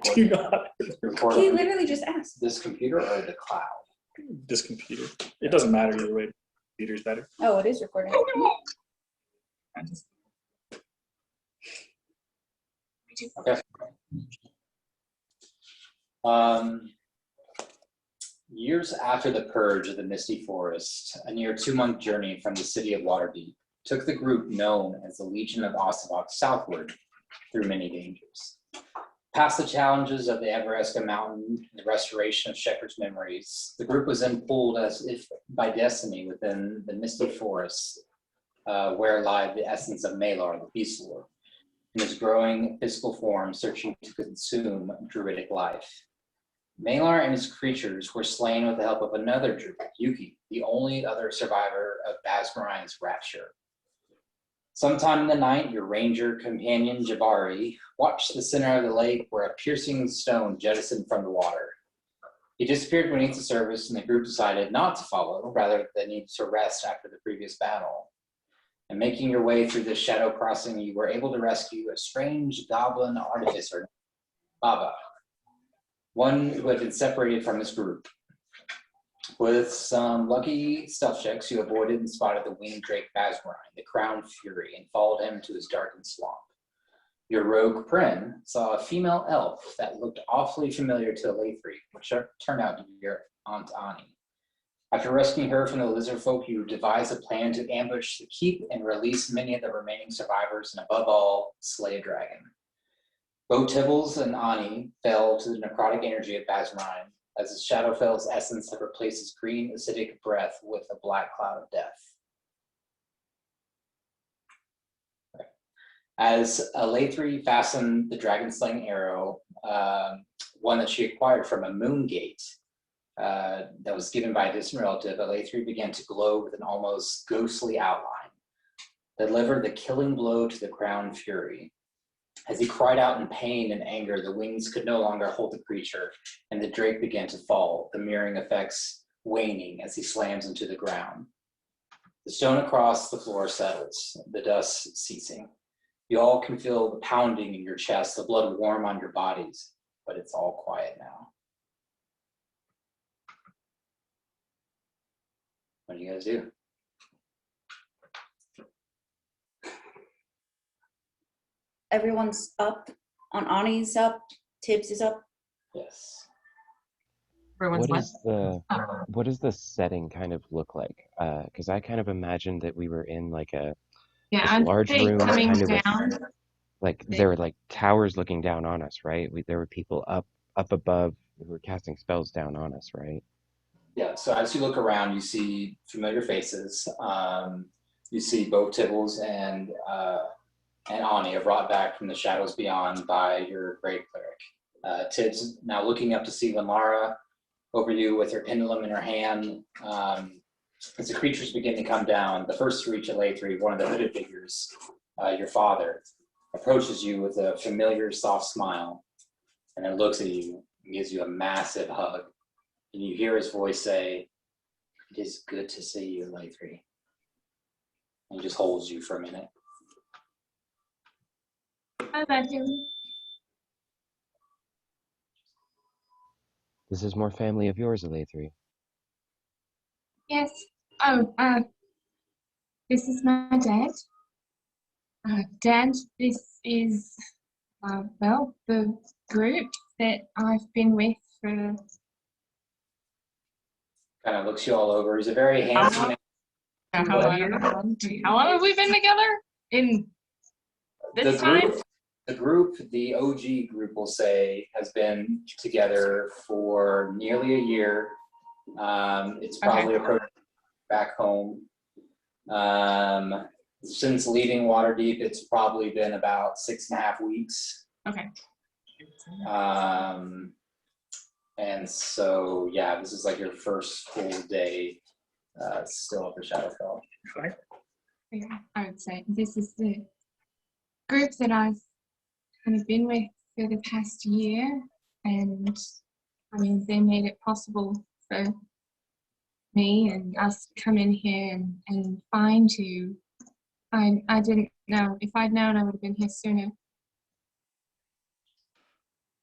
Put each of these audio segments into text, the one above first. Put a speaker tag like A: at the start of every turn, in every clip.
A: Do you not
B: record
C: He
B: on
C: literally just asked.
B: this computer or the cloud?
A: this computer? It doesn't matter either way. Computer's better.
C: Oh, it is recording.
B: Okay. Years after the purge of the Misty Forest, a near 2-month journey from the city of Waterdeep took the group known as the Legion of Osuvox southward through many dangers. Past the challenges of the Everesca Mountain and the restoration of Shepard's memories, the group was then pulled as if by destiny within the Misty Forest, where lied the essence of Malar, the Beast Lord, in his growing physical form searching to consume druidic life. Malar and his creatures were slain with the help of another druid, Yuki, the only other survivor of Basmarine's rapture. Sometime in the night, your ranger companion, Jabari, watched the center of the lake where a piercing stone jettisoned from the water. He disappeared beneath the surface, and the group decided not to follow, rather than need to rest after the previous battle. And making your way through this shadow crossing, you were able to rescue a strange goblin artificer, Baba, one who had been separated from his group. With some lucky stealth checks, you avoided and spotted the winged drake Basmarine, the crowned fury, and followed him to his darkened swamp. Your rogue Prin saw a female elf that looked awfully familiar to Elaithri, which turned out to be your Aunt Ani. After rescuing her from the lizard folk, you devised a plan to ambush the keep and release many of the remaining survivors, and above all, slay a dragon. Both Tibbles and Ani fell to the necrotic energy of Basmarine, as the Shadowfell's essence had replaced his green acidic breath with a black cloud of death. As Elaithri fastened the dragon-slaying arrow, one that she acquired from a moon gate that was given by a distant relative, Elaithri began to glow with an almost ghostly outline, delivered the killing blow to the crowned fury. As he cried out in pain and anger, the wings could no longer hold the creature, and the drake began to fall, the mirroring effects waning as he slams into the ground. The stone across the floor settles, the dust ceasing. You all can feel the pounding in your chest, the blood warm on your bodies, but it's all quiet now. What do you guys do?
C: Everyone's up. Ani's up. Tibbs is up.
B: Yes.
D: Everyone's
E: What does the setting kind of look like? Because I kind of imagined that we were in like a large room,
D: coming
E: kind of
D: down.
E: like there were like towers looking down on us, right? There were people up above who were casting spells down on us, right?
B: Yeah, so as you look around, you see familiar faces. You see both Tibbles and Ani are brought back from the shadows beyond by your great cleric. Tibbs now looking up to see Vanlara over you with her pendulum in her hand. As the creatures begin to come down, the first to reach Elaithri, one of the hooded figures, your father, approaches you with a familiar soft smile, and then looks at you and gives you a massive hug. And you hear his voice say, "It is good to see you, Elaithri." And he just holds you for a minute.
D: How about him?
E: This is more family of yours, Elaithri.
D: Yes. Oh, this is my dad. Dad, this is, well, the group that I've been with for...
B: Kind of looks you all over. He's a very handsome man.
D: How long have we been together? In this time?
B: The OG group, will say, has been together for nearly a year. It's probably approaching back home. Since leaving Waterdeep, it's probably been about 6.5 weeks.
D: Okay.
B: And so, yeah, this is like your first full day still at the Shadowfell.
D: Yeah, I would say this is the group that I've kind of been with for the past year, and I mean, they made it possible for me and us to come in here and find you. I didn't know. If I'd known, I would have been here sooner.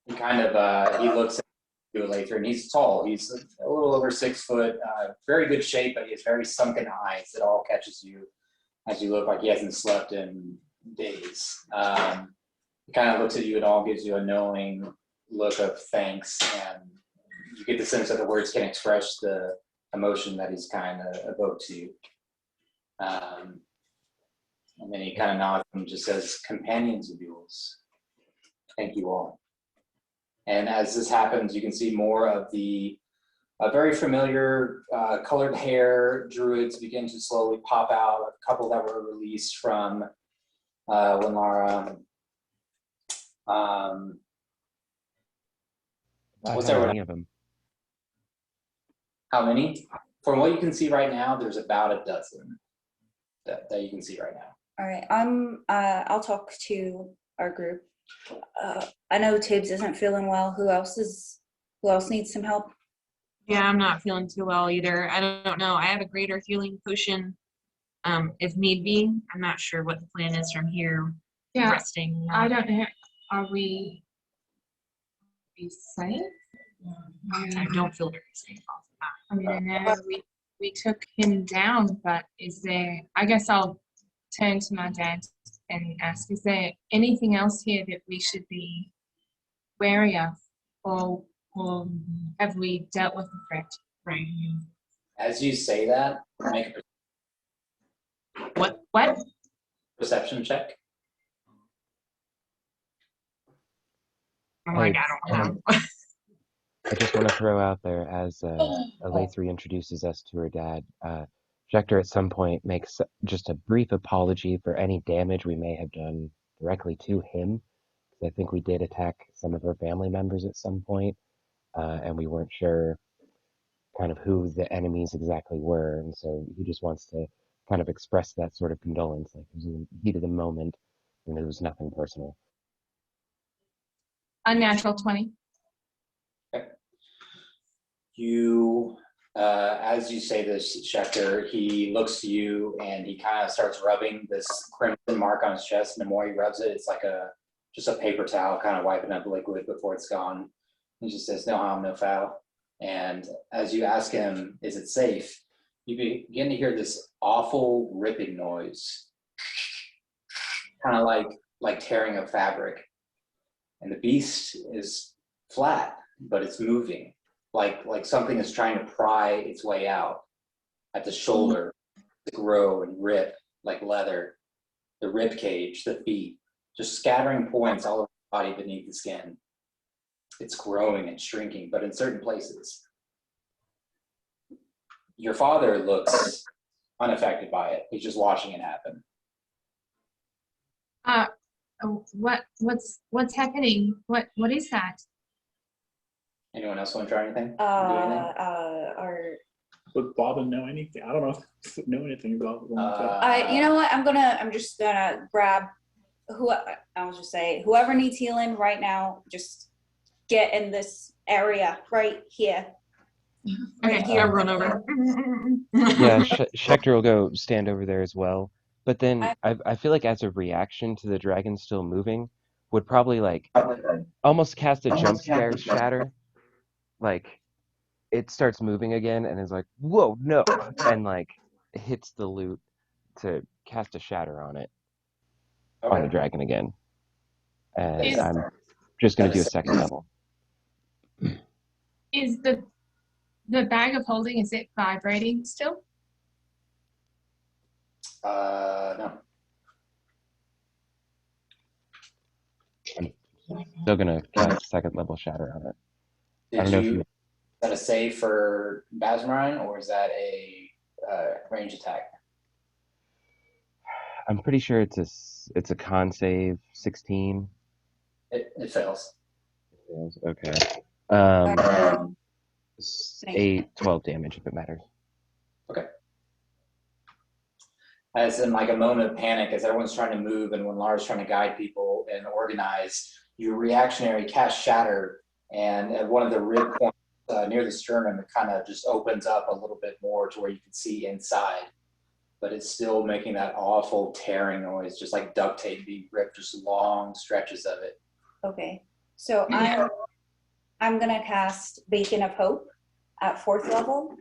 B: He kind of he looks at you, Lather, and he's tall. He's a little over 6 foot, very good shape, but he has very sunken eyes. It all catches you as you look like he hasn't slept in days. He kind of looks at you and all gives you a knowing look of thanks, and you get the sense that the words can express the emotion that he's kind of evoked to you. And then he kind of nods and just says, "Companions of yours, thank you all." And as this happens, you can see more of the very familiar colored hair druids begin to slowly pop out. A couple that were released from Winlara. What's
E: How
B: everyone?
E: many of them?
B: How many? From what you can see right now, there's about a dozen that you can see right now.
C: All right, I'll talk to our group. I know Tibbs isn't feeling well. Who else needs some help?
F: Yeah, I'm not feeling too well either. I don't know. I have a greater healing potion, if need be. I'm not sure what the plan is from here.
D: Yeah,
F: Resting.
D: I don't know. Are we safe?
F: I don't feel very safe off
D: I mean, I know we took him down, but is there? I guess I'll turn to my dad and ask: is there anything else here that we should be wary of, or have we dealt with the threat?
F: right.
B: As you say that, make a
F: What?
B: perception check.
F: I'm like,
E: Hey,
F: I don't know.
E: I just want to throw out there as Alatri introduces us to her dad, Schecter at some point makes just a brief apology for any damage we may have done directly to him. I think we did attack some of her family members at some point, and we weren't sure kind of who the enemies exactly were, and so he just wants to kind of express that sort of condolence. Like it was in the heat of the moment, and it was nothing personal.
D: Unnatural 20.
B: You, as you say this, Schecter, he looks to you and he kind of starts rubbing this crimson mark on his chest. And the more he rubs it, it's like just a paper towel kind of wiping up liquid before it's gone. He just says, "No harm, no foul." And as you ask him, "Is it safe?" you begin to hear this awful ripping noise, kind of like tearing of fabric. And the beast is flat, but it's moving. Like something is trying to pry its way out at the shoulder, to grow and rip like leather, the rib cage, the feet, just scattering points all over the body beneath the skin. It's growing and shrinking, but in certain places. Your father looks unaffected by it. He's just watching it happen.
D: What's happening? What is that?
B: Anyone else want to try anything?
A: Would Bobbin know anything? I don't know if know anything about
C: You know what? I'm just gonna grab I'll just say whoever needs healing right now, just get in this area right here.
F: Okay,
C: here.
F: I'll run over.
E: Yeah, Schecter will go stand over there as well. But then I feel like as a reaction to the dragon still moving, would probably like almost cast a jump scare shatter. Like it starts moving again and is like, "Whoa, no!" and like hits the loot to cast a shatter on it, on the dragon again. And I'm just gonna do a second level.
D: Is the bag of holding, is it vibrating still?
B: No.
E: I'm still gonna cast second level shatter on it. I don't know if you.
B: Is that a save for Basmarine, or is that a range attack?
E: I'm pretty sure it's a con save 16.
B: It fails.
E: It fails. Okay.
C: Um,
E: 12 damage if it matters.
B: Okay. As in like a moment of panic, as everyone's trying to move and when Lara's trying to guide people and organize, you reactionary cast shatter, and at one of the rib points near the sternum, it kind of just opens up a little bit more to where you can see inside, but it's still making that awful tearing noise, just like duct tape being ripped, just long stretches of it.
C: Okay. So I'm gonna cast Beacon of Hope at 4th level,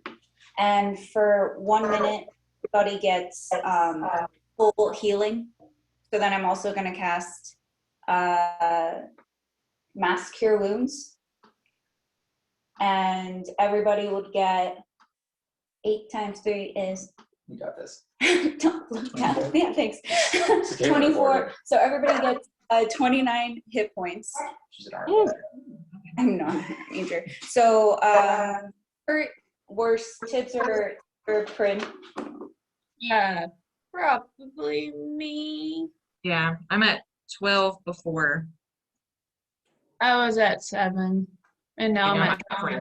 C: and for 1 minute, everybody gets full healing. So then I'm also gonna cast Mass Cure Wounds, and everybody would get 8 times 3 is.
B: You got this.
C: Don't look at yeah, thanks.
B: okay,
C: 24.
B: recorded.
C: So everybody gets 29 hit points.
B: She's an armor.
C: I'm not a ranger. So worse tips or Prin.
D: Yeah, probably me.
F: Yeah, I'm at 12 before.
D: I was at 7, and now I'm at 9.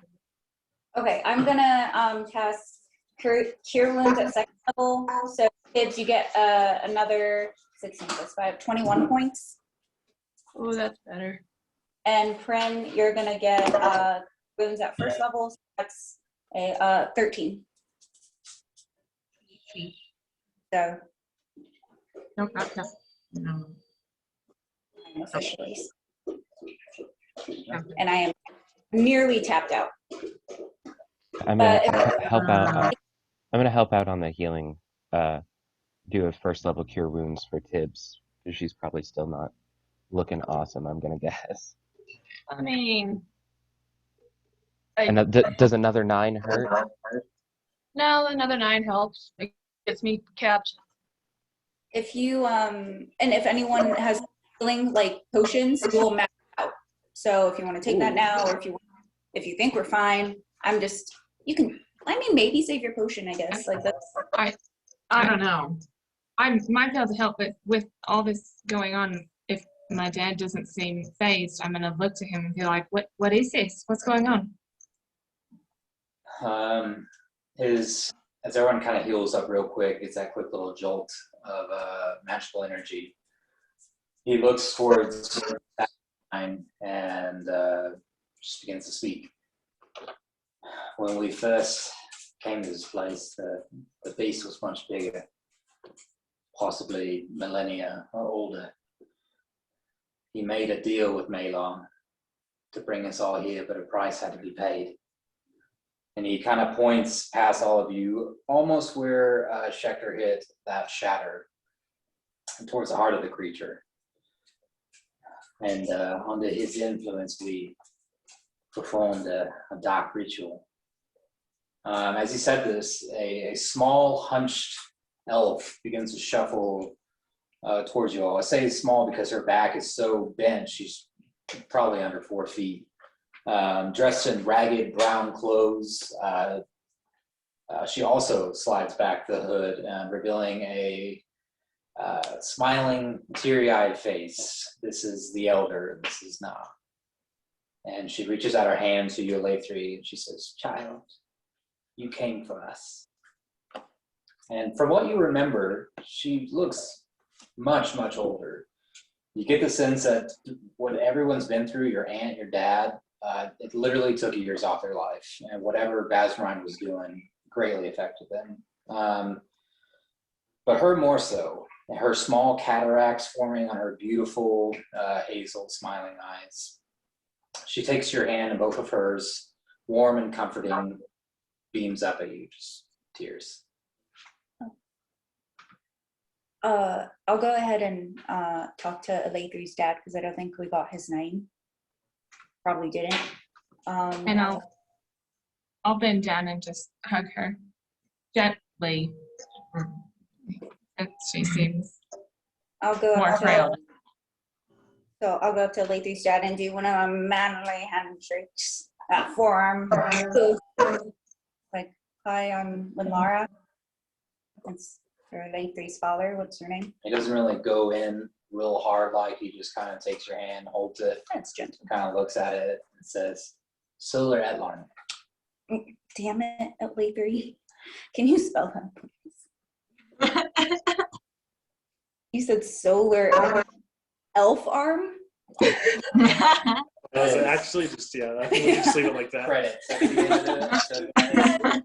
C: Okay, I'm gonna cast Cure Wounds at 2nd level. So kids, you get another 16 plus 5, 21 points.
D: Oh, that's better.
C: And Prin, you're gonna get wounds at 1st level. So that's a 13. So
F: Nope, not that. No.
C: I'm officially, and I am nearly tapped out.
E: I'm
C: But
E: gonna help out. I'm gonna help out on the healing. Do a 1st level cure wounds for Tibbs, because she's probably still not looking awesome, I'm gonna guess.
D: I mean,
E: And does another 9 hurt?
D: no, another 9 helps. It gets me capped.
C: If you and if anyone has healing like potions, we'll max out. So if you want to take that now, or if you think we're fine, you can. I mean, maybe save your potion. I guess like that's.
F: I don't know.
D: I might be able to help, but with all this going on, if my dad doesn't seem phased, I'm gonna look to him and be like, "What is this? What's going on?"
B: As everyone kind of heals up real quick, it's that quick little jolt of magical energy. He looks towards that line and just begins to speak. When we first came to this place, the beast was much bigger, possibly millennia or older. He made a deal with Malon to bring us all here, but a price had to be paid. And he kind of points past all of you, almost where Schecter hit that shatter, towards the heart of the creature. And under his influence, we performed a dark ritual. As he said this, a small, hunched elf begins to shuffle towards you all. I say small because her back is so bent, she's probably under 4 feet. Dressed in ragged brown clothes, she also slides back the hood, revealing a smiling, teary-eyed face. This is the elder, this is Na. And she reaches out her hand to you, Lathree, and she says, "Child, you came for us." And from what you remember, she looks much, much older. You get the sense that what everyone's been through, your aunt, your dad, it literally took years off their life. And whatever Bazmarine was doing greatly affected them. But her more so. Her small cataracts forming on her beautiful hazel smiling eyes. She takes your hand in both of hers, warm and comforting, beams up at you, just tears.
C: I'll go ahead and talk to Elathri's dad because I don't think we got his name. Probably didn't.
D: And I'll bend down and just hug her gently. She seems
C: I'll go
D: more
C: up to
D: frail.
C: So I'll go up to Lathrie's dad and do one of my manly handshakes. Forearm. Like, "Hi, I'm Lamara." It's for Lathrie's father. What's your name?
B: He doesn't really go in real hard, like he just kind of takes your hand, holds it,
C: That's gentle.
B: kind of looks at it, and says, "Solar Edlarn."
C: Damn it, Lathree. Can you spell that, please? You said solar elf arm?
A: That was actually just, I think we'll just leave it like that.
B: Credits at the end of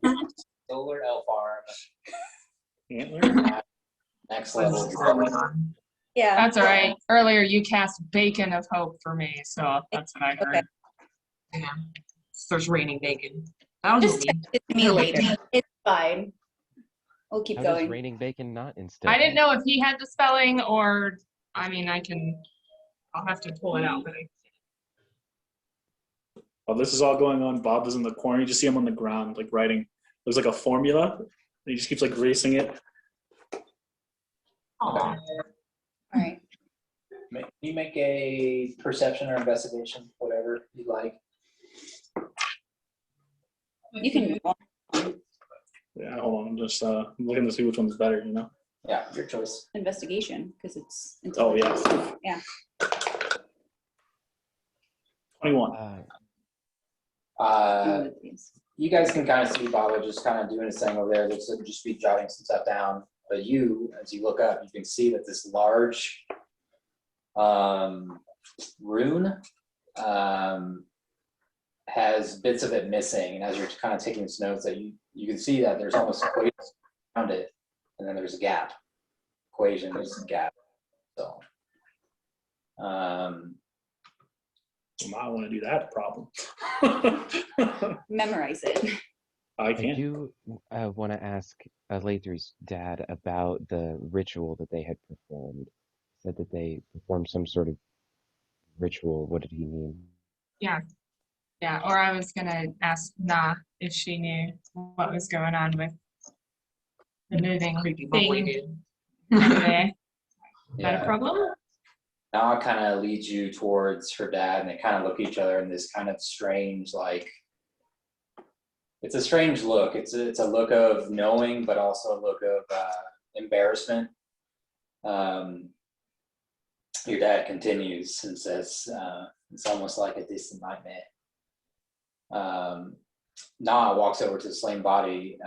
B: it. Solar Elf Arm.
A: Antler?
B: Next level.
C: Yeah.
D: That's all right. Earlier you cast Bacon of Hope for me, so that's what I heard.
C: Okay.
F: Yeah. Starts raining bacon. That'll
C: Just
F: do me.
C: text it to me later. It's fine. We'll keep
E: How does
C: going.
E: raining bacon not instill
D: I didn't
E: hope?
D: know if he had the spelling or, I mean, I'll have to pull it out, but
A: While this is all going on, Bob is in the corner. You just see him on the ground, like writing. Looks like a formula. And he just keeps like racing it.
F: Aw.
C: All right.
B: Can you make a perception or investigation, whatever you like?
C: You can move on.
A: Yeah, hold on. I'm just looking to see which one's better, you know?
B: Yeah, your choice.
C: Investigation, because it's
A: Oh, yeah.
C: intelligence. Yeah.
A: 21.
B: You guys can kind of see Baba just kind of doing his thing over there. Looks like just be jotting some stuff down. But you, as you look up, you can see that this large rune has bits of it missing. And as you're kind of taking these notes, that you can see that there's almost equations around it, and then there's a gap. Equation, there's a gap. So,
A: You might want to do that problem.
C: Memorize it.
A: I
E: I
A: can't.
E: do want to ask Lathrie's dad about the ritual that they had performed. Said that they performed some sort of ritual. What did he mean?
D: yeah. Yeah, or I was gonna ask Na if she knew what was going on with the moving
F: Creepy bubbly
D: thing
F: dude.
D: over there. Is that a
B: yeah.
D: problem?
B: Now it kind of leads you towards her dad, and they kind of look at each other in this kind of strange, like, it's a strange look. It's a look of knowing, but also a look of embarrassment. Your dad continues and says, it's almost like a distant nightmare. Na walks over to the slain body,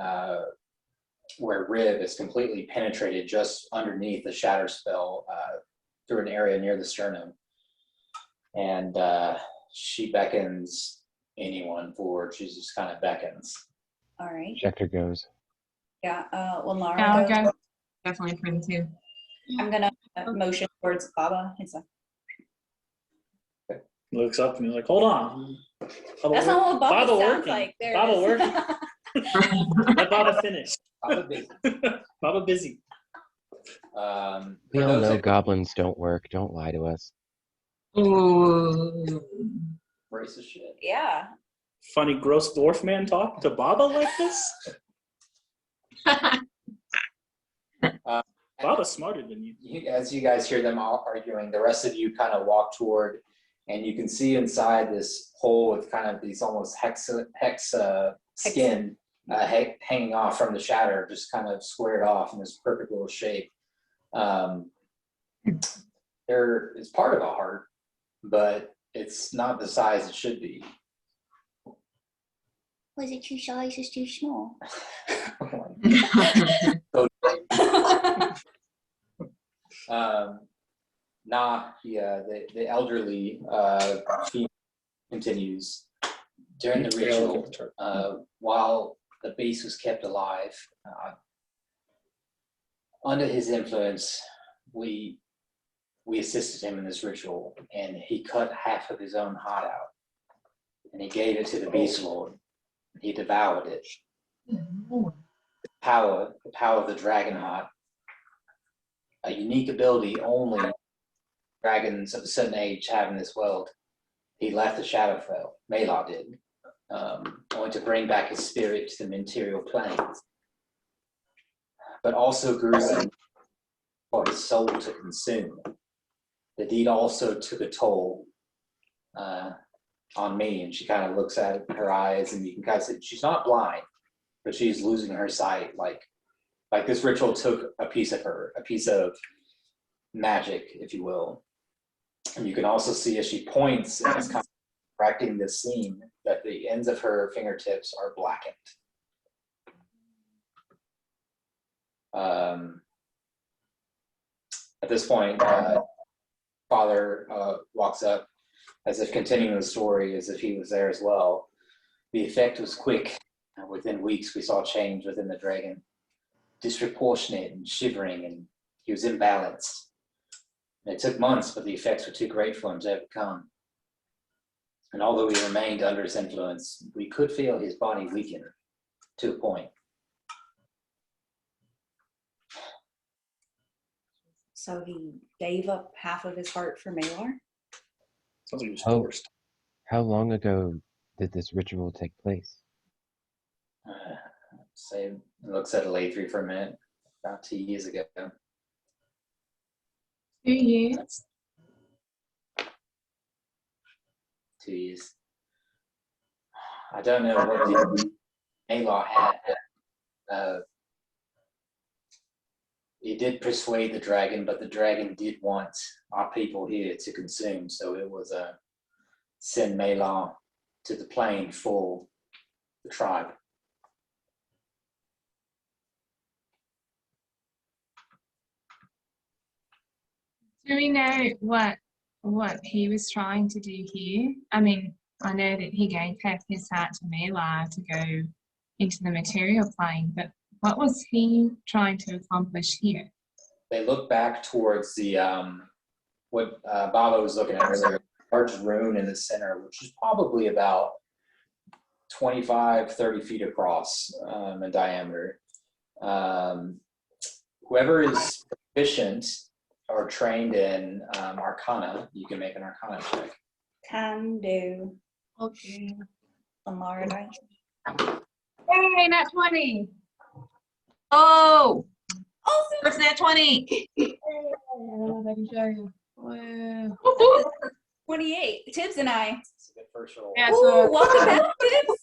B: where Rib is completely penetrated just underneath the shatter spell through an area near the sternum. And she beckons anyone forward. She just kind of beckons.
C: All right.
E: Schecter goes.
C: Yeah. Well, Lara
D: Yeah, I'll
C: goes.
D: go.
F: Definitely for the two.
C: I'm gonna motion towards Baba. It's like,
A: Looks up and he's like, hold on.
C: that's not what Baba
A: Baba
C: sounds
A: working.
C: like. There
A: Baba
C: it is.
A: working. Let Baba finish.
B: Baba busy.
A: Baba busy.
E: We
B: For
E: all
B: those
E: know
B: that
E: goblins don't work. Don't lie to us.
F: Ooh.
B: racist shit.
C: Yeah.
A: Funny gross dwarf man talk to Baba like this? Baba's smarter than you.
B: As you guys hear them all arguing, the rest of you kind of walk toward, and you can see inside this hole with kind of these almost hex skin hanging off from the shatter, just kind of squared off in this perfect little shape. There is part of a heart, but it's not the size it should be.
C: Was it two sizes too small?
B: The elderly female continues. During the ritual, while the beast was kept alive, under his influence, we assisted him in this ritual, and he cut half of his own heart out, and he gave it to the beast lord. He devoured it. The power of the dragon heart, a unique ability only dragons of a certain age have in this world. He left the Shadowfell, Malar did, only to bring back his spirit to the material planes, but also grew for his soul to consume. The deed also took a toll on me, and she kind of looks at her eyes, and you can kind of see she's not blind, but she's losing her sight. Like this ritual took a piece of her, a piece of magic, if you will. And you can also see as she points and is kind of correcting this scene that the ends of her fingertips are blackened. At this point, Father walks up as if continuing the story as if he was there as well. The effect was quick. Within weeks, we saw change within the dragon. Disproportionate and shivering, and he was imbalanced. It took months, but the effects were too great for him to overcome. And although he remained under his influence, we could feel his body weaken to a point.
C: So he gave up half of his heart for Malar?
A: Sounds like he was
E: Oh.
A: forced.
E: How long ago did this ritual take place?
B: Say, looks at Lathrey for a minute. About 2 years ago.
D: 2 years.
B: 2 years. I don't know what the Malar had. It did persuade the dragon, but the dragon did want our people here to consume, so it was send Malar to the plane for the tribe.
D: Do we know what he was trying to do here? I mean, I know that he gave half his heart to Malar to go into the material plane, but what was he trying to accomplish here?
B: They look back towards the what Baba was looking at earlier, large rune in the center, which is probably about 25, 30 feet across in diameter. Whoever is proficient or trained in Arcana, you can make an Arcana check.
C: Can do.
D: Okay.
C: Amara dice.
D: Hey, not 20.
F: Oh,
C: Awesome.
F: what's that 20?
D: Hey, I don't know if I can show you. Wow.
C: 28. Tibbs and I.
B: It's a good first roll.
D: Yeah,
C: Ooh,
D: so
C: welcome back, Tibbs.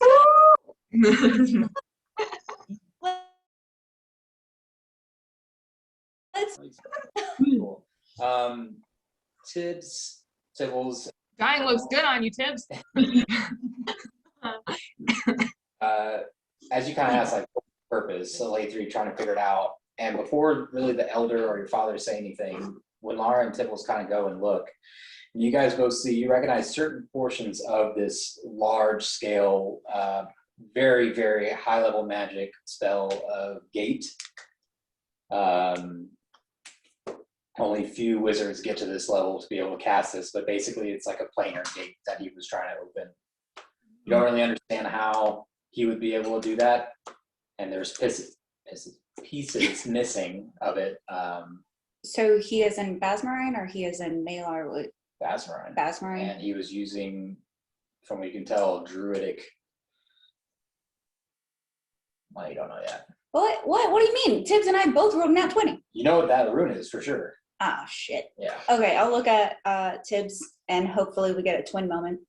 C: Let's
B: Cool. Tibbs, Tibbles,
D: dying looks good on you, Tibbs.
B: as you kind of ask, like, what's the purpose? So later you're trying to figure it out. And before really the elder or your father say anything, when Lara and Tibbles kind of go and look, you guys both see, you recognize certain portions of this large scale, very, very high level magic spell of gate. Only few wizards get to this level to be able to cast this, but basically it's like a planar gate that he was trying to open. You don't really understand how he would be able to do that, and there's pieces missing of it.
C: So he is in Basmarine or he is in Malar?
B: Basmarine.
C: Basmarine.
B: And he was using, from what you can tell, druidic. Well, you don't know yet.
C: What do you mean? Tibbs and I both rolled nat 20.
B: You know what that rune is for sure.
C: Ah, shit.
B: Yeah.
C: Okay, I'll look at Tibbs and hopefully we get a twin moment.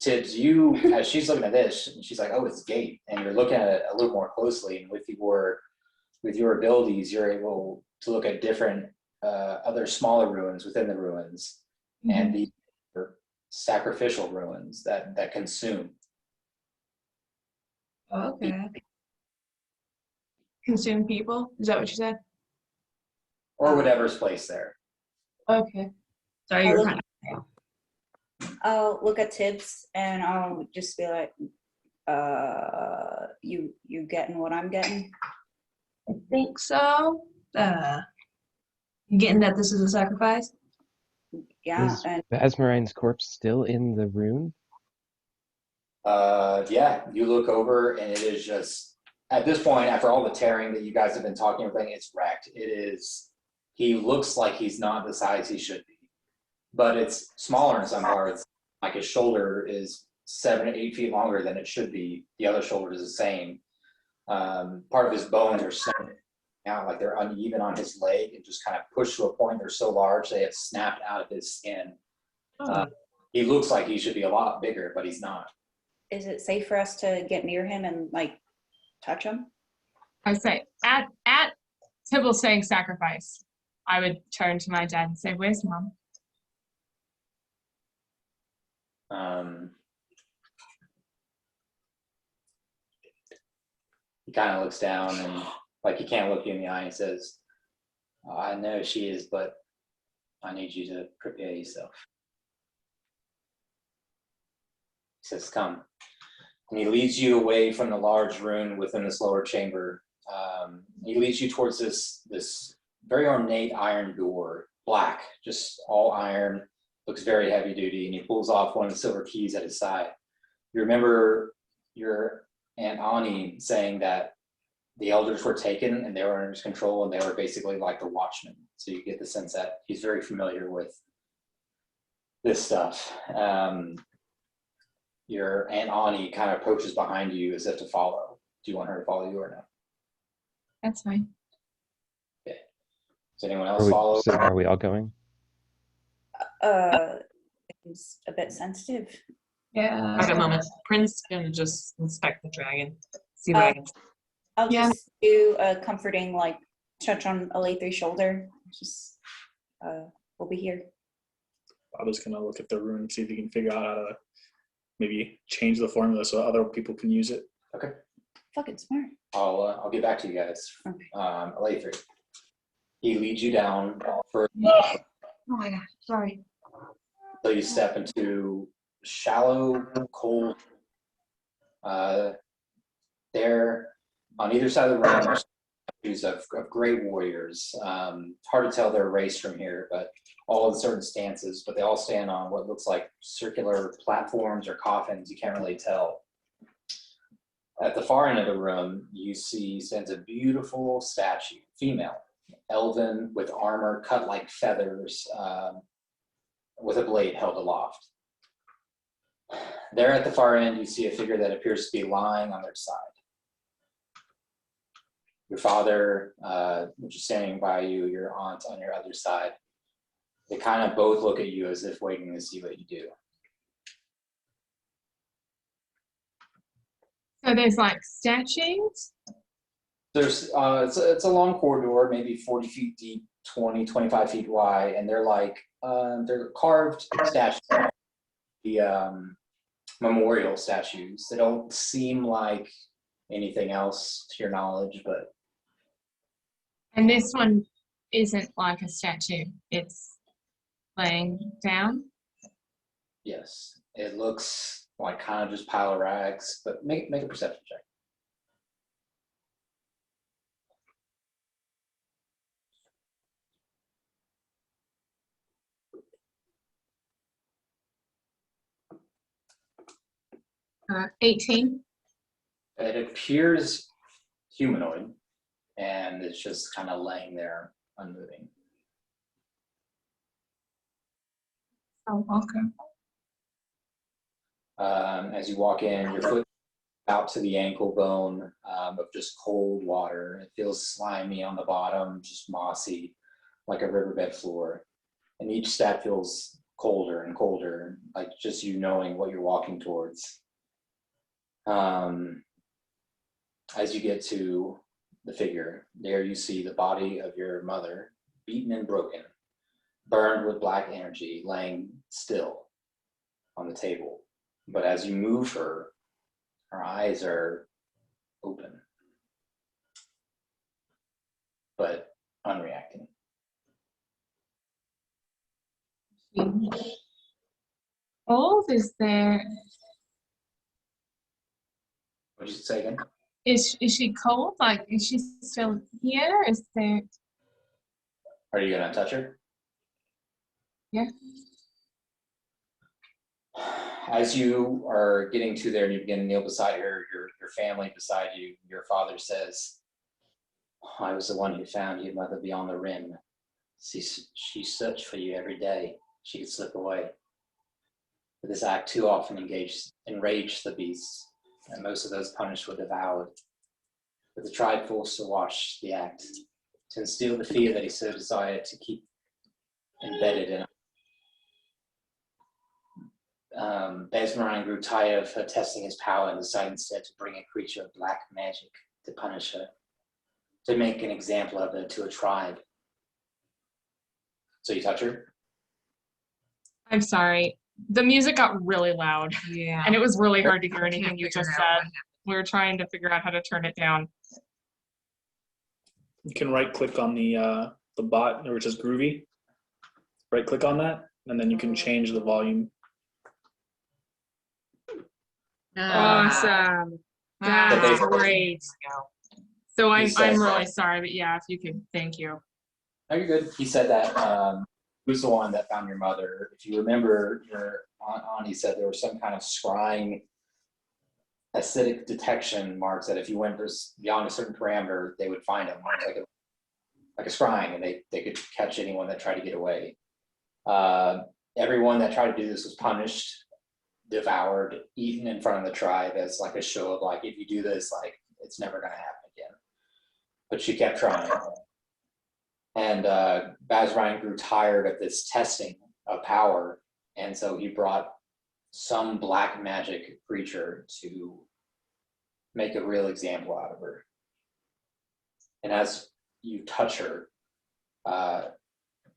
B: Tibbs, you, as she's looking at this, she's like, oh, it's gate. And you're looking at it a little more closely. And with your abilities, you're able to look at different other smaller ruins within the ruins.
D: Mm-hmm.
B: And these are sacrificial ruins that consume.
F: Okay. Consume people? Is that what you said?
B: Or whatever's placed there.
D: Okay.
F: Sorry, you were
C: I'll
F: kind
C: I'll look at Tibbs and I'll just be like, you getting what I'm getting?
F: I think so. You getting that this is a sacrifice?
C: Yeah,
E: Is
C: and
E: Basmarine's corpse still in the rune?
B: Yeah, you look over and it is just, at this point, after all the tearing that you guys have been talking about, it's wrecked. He looks like he's not the size he should be, but it's smaller in some parts. Like his shoulder is 7 to 8 feet longer than it should be. The other shoulder is the same. Part of his bones are snapped out, like they're uneven on his leg and just kind of pushed to a point. They're so large they have snapped out of his skin. He looks like he should be a lot bigger, but he's not.
C: is it safe for us to get near him and like touch him?
D: I say at Tibble saying sacrifice, I would turn to my dad and say, "Where's Mom?"
B: He kind of looks down and like he can't look you in the eye and says, oh, I know she is, but I need you to prepare yourself. He says, come. And he leads you away from the large rune within this lower chamber. He leads you towards this very ornate iron door black, just all iron, looks very heavy duty, and he pulls off one of the silver keys at his side. You remember your Aunt Ani saying that the elders were taken and they were under his control, and they were basically like the watchmen. So you get the sense that he's very familiar with this stuff. Your Aunt Ani kind of approaches behind you as if to follow. Do you want her to follow you or no?
D: That's fine.
B: Okay. Does anyone else follow?
E: So are we all going?
C: It's a bit sensitive.
D: Yeah.
F: At a moment, Prince gonna just inspect the dragon, see what I can.
C: I'll
D: Yeah.
C: just do a comforting, like, touch on Alathi's shoulder. Just, we'll be here.
A: Bob is gonna look at the rune and see if he can figure out how to maybe change the formula so other people can use it.
B: Okay.
C: Fucking smart.
B: I'll get back to you guys.
C: Okay.
B: Alatri. He leads you down for
D: Oh my god, sorry.
B: until you step into shallow, cold. There, on either side of the room, are statues of great warriors. Hard to tell their race from here, but all in certain stances. But they all stand on what looks like circular platforms or coffins. You can't really tell. At the far end of the room, you see stands a beautiful statue, female, elven, with armor cut like feathers, with a blade held aloft. There at the far end, you see a figure that appears to be lying on their side. Your father, which is standing by you, your aunt on your other side. They kind of both look at you as if waiting to see what you do.
D: So there's like statues?
B: There's it's a long corridor, maybe 40 feet deep, 20, 25 feet wide, and they're like they're carved statues, the memorial statues. They don't seem like anything else to your knowledge, but
D: And this one isn't like a statue, it's laying down.
B: yes, it looks like kind of just pile of rags. But make a perception check.
D: 18.
B: It appears humanoid, and it's just kind of laying there, unmoving.
D: Oh, okay.
B: As you walk in, your foot out to the ankle bone of just cold water. It feels slimy on the bottom, just mossy, like a riverbed floor. And each step feels colder and colder, like just you knowing what you're walking towards. As you get to the figure, there you see the body of your mother, beaten and broken, burned with black energy, laying still on the table. But as you move her, her eyes are open, but unreacting.
D: Old is there?
B: What did you say again?
D: Is she cold? Like, is she still here? Is there?
B: Are you gonna touch her?
D: Yeah.
B: As you are getting to there and you begin to kneel beside her, your family beside you, your father says, I was the one who found you, mother, beyond the rim. She searched for you every day. She could slip away. But this act too often enraged the beasts, and most of those punished were devoured. But the tribe forced to watch the act, to instill the fear that he so desired to keep embedded in Besmarine grew tired of her testing his power and decided instead to bring a creature of black magic to punish her, to make an example of her to a tribe. So you touch her?
D: I'm sorry. The music got really loud,
F: Yeah.
D: and it was really hard to hear anything
F: Can't
D: you
F: figure
D: just
F: out
D: said.
F: what happened.
D: We were trying to figure out how to turn it down.
A: You can right click on the bot where it says Groovy. Right click on that, and then you can change the volume.
D: Awesome.
B: But
D: That's
B: they-
D: great. So
B: He
D: I'm
B: said
D: really
B: that.
D: sorry, but yeah, if you could, thank you.
B: No, you're good. He said that who's the one that found your mother. If you remember, your Aunt Ani said there was some kind of scrying acidic detection marks that if you went beyond a certain parameter, they would find them, like a scrying, and they could catch anyone that tried to get away. Everyone that tried to do this was punished, devoured, eaten in front of the tribe as like a show of like, if you do this, like it's never going to happen again. But she kept trying. And Bazrine grew tired of this testing of power, and so he brought some black magic creature to make a real example out of her. And as you touch her,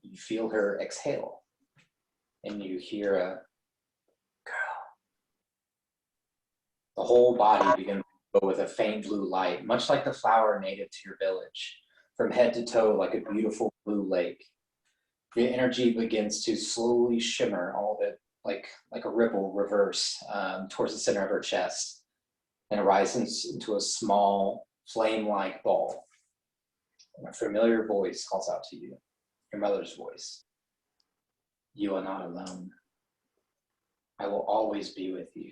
B: you feel her exhale, and you hear a girl. The whole body begins to go with a faint blue light, much like the flower native to your village, from head to toe like a beautiful blue lake. The energy begins to slowly shimmer, all of it like a ripple reverse towards the center of her chest, and rises into a small flame-like ball. And a familiar voice calls out to you, your mother's voice. You are not alone. I will always be with you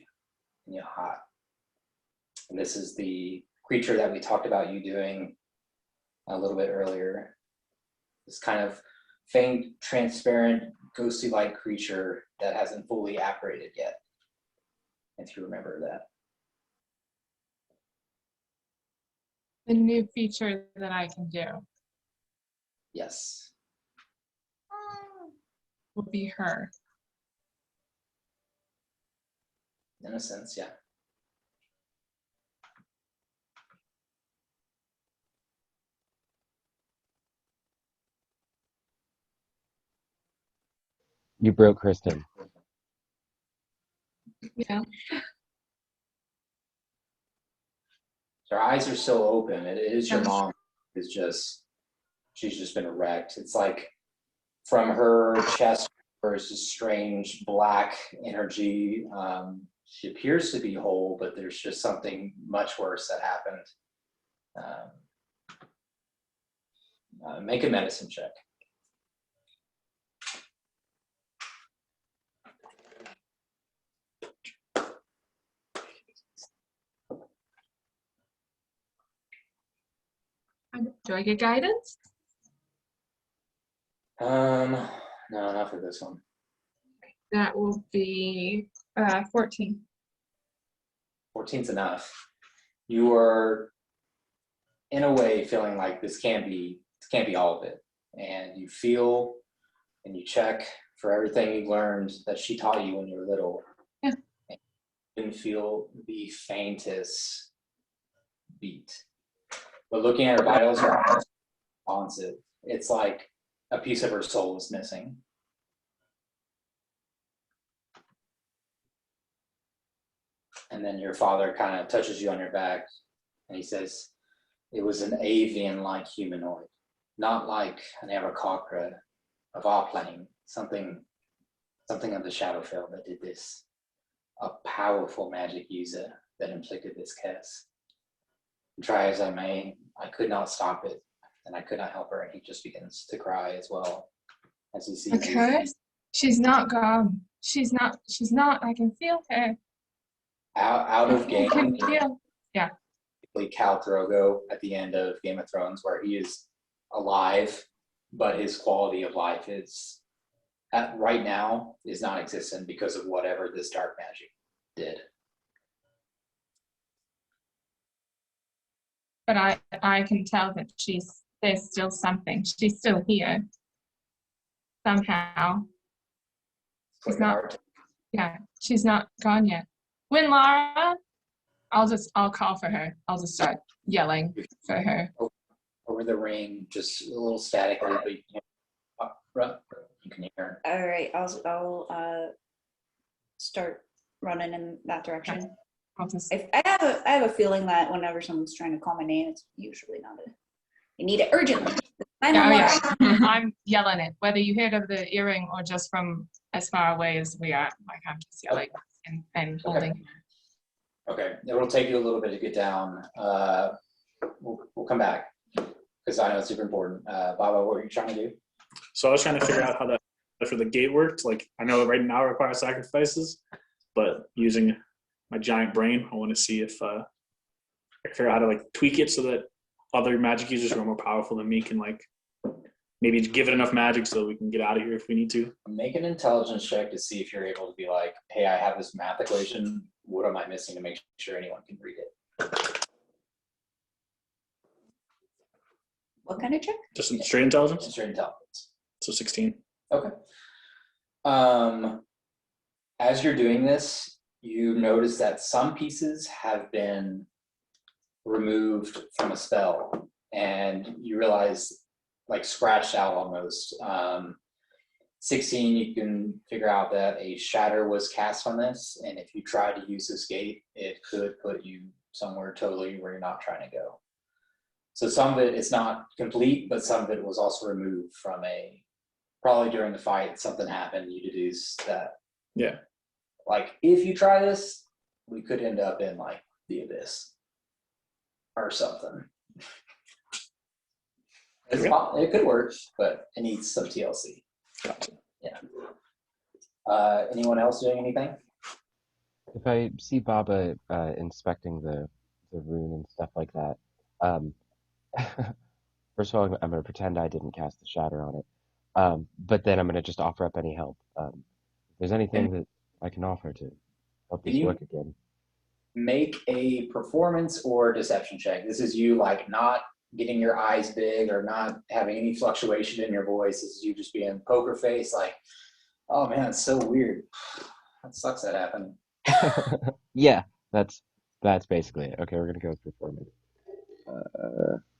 B: in your heart. And this is the creature that we talked about you doing a little bit earlier. This kind of faint, transparent, ghostly-like creature that hasn't fully apparated yet, if you remember that.
D: The new feature that I can do
B: Yes.
D: will be her.
B: In a sense, yeah.
E: You broke Kristen.
D: Yeah.
B: Her eyes are still open. It is your
D: Yes.
B: mom. She's just been wrecked. It's like from her chest, there's this strange black energy. She appears to be whole, but there's just something much worse that happened. Make a medicine check.
D: Do I get guidance?
B: No, not for this one.
D: That will be 14.
B: 14's enough. You are, in a way, feeling like this can't be all of it, and you feel and you check for everything you learned that she taught you when you were little.
D: Yeah.
B: And you didn't feel the faintest beat. But looking at her vitals, her eyes are responsive. It's like a piece of her soul is missing. And then your father kind of touches you on your back, and he says, it was an avian-like humanoid, not like an Aarakocra of our plane, something of the Shadowfell that did this, a powerful magic user that inflicted this curse. Try as I may, I could not stop it, and I could not help her, and he just begins to cry as well as he sees
D: A curse? She's not gone. She's not, I can feel her.
B: out of
D: I
B: game.
D: can feel.
B: Khal Drogo at the end of Game of Thrones, where he is alive, but his quality of life is right now is non-existent because of whatever this dark magic did.
D: But I can tell that there's still something. She's still here. Somehow. She's not, she's not gone yet. When Lara, I'll call for her. I'll just start yelling for her.
B: Over the ring, just a little statically, but you can hear.
C: All right, I'll start running in that direction.
D: I'll just,
C: I have a feeling that whenever someone's trying to call my name, it's usually not you need it urgently.
D: I'm yelling it, whether you hear it over the earring or just from as far away as we are. Like I'm just yelling and holding.
B: Okay, it'll take you a little bit to get down. We'll come back because I know it's super important. Baba, what were you trying to do?
A: So I was trying to figure out how that for the gate worked. Like I know right now it requires sacrifices, but using my giant brain, I want to see if I can figure out how to like tweak it so that other magic users who are more powerful than me can like maybe give it enough magic so we can get out of here if we need to.
B: Make an intelligence check to see if you're able to be like, hey, I have this math equation. What am I missing to make sure anyone can read it?
C: What kind of check?
A: Just straight intelligence.
B: Straight intelligence.
A: So 16.
B: Okay. As you're doing this, you notice that some pieces have been removed from a spell, and you realize, like scratched out almost. 16, you can figure out that a shatter was cast on this, and if you try to use this gate, it could put you somewhere totally where you're not trying to go. So some of it is not complete, but some of it was also removed from probably during the fight, something happened, you deduce that.
A: Yeah.
B: Like, if you try this, we could end up in like the abyss or something. It could work, but it needs some TLC.
A: Gotcha.
B: Yeah. Anyone else doing anything?
E: If I see Baba inspecting the rune and stuff like that, first of all, I'm going to pretend I didn't cast the shatter on it. But then I'm going to just offer up any help. If there's anything that I can offer to help this work again.
B: Make a performance or deception check. This is you like not getting your eyes big or not having any fluctuation in your voice. This is you just being poker face like, oh man, it's so weird. That sucks that happened.
E: Yeah, that's basically it. Okay, we're going to go with performance.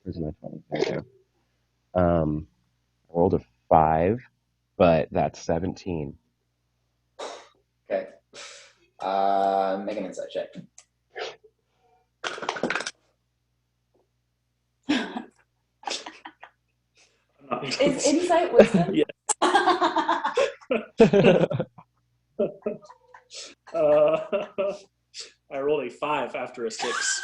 E: Where's my 20? There we go. I rolled a 5, but that's 17.
B: Okay. Make an insight check.
C: Is insight wisdom?
A: Yeah. I rolled a 5 after a 6.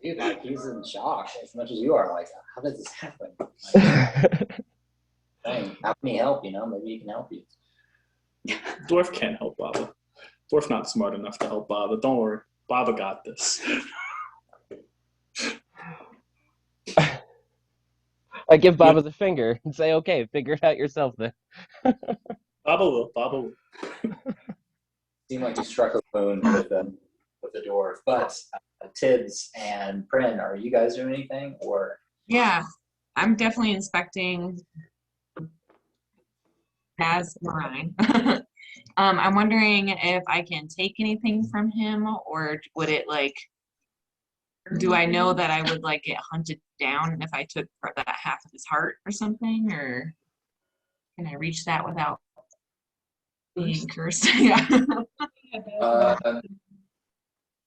B: Dude, like he's in shock as much as you are. Like, how did this happen? Like, dang, how can he help? You know, maybe he can help you.
A: Dwarf can't help Baba. Dwarf not smart enough to help Baba. Don't worry, Baba got this.
E: I give Baba the finger and say, okay, figure it out yourself then.
A: Baba will. Baba will.
B: Seemed like you struck a bone with the dwarf. But Tibbs and Prin, are you guys doing anything? Or
F: Yeah, I'm definitely inspecting as Marine. I'm wondering if I can take anything from him, or would it like, do I know that I would like get hunted down if I took that half of his heart or something, or can I reach that without being cursed? Yeah.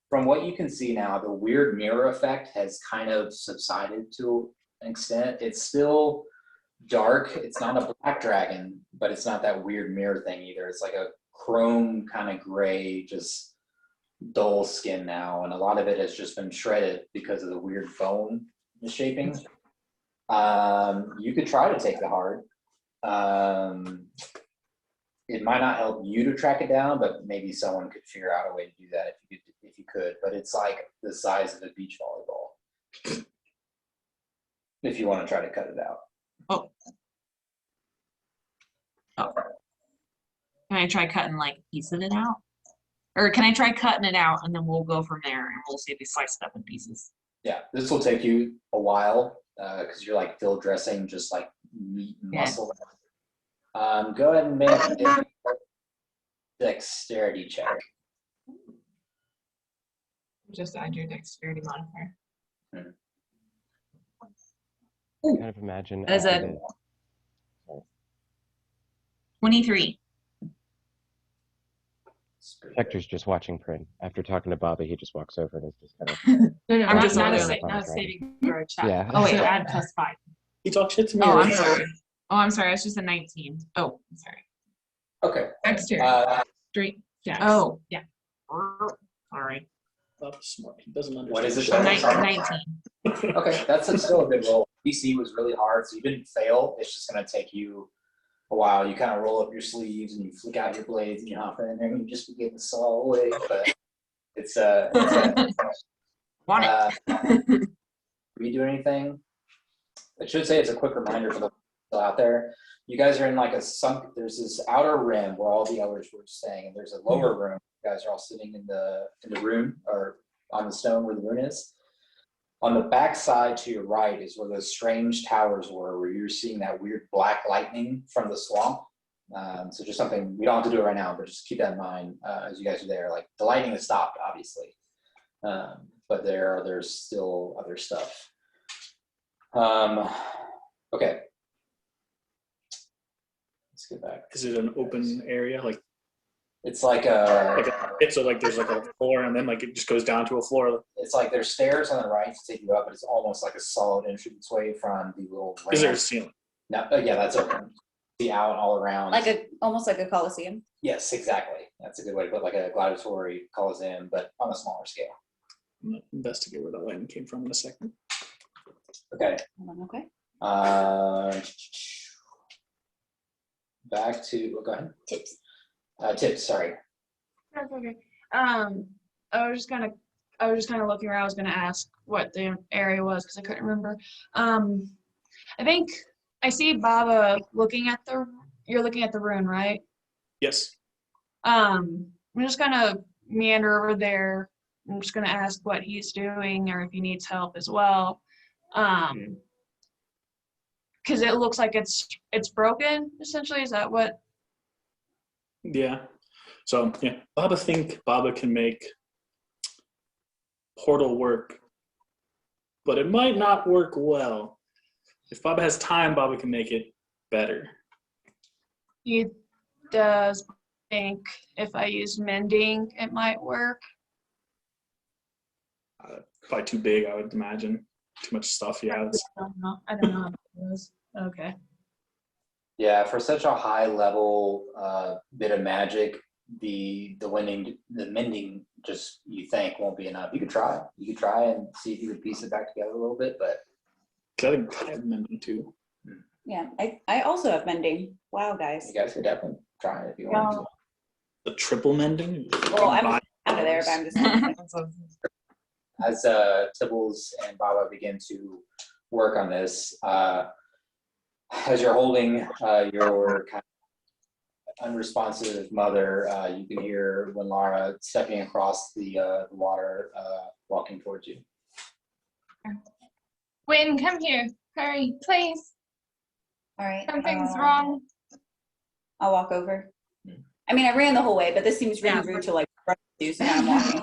B: From what you can see now, the weird mirror effect has kind of subsided to an extent. It's still dark. It's not a black dragon, but it's not that weird mirror thing either. It's like a chrome kind of gray, just dull skin now, and a lot of it has just been shredded because of the weird bone shaping. You could try to take the heart. It might not help you to track it down, but maybe someone could figure out a way to do that if you could. But it's like the size of a beach volleyball. If you want to try to cut it out.
F: Oh. Can I try cutting like a piece of it out? Or can I try cutting it out and then we'll go from there and we'll see if we slice it up in pieces?
B: Yeah, this will take you a while because you're like field dressing just like meat and muscle. Go ahead and make a dexterity check.
F: Just add your dexterity modifier.
E: I kind of imagine.
F: As a 23.
E: Hector's just watching Prin. After talking to Bobby, he just walks over and is just kind of.
D: No,
F: I'm just
D: not a
F: wondering.
D: saving throw check.
E: Yeah.
F: Oh, wait.
D: So add +5.
A: He talked shit to me.
F: Oh, I'm
A: already.
F: sorry. Oh, I'm sorry. It's just a 19. Oh, I'm sorry.
B: Okay.
D: Dexterity. Straight dex.
F: Oh.
D: Yeah.
F: Sorry.
A: Bob's smart. He doesn't understand.
B: What is it?
F: I'm
B: Sorry.
F: 19.
B: Okay, that's still a good roll. DC was really hard, so you didn't fail. It's just going to take you a while, you kind of roll up your sleeves and you flick out your blades and you hop in there and you just begin to saw away. But it's
F: Want it.
B: do we do anything? I should say it's a quick reminder for the people out there. You guys are in like a sunk. There's this outer rim where all the elders were staying, and there's a lower room. You guys are all sitting in the room or on the stone where the rune is. On the back side to your right is where those strange towers were, where you're seeing that weird black lightning from the swamp. So just something, we don't have to do it right now, but just keep that in mind as you guys are there. Like the lightning has stopped, obviously, but there's still other stuff. Okay. Let's get back.
A: Is it an open area? Like
B: It's like a
A: pit, so like there's like a floor and then like it just goes down to a floor.
B: it's like there's stairs on the right to take you up, but it's almost like a solid entranceway from the little
A: Is there a
B: ramp.
A: ceiling?
B: No, yeah, that's open. See out all around.
C: Almost like a coliseum.
B: Yes, exactly. That's a good way to put like a gladiatory coliseum, but on a smaller scale.
A: I'm gonna investigate where that lightning came from in a second.
B: Okay.
C: Okay.
B: Back to go ahead.
C: Tips.
B: Tips. Sorry.
D: That's okay. I was just kind of looking around. I was gonna ask what the area was because I couldn't remember. I think I see Baba looking at you're looking at the rune, right?
A: Yes.
D: I'm just gonna meander over there. I'm just gonna ask what he's doing or if he needs help as well. Because it looks like it's broken, essentially. Is that what?
A: Yeah. So yeah, Baba can make portal work, but it might not work well. If Baba has time, Baba can make it better.
D: He does think if I use mending, it might work.
A: Probably too big, I would imagine. Too much stuff he has.
D: I don't know how it is. Okay.
B: Yeah, for such a high level bit of magic, the mending just you think won't be enough. You could try. You could try and see if you could piece it back together a little bit, but
A: I think I have mending too.
C: Yeah, I also have mending. Wow, guys.
B: you guys could definitely try it if you want to.
A: The triple mending.
C: Well, I'm out of there, but I'm just.
B: As Tibbles and Baba begin to work on this, as you're holding your kind of unresponsive mother, you can hear when Lara stepping across the water, walking towards you.
D: Wynn, come here. Hurry, please.
C: All right.
D: Something's wrong.
C: I'll walk over. I mean, I ran the whole way, but this seems really rude to like rush to, so now I'm walking.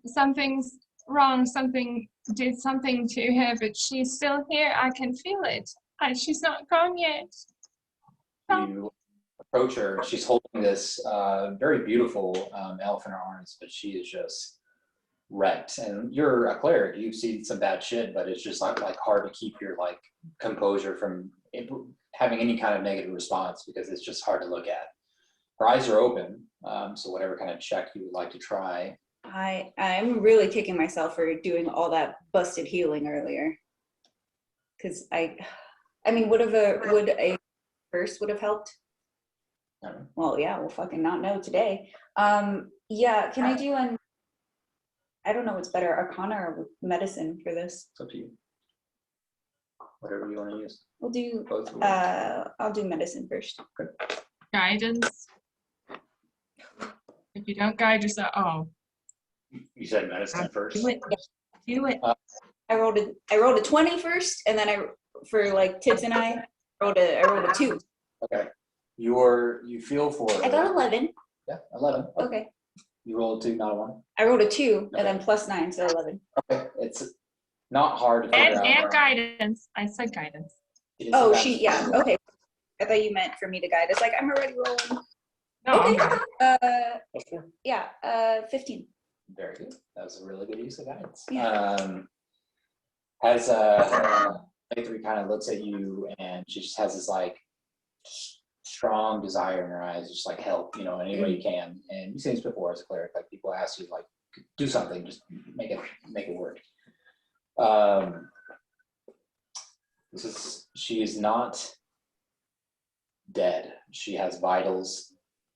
D: Something's wrong. Something did something to her, but she's still here. I can feel it. She's not gone yet.
B: You approach her. She's holding this very beautiful elf in her arms, but she is just wrecked. And you're a cleric. You've seen some bad shit, but it's just like hard to keep your like composure from having any kind of negative response because it's just hard to look at. Her eyes are open, so whatever kind of check you would like to try.
C: I'm really kicking myself for doing all that busted healing earlier. Because I mean, would a curse would have helped? Well, yeah, we'll fucking not know today. Yeah, can I do I don't know what's better, Arcana or Medicine for this?
B: It's up to you. Whatever you want to use.
C: We'll do.
B: Both of them.
C: I'll do Medicine first.
D: Guidance. If you don't guide yourself,
B: You said medicine first.
D: do it. Do it.
C: I rolled a 20 first, and then for like Tips and I rolled a 2.
B: Okay. You feel for.
C: I got 11.
B: Yeah, 11.
C: Okay.
B: You rolled a 2, not a 1.
C: I rolled a 2, and then plus 9, so 11.
B: Okay. It's not hard to figure out.
D: And guidance. I said guidance.
B: It is
C: Oh,
B: about-
C: yeah. Okay. I thought you meant for me to guide. It's like I'm already rolling.
D: No,
C: Okay. Yeah. 15.
B: Very good. That was a really good use of guidance.
C: Yeah.
B: As Victory kind of looks at you and she just has this like strong desire in her eyes, just like help, any way you can. And you've seen this before as a cleric, like people ask you like do something, just make it work. She is not dead. She has vitals.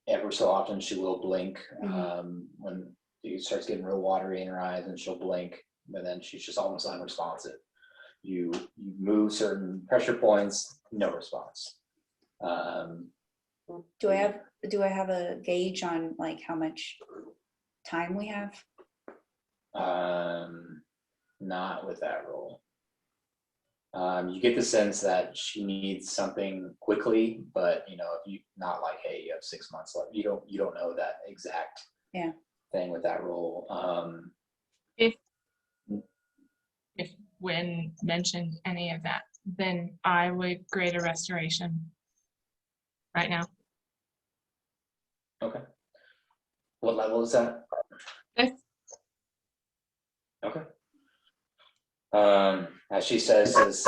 B: Ever so often she will blink when it starts getting real watery in her eyes, and she'll blink, but then she's just almost unresponsive. You move certain pressure points, no response.
C: Do I have a gauge on like how much time we have?
B: Not with that roll. You get the sense that she needs something quickly, but if you not like, hey, you have 6 months left. You don't know that exact thing with that roll.
D: If when mentioned any of that, then I would grade a restoration right now.
B: Okay. What level is that?
D: Fifth.
B: Okay. As she says, as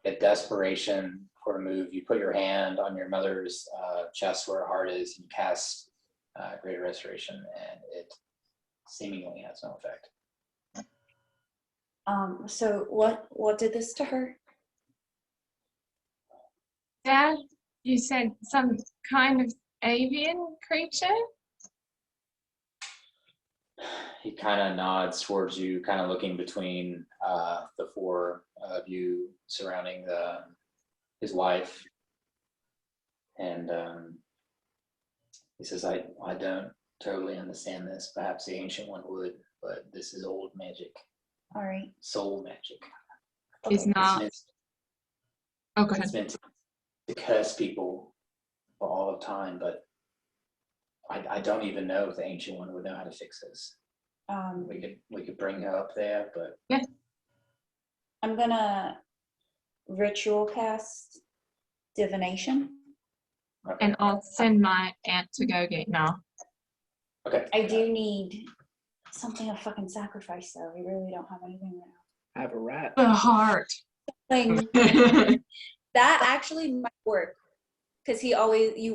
B: a desperation for a move, you put your hand on your mother's chest where her heart is, and you cast Greater Restoration, and it seemingly has no effect.
C: So what did this to her?
D: Dad, you said some kind of avian creature?
B: He kind of nods towards you, kind of looking between the four of you surrounding his wife, and he says, I don't totally understand this. Perhaps the Ancient One would, but this is old magic.
C: All right.
B: Soul magic.
D: It's not. Oh, go ahead.
B: It's meant to curse people for all of time, but I don't even know if the Ancient One would know how to fix this. We could bring her up there, but
D: yeah.
C: I'm gonna ritual cast divination.
B: okay.
D: And I'll send my aunt to go get now.
B: Okay.
C: I do need something of fucking sacrifice though. We really don't have anything right now.
A: I have a rat.
D: The heart.
C: Like that actually might work, because you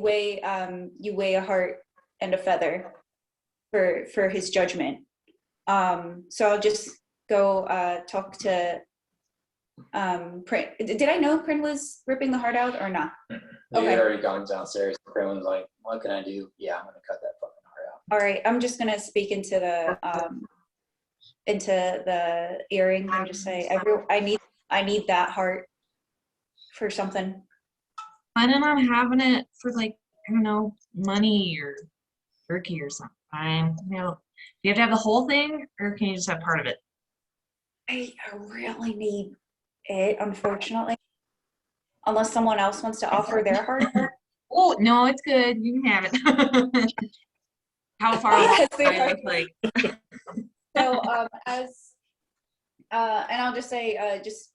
C: weigh a heart and a feather for his judgment. So I'll just go talk to Prin. Did I know Prin was ripping the heart out or not?
B: You had already gone downstairs. Prin was like, "What can I do?" Yeah, I'm gonna cut that fucking heart out.
C: All right, I'm just gonna speak into the earring and just say, I need that heart for something.
F: Planning on having it for like, I don't know, money or turkey or something. Do you have to have the whole thing, or can you just have part of it?
C: I really need it, unfortunately. Unless someone else wants to offer their heart.
F: Oh no, it's good. You can have it. How far away do I look like?
C: So and I'll just say,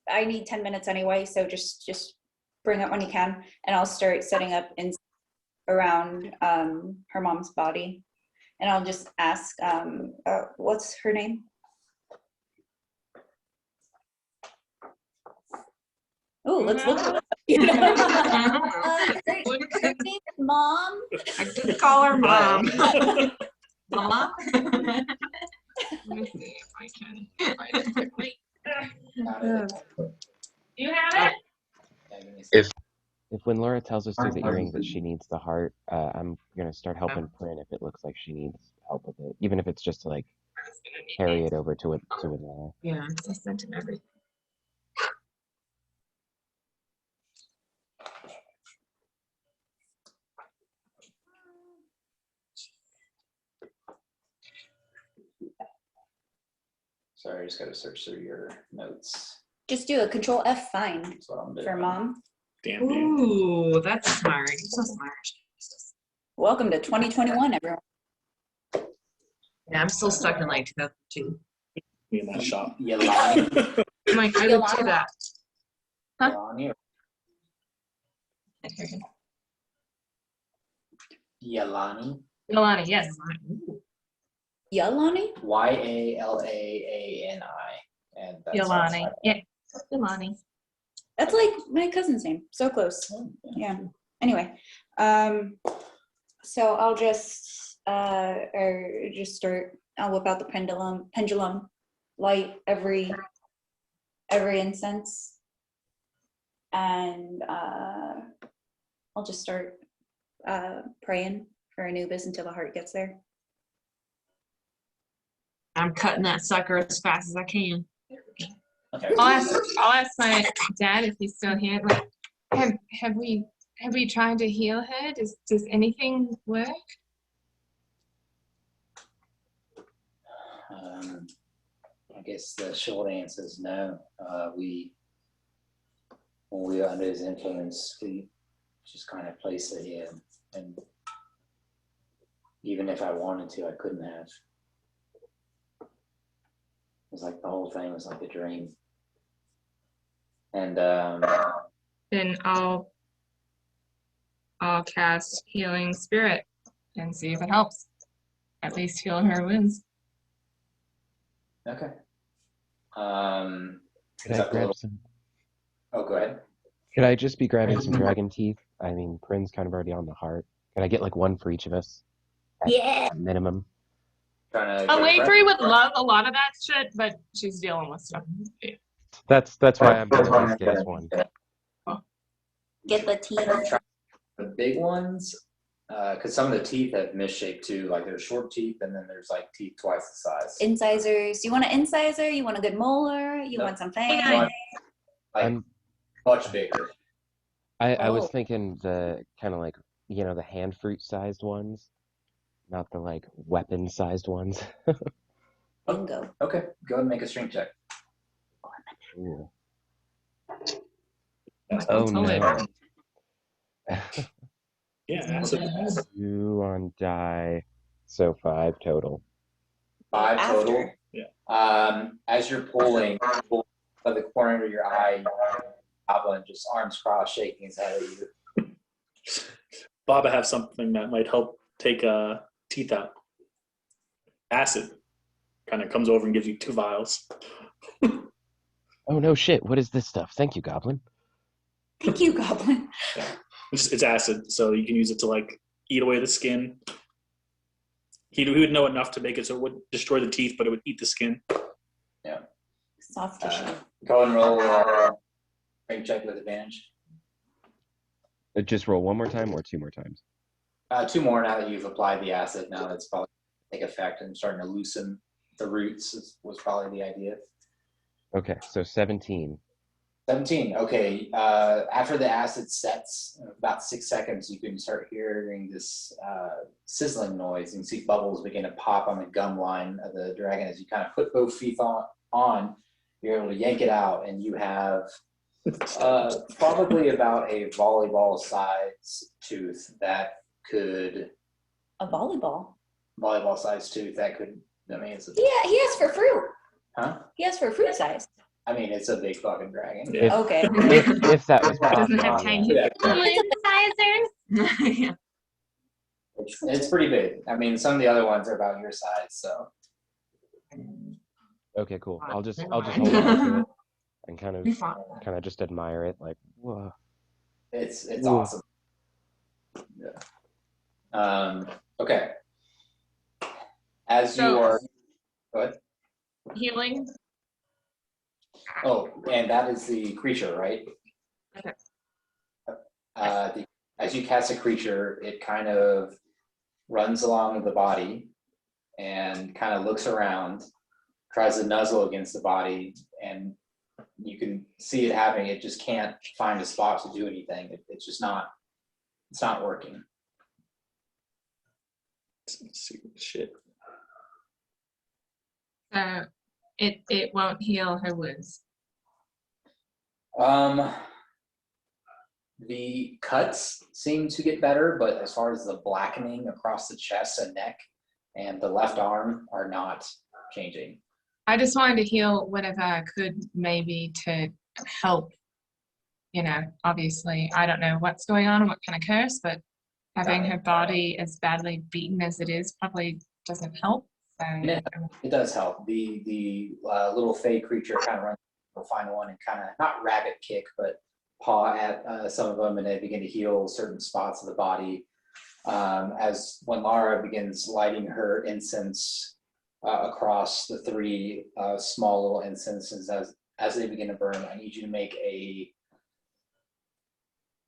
C: I need 10 minutes anyway, so just bring it when you can, and I'll start setting up around her mom's body, and I'll just ask, what's her name? Oh, let's look at her name is Mom.
F: I just call her Mom. Mama?
D: Let me see if I can find it quickly.
B: Not it.
D: You have it?
B: Yeah, give me a second.
E: If when Laura tells us through the earring that she needs the heart, I'm gonna start helping Prin if it looks like she needs help with it, even if it's just to like carry it over to it.
F: Yeah, I sent him everything.
B: Sorry, I just gotta search through your notes.
C: Just do a Control F find
B: That's what I'm doing.
C: for Mom.
A: Damn, dude.
F: Ooh, that's smart. You're so smart.
C: Welcome to 2021, everyone.
F: Yeah, I'm still stuck in like 2002.
A: Me in that shop.
B: Yelani.
F: I'm like, I would do that. Huh?
B: Yelani. Yelani.
F: Yolani, yes. Ooh.
C: Yalani?
B: Yalani. And that's
F: Yolani. Yeah. Yolani.
C: That's like my cousin's name. So close. Yeah. Anyway, so I'll just start. I'll whip out the pendulum, light every incense, and I'll just start praying for Anubis until the heart gets there.
F: I'm cutting that sucker as fast as I can.
B: Okay.
D: I'll ask my dad if he's still here. Like, have we tried to heal her? Does anything work?
B: I guess the short answer is no. When we were under his influence, we just kind of placed it here, and even if I wanted to, I couldn't have. It was like the whole thing was like a dream. And
D: Then I'll cast Healing Spirit and see if it helps. At least heal her wounds.
B: okay.
E: Could
B: Is
E: I
B: that the
E: grab
B: little-
E: some?
B: Oh, go ahead.
E: Could I just be grabbing some dragon teeth? I mean, Prin's kind of already on the heart. Can I get like one for each of us?
C: Yeah.
E: Minimum.
B: Trying to
D: A
B: get
D: late
B: prep.
D: 3 would love a lot of that shit, but she's dealing with stuff.
E: That's why I'm gonna at least get us one.
C: Get the teeth.
B: The big ones, because some of the teeth have misshape too. Like there's short teeth, and then there's like teeth twice the size.
C: Incisors. You want an incisor? You want a good molar? You
B: No.
C: want something?
B: Like
E: I'm
B: much bigger.
E: I was
C: Oh.
E: thinking the kind of like, you know, the hand fruit sized ones, not the like weapon sized ones.
C: Bingo.
B: Okay, go ahead and make a strength check.
E: Ooh.
A: That's
E: Oh
D: totally
E: no.
A: Yeah, acid.
E: 2 on die, so 5 total.
B: 5
C: After.
B: total.
A: Yeah.
B: As you're pulling by the corner of your eye, Goblin just arms crossed, shaking his head at you.
A: Bob, I have something that might help take teeth out. Acid kind of comes over and gives you 2 vials.
E: Oh no shit, what is this stuff? Thank you, Goblin.
C: Thank you, Goblin.
A: It's acid, so you can use it to like eat away the skin. He would know enough to make it so it would destroy the teeth, but it would eat the skin.
C: Soft tissue.
B: Go and roll strength check with advantage.
E: Just roll 1 more time or 2 more times?
B: 2 more now that you've applied the acid. Now it's probably take effect and starting to loosen the roots was probably the idea.
E: Okay, so 17.
B: 17. Okay. After the acid sets, in about 6 seconds, you can start hearing this sizzling noise. You can see bubbles begin to pop on the gum line of the dragon as you kind of put both feet on. You're able to yank it out, and you have probably about a volleyball size tooth that could.
C: A volleyball.
B: Volleyball size tooth that could. I mean, it's a.
C: Yeah, he asked for fruit.
B: Huh?
C: He asked for fruit size.
B: I mean, it's a big fucking dragon.
E: If,
C: Okay.
E: if that was
D: Doesn't
E: possible,
D: have
E: yeah.
D: tiny
B: Yeah.
D: incisors.
F: Yeah.
B: It's pretty big. I mean, some of the other ones are about your size, so.
E: Okay, cool. I'll just hold on to it and kind of just admire it, like, whoa.
B: It's
E: Ooh.
B: awesome. Yeah. Okay. As you
D: So-
B: are, go ahead.
D: Healing.
B: Oh, and that is the creature, right?
D: Okay.
B: As you cast a creature, it kind of runs along the body and kind of looks around, tries to nuzzle against the body, and you can see it happening. It just can't find a spot to do anything. It's just not. It's not working.
A: Shit.
D: So it won't heal her wounds.
B: The cuts seem to get better, but as far as the blackening across the chest and neck and the left arm are not changing.
D: I just wanted to heal whatever I could, maybe to help. You know, obviously, I don't know what's going on and what kind of curse, but having her body as badly beaten as it is probably doesn't help. So
B: Yeah. It does help. The little fey creature kind of runs, will find one and kind of not rabbit kick, but paw at some of them, and they begin to heal certain spots of the body. As when Lara begins lighting her incense across the 3 small little incenses as they begin to burn, I need you to make a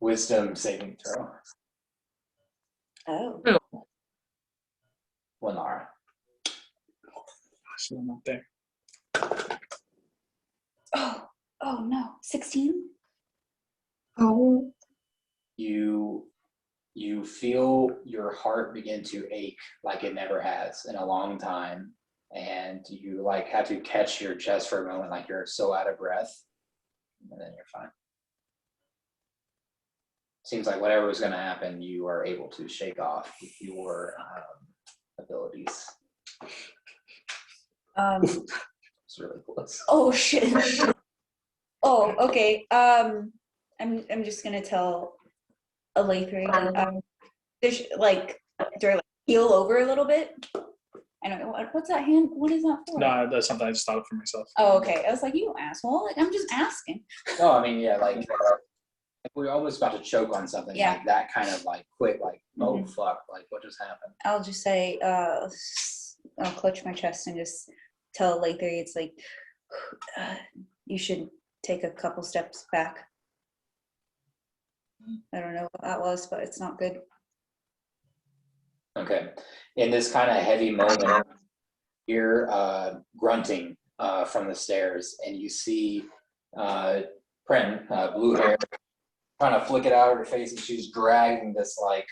B: Wisdom saving throw.
C: Oh.
B: Winara.
A: So I'm not there.
C: Oh no. 16?
D: Oh,
B: You feel your heart begin to ache like it never has in a long time, and you like have to catch your chest for a moment, like you're so out of breath, and then you're fine. Seems like whatever was going to happen, you are able to shake off with your abilities. It's really close.
C: Oh shit. Oh, okay. I'm just gonna tell Alatri. There's like, do I like heal over a little bit? I don't know what's that hand. What is that for?
A: No, that's something I just thought of for myself.
C: Oh, okay. I was like, you asshole. Like, I'm just asking.
B: No, I mean, yeah, like we're almost about to choke on something.
C: Yeah.
B: Like that kind of like quick, like, oh
C: Mhm.
B: fuck, like what just happened?
C: I'll just say, I'll clutch my chest and just tell Alatri, it's like, you should take a couple steps back. I don't know what that was, but it's not good.
B: Okay. In this kind of heavy moment, you're grunting from the stairs, and you see Pren, blue hair, trying to flick it out of her face, and she's dragging this, like,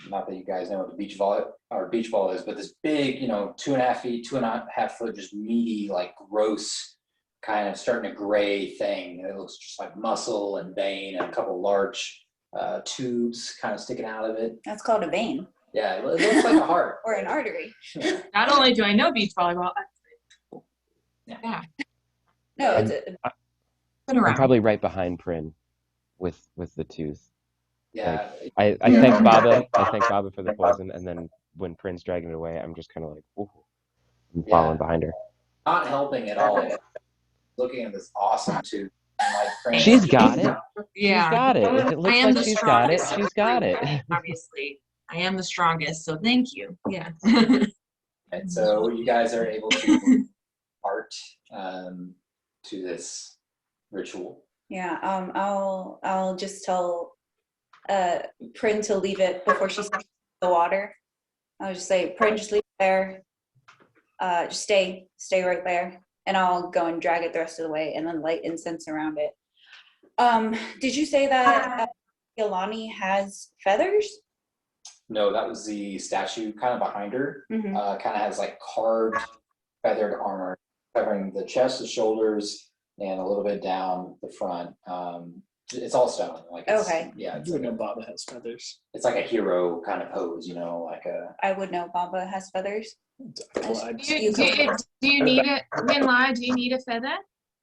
B: not that you guys know what the beach ball is, but this big, 2.5 feet, 2.5 foot, just meaty, like gross, kind of starting to gray thing. And it looks just like muscle and vein and a couple large tubes kind of sticking out of it.
C: That's called a vein
B: Yeah, it looks like a heart.
C: or an artery.
B: Yeah.
F: Not only do I know beach volleyball,
C: No,
E: I'm-
C: it's
F: been
E: I'm
F: around.
E: probably right behind Prin with the tooth.
B: Yeah.
E: I thank Baba. I thank Baba for the poison, and then when Prin's dragging it away, I'm just kind of like, ooh, I'm following behind her.
B: Not helping at all. Looking at this awesome tube. And like Prin's
E: She's got it.
F: Yeah.
E: She's got it. If it
F: I
E: looks
F: am
E: like
F: the
E: she's got it,
F: strongest
E: she's
F: of the
E: got
F: group,
E: it.
F: Obviously, I am the strongest, so thank you. Yeah.
B: And so you guys are able to part to this ritual.
C: yeah. I'll just tell Prin to leave it before she starts the water. I'll just say, Prin, just leave it there. Just stay right there, and I'll go and drag it the rest of the way, and then light incense around it. Did you say that Yolani has feathers?
B: No, that was the statue kind of behind her.
C: Mhm.
B: Kind of has like carved feathered armor covering the chest, the shoulders, and a little bit down the front. It's all stone. Like it's,
C: Okay.
B: Yeah,
A: You would know Baba has feathers.
B: it's like a hero kind of pose, like a.
C: I would know Baba has feathers.
A: Well, I
D: do
C: You
D: you, do you need it, Winla? Do you need a feather?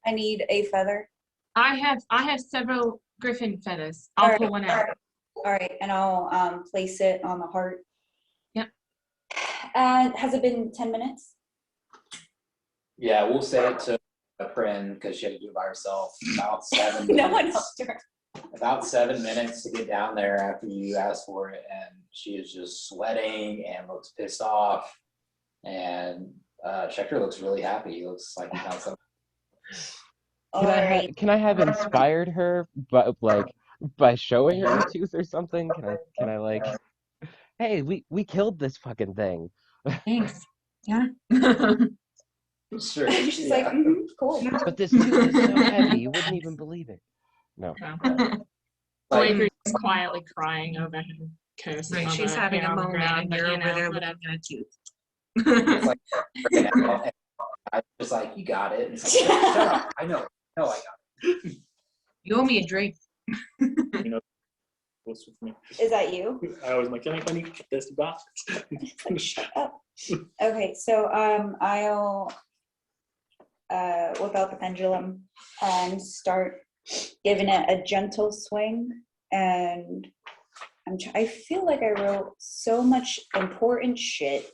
C: I need a feather.
D: I have several griffin feathers. I'll
C: Alright.
D: pull one out.
C: All right, and I'll place it on the heart.
D: Yep.
C: Has it been 10 minutes?
B: Yeah, we'll say it to Prin because she had to do it by herself. About 7 minutes.
C: No one helped her.
B: About 7 minutes to get down there after you asked for it, and she is just sweating and looks pissed off. And Schechter looks really happy. He looks like he found something.
E: Can I have inspired her, but like by showing her the tooth or something? Can I like, hey, we killed this fucking thing.
F: Thanks. Yeah.
B: Sure.
C: She's
B: yeah.
C: like, cool.
E: But this tooth is so heavy, you wouldn't even believe it. No.
B: Like,
D: Is quietly crying over him, cursing.
F: Right,
D: on
F: she's
D: the
F: having
D: hair
F: a
D: on the
F: moment,
D: ground,
F: and
D: but,
F: you're
D: you
F: over
D: know,
F: there
D: whatever.
F: looking at a tooth.
B: it's like and I was like, you got it. And it's like, shut up. I know I got it.
F: You owe me a drink.
A: What's with me?
C: Is that you?
A: I always like, can I get this box?
C: Like, shut up. Okay, so I'll whip out the pendulum and start giving it a gentle swing. And I feel like I wrote so much important shit,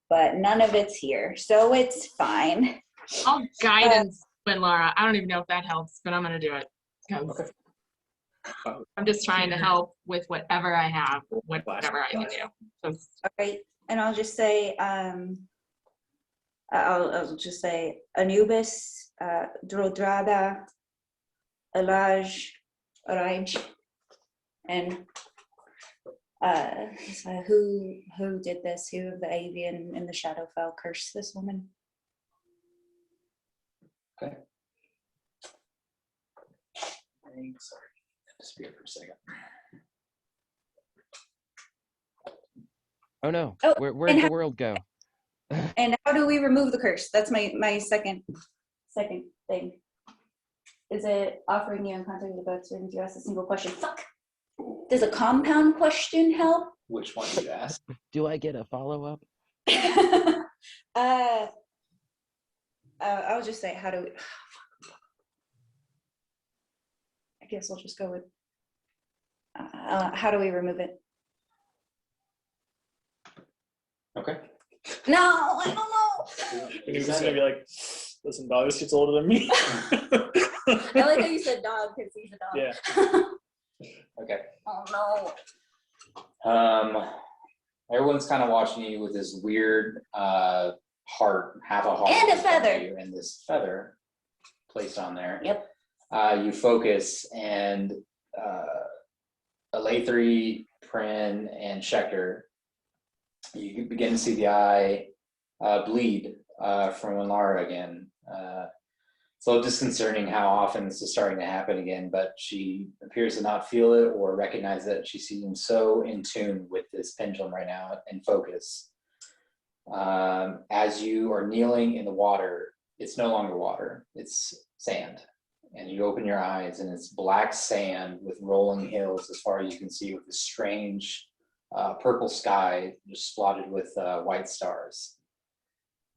C: but none of it's here, so it's fine.
D: I'll guidance when Laura. I don't even know if that helps, but I'm gonna do it because I'm just trying to help with whatever I have, whatever I can do. So,
C: All right, and I'll just say, I'll just say Anubis, Drodrada, Elaj, Araj, And so who did this? Who of the avian and the Shadowfell cursed this woman?
B: Okay. Sorry, disappeared for a second.
E: Oh no,
C: Oh,
E: where'd
C: and
E: the world go?
C: And how do we remove the curse? That's my second thing. Is it offering you and contacting the boats or did you ask a single question? Fuck. Does a compound question help?
B: Which one did you ask?
E: Do I get a follow-up?
C: I'll just say, how do we? I guess I'll just go with. How do we remove it?
B: Okay.
C: No, I don't know.
A: You're just gonna be like, listen, dog, this shit's older than me.
C: I like how you said dog because he's a dog.
A: Yeah.
B: Okay.
C: Oh no.
B: Everyone's kind of watching you with this weird heart, half a heart,
C: And a
B: in front of
C: feather.
B: you, and this feather placed on there.
C: Yep.
B: You focus, and Alathri, Prin, and Schechter, you begin to see the eye bleed from Alara again. It's a little disconcerting how often this is starting to happen again, but she appears to not feel it or recognize it. She seems so in tune with this pendulum right now and focus. As you are kneeling in the water, it's no longer water, it's sand. And you open your eyes and it's black sand with rolling hills as far as you can see, with this strange purple sky just spotted with white stars.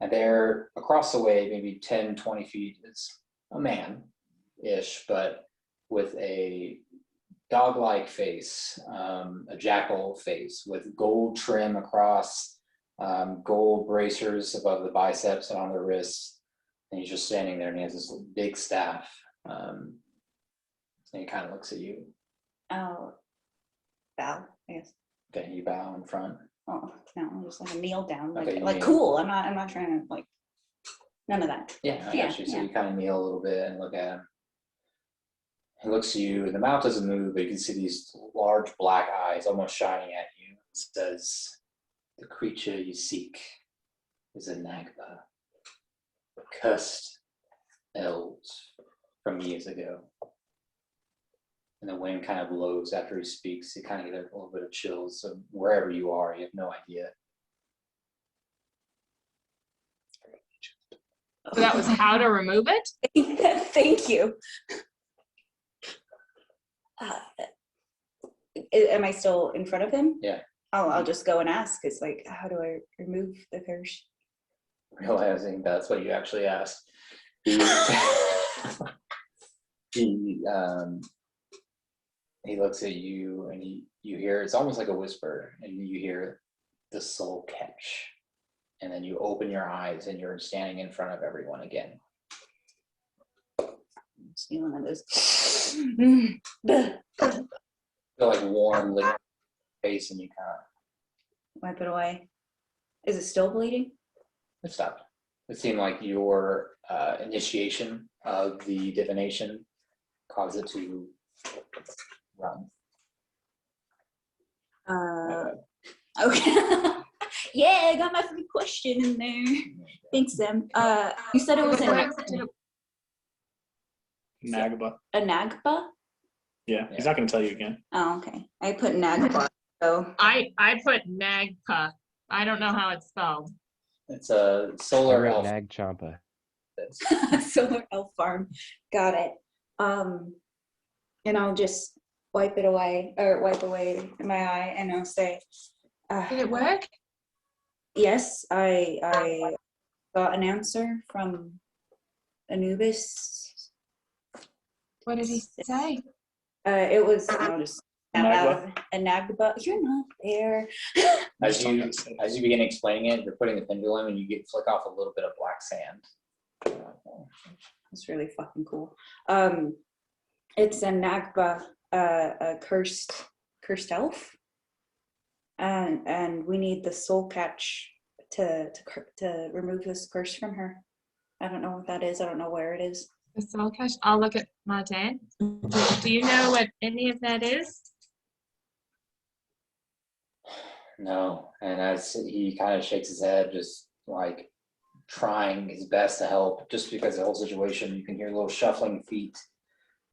B: And there, across the way, maybe 10, 20 feet, is a man-ish, but with a dog-like face, a jackal face with gold trim across, gold bracers above the biceps and on the wrists. And he's just standing there and he has this big staff. And he kind of looks at you.
C: Oh, bow, I guess.
B: Okay, you bow in front.
C: Oh no, I'm just like a kneel down, like
B: Okay, you
C: like
B: kneel.
C: cool. I'm not trying to like none of that.
B: Yeah, I
C: Yeah,
B: got you. So
C: yeah.
B: you kind of kneel a little bit and look at him. He looks at you, and the mouth doesn't move, but you can see these large black eyes almost shining at you. It says, "The creature you seek is a Nagba, the cursed elves from years ago." And the wind kind of blows after he speaks. You kind of get a little bit of chills. So wherever you are, you have no idea.
F: So that was how to remove it?
C: Thank you. Am I still in front of him?
B: Yeah.
C: I'll just go and ask. It's like, how do I remove the curse?
B: Realizing that's what you actually asked. He looks at you and you hear, it's almost like a whisper, and you hear the soul catch. And then you open your eyes and you're standing in front of everyone again.
C: Just feeling of this.
B: Feel like warm liquid face, and you kind of,
C: Wipe it away. Is it still bleeding?
B: it stopped. It seemed like your initiation of the divination caused it to run.
C: Okay. Yeah, I got my free question in there. Thanks, Em. You said it was
A: Nagba.
C: a Nagba?
A: Yeah, he's not gonna tell you again.
C: Oh, okay. I put Nagba, so.
F: I put Nagpa. I don't know how it's spelled.
B: It's a
E: I
B: solar
E: wrote
B: elf.
E: Nag Champa.
C: Solar elf farm. Got it. And I'll just wipe away my eye, and I'll say,
D: Did it work?
C: yes, I got an answer from Anubis.
D: What did he say?
C: It was, I'll just
A: Nagba?
C: a Nagba. You're not there.
B: As you begin explaining it, you're putting the pendulum, and you flick off a little bit of black sand.
C: It's really fucking cool. It's a Nagba, a cursed elf, and we need the soul catch to remove this curse from her. I don't know what that is. I don't know where it is.
D: The soul cache? I'll look at my dad. Do you know what any of that is?
B: No. And as he kind of shakes his head, just like trying his best to help, just because of the whole situation, you can hear little shuffling feet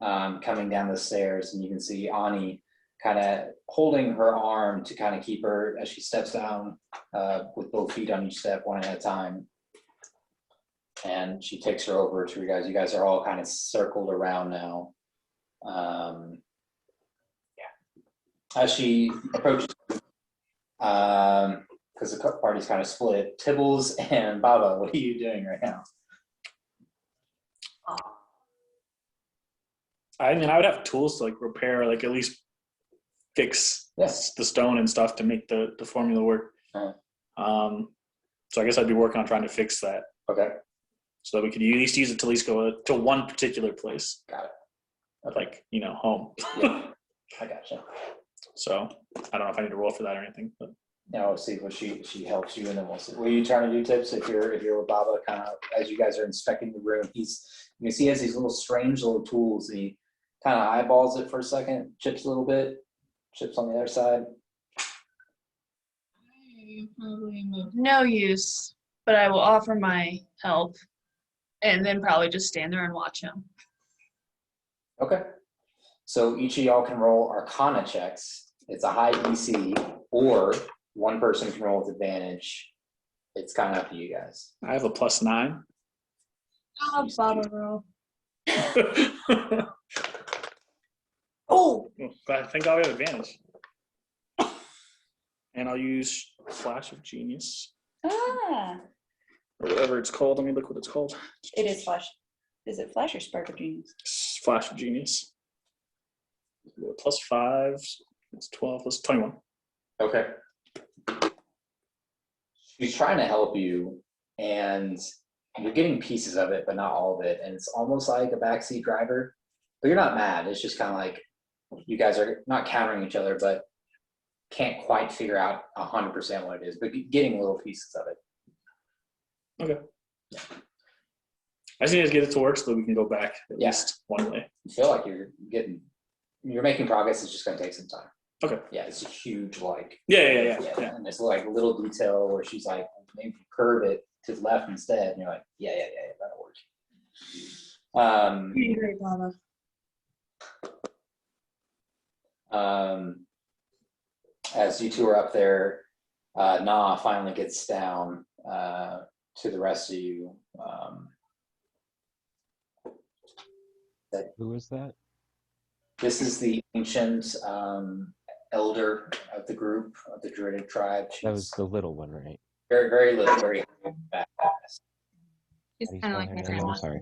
B: coming down the stairs, and you can see Ani kind of holding her arm to kind of keep her as she steps down with both feet on each step, one at a time. And she takes her over to you guys. You guys are all kind of circled around now. As she approaches, because the party's kind of split, Tibbles and Baba, what are you doing right now?
A: I mean, I would have tools to like repair, like at least fix
B: Yes.
A: the stone and stuff to make the formula work. So I guess I'd be working on trying to fix that
B: Okay,
A: so that we could at least use it to at least go to one particular place,
B: got it.
A: like, home.
B: Yeah, I gotcha.
A: So I don't know if I need to roll for that or anything, but
B: Now we'll see what she helps you, and then we'll see. What are you trying to do, Tips? If you're with Baba, kind of as you guys are inspecting the room, you can see he has these little strange little tools. And he kind of eyeballs it for a second, chips a little bit, chips on the other side.
G: No use, but I will offer my help and then probably just stand there and watch him.
B: Okay. So each of y'all can roll Arcana checks. It's a high EC, or one person can roll with advantage. It's kind of up to you guys.
A: I have a +9.
G: Oh, Baba roll.
A: Oh, I think I'll have advantage. And I'll use Flash of Genius,
C: Ah,
A: or whatever it's called. Let me look what it's called.
C: it is Flash. Is it Flash or Spark of Genius?
A: Flash of Genius. +5. It's 12. That's 21.
B: Okay. She's trying to help you, and you're getting pieces of it, but not all of it. And it's almost like a backseat driver, but you're not mad. It's just kind of like you guys are not countering each other, but can't quite figure out 100% what it is, but getting little pieces of it.
A: Okay. I just need to get it to work so that we can go back at least one way.
B: You feel like you're making progress. It's just going to take some time.
A: Okay.
B: Yeah, it's a huge like.
A: Yeah.
B: And it's like little detail where she's like, maybe curve it to the left instead, and you're like, yeah, that'll work.
G: Great, Baba.
B: As you two are up there, Na finally gets down to the rest of you.
E: Who was that?
B: This is the ancient elder of the group, of the Druidic tribe.
E: That was the little one, right?
B: very, very little, very badass.
G: She's
E: How do you
G: kind of
E: spell
G: like
E: her
G: a
E: name?
G: grandma.
E: I'm sorry.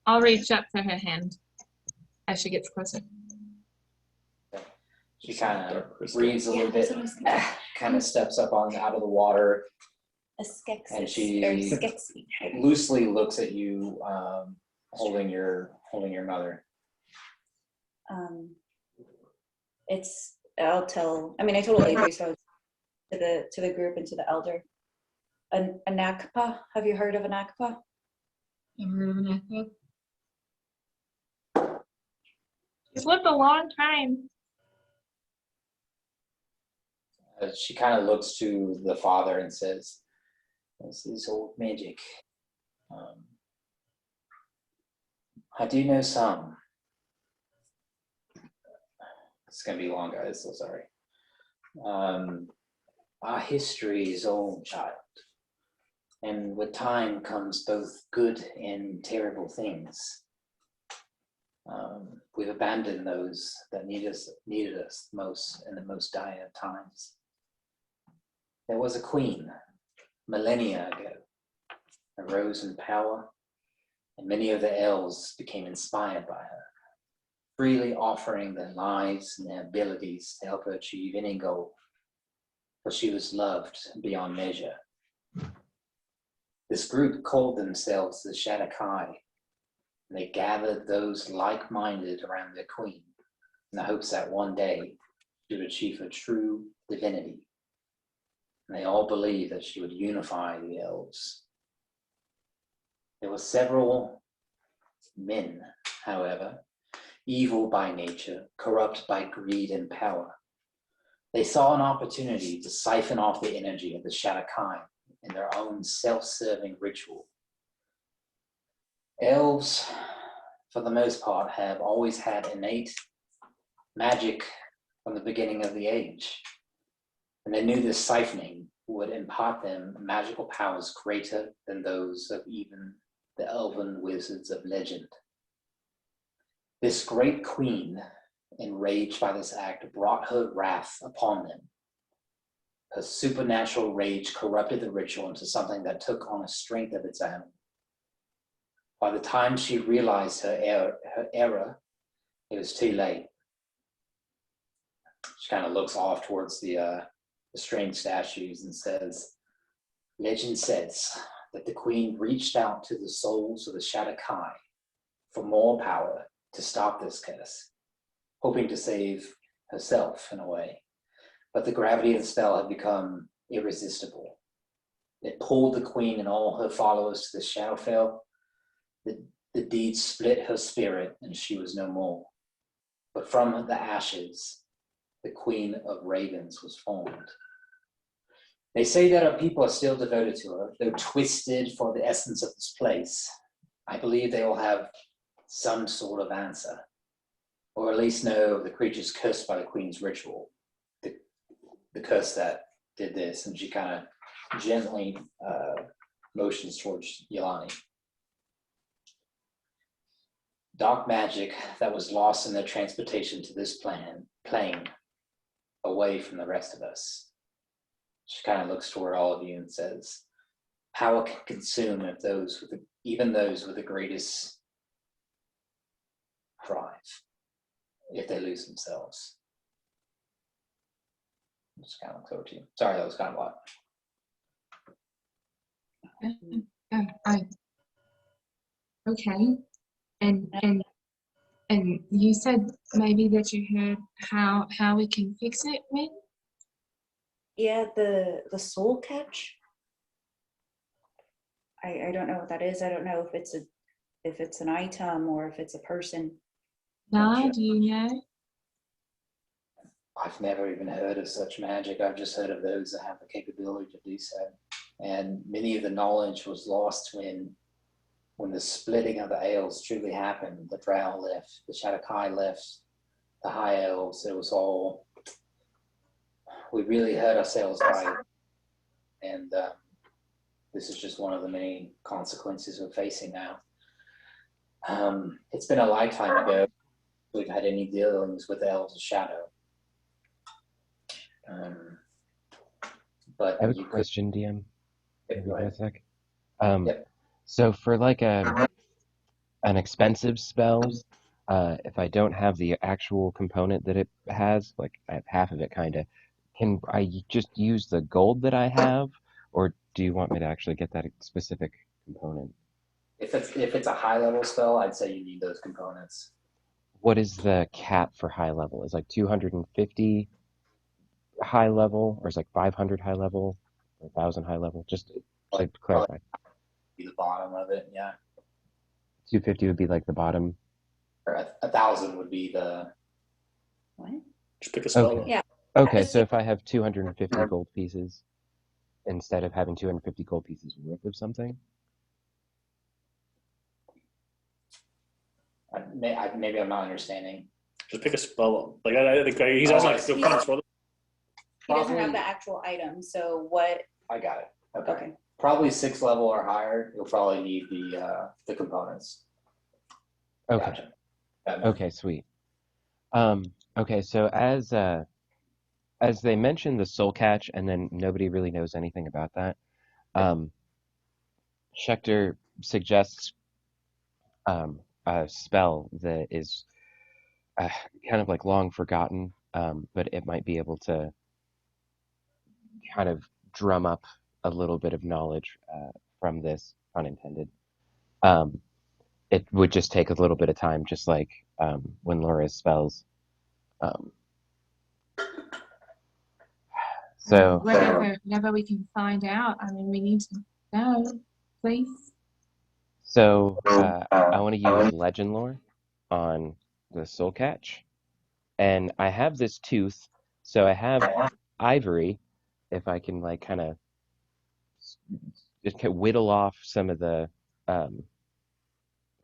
G: I'll reach up for her hand as she gets closer.
B: She kind of breathes a little bit, kind of steps up on out of the water,
C: A Skeksis,
B: and she
C: or Skeksis.
B: loosely looks at you, holding your mother.
C: I'll tell. I mean, I told Avery, so to the group and to the elder. Anakpa. Have you heard of Anakpa?
G: She's lived a long time.
B: She kind of looks to the father and says, "This is old magic. I do know some." It's gonna be long, guys. So sorry. Our history is old, child, and with time comes both good and terrible things. We've abandoned those that needed us most in the most dire of times. There was a queen millennia ago, a rose in power, and many of the elves became inspired by her, freely offering their lives and their abilities to help her achieve any goal, for she was loved beyond measure. This group called themselves the Shadakai, and they gathered those like-minded around their queen in the hopes that one day she would achieve her true divinity. And they all believed that she would unify the elves. There were several men, however, evil by nature, corrupt by greed and power, They saw an opportunity to siphon off the energy of the Shadakai in their own self-serving ritual. Elves, for the most part, have always had innate magic from the beginning of the age. And they knew this siphoning would impart them magical powers greater than those of even the elven wizards of legend. This great queen, enraged by this act, brought her wrath upon them. Her supernatural rage corrupted the ritual into something that took on a strength of its own. By the time she realized her error, it was too late. She kind of looks off towards the strange statues and says, legend says that the queen reached out to the souls of the Shadakai for more power to stop this curse, hoping to save herself in a way. But the gravity of the spell had become irresistible. It pulled the queen and all her followers to the Shadowfell. The deed split her spirit and she was no more. But from the ashes, the Queen of Ravens was formed. They say that our people are still devoted to her, though twisted for the essence of this place. I believe they will have some sort of answer, or at least know of the creatures cursed by the Queen's ritual, the curse that did this. And she kind of gently motions towards Yelani. Dark magic that was lost in their transportation to this plane, away from the rest of us. She kind of looks toward all of you and says, power can consume if even those with the greatest drive, if they lose themselves. Just kind of looks over to you. Sorry, that was kind of a lot.
D: Okay. And you said maybe that you heard how we can fix it, Min?
C: Yeah, the soul catch. I don't know what that is. I don't know if it's an item or if it's a person.
D: Nah, do you know?
B: I've never even heard of such magic. I've just heard of those that have the capability to do so. And many of the knowledge was lost when the splitting of the elves truly happened. The Drow left, the Shadakai left, the High Elves. It was all, we really hurt ourselves by it. And this is just one of the many consequences we're facing now. It's been a lifetime ago we've had any dealings with the Elves of Shadow. But
E: I have a question, DM.
B: Yep,
E: Maybe a sec.
B: Yep.
E: So for like an expensive spell, if I don't have the actual component that it has, like I have half of it kind of, can I just use the gold that I have, or do you want me to actually get that specific component?
B: If it's a high level spell, I'd say you need those components.
E: What is the cap for high level? Is like 250 high level, or is like 500 high level, or 1,000 high level? Just to clarify.
B: Be the bottom of it, yeah.
E: 250 would be like the bottom.
B: Or 1,000 would be the.
C: What?
A: Just pick a spell.
E: Okay.
C: Yeah.
E: Okay, so if I have 250 gold pieces, instead of having 250 gold pieces worth of something?
B: Maybe I'm not understanding.
A: Just pick a spell. Like I think he's asking like the kind of spell.
C: He doesn't have the actual item, so what?
B: I got it. Okay.
C: Okay.
B: Probably 6th level or higher. You'll probably need the components.
E: Okay.
B: Gotcha.
E: Okay, sweet. Okay, so as they mentioned the soul catch, and then nobody really knows anything about that, Schechter suggests a spell that is kind of like long forgotten, but it might be able to kind of drum up a little bit of knowledge from this, unintended. It would just take a little bit of time, just like when Laura's spells. So
D: Whatever we can find out. I mean, we need to know, please.
E: So I want to use legend lore on the soul catch, and I have this tooth, So I have ivory, if I can like kind of just whittle off some of the um,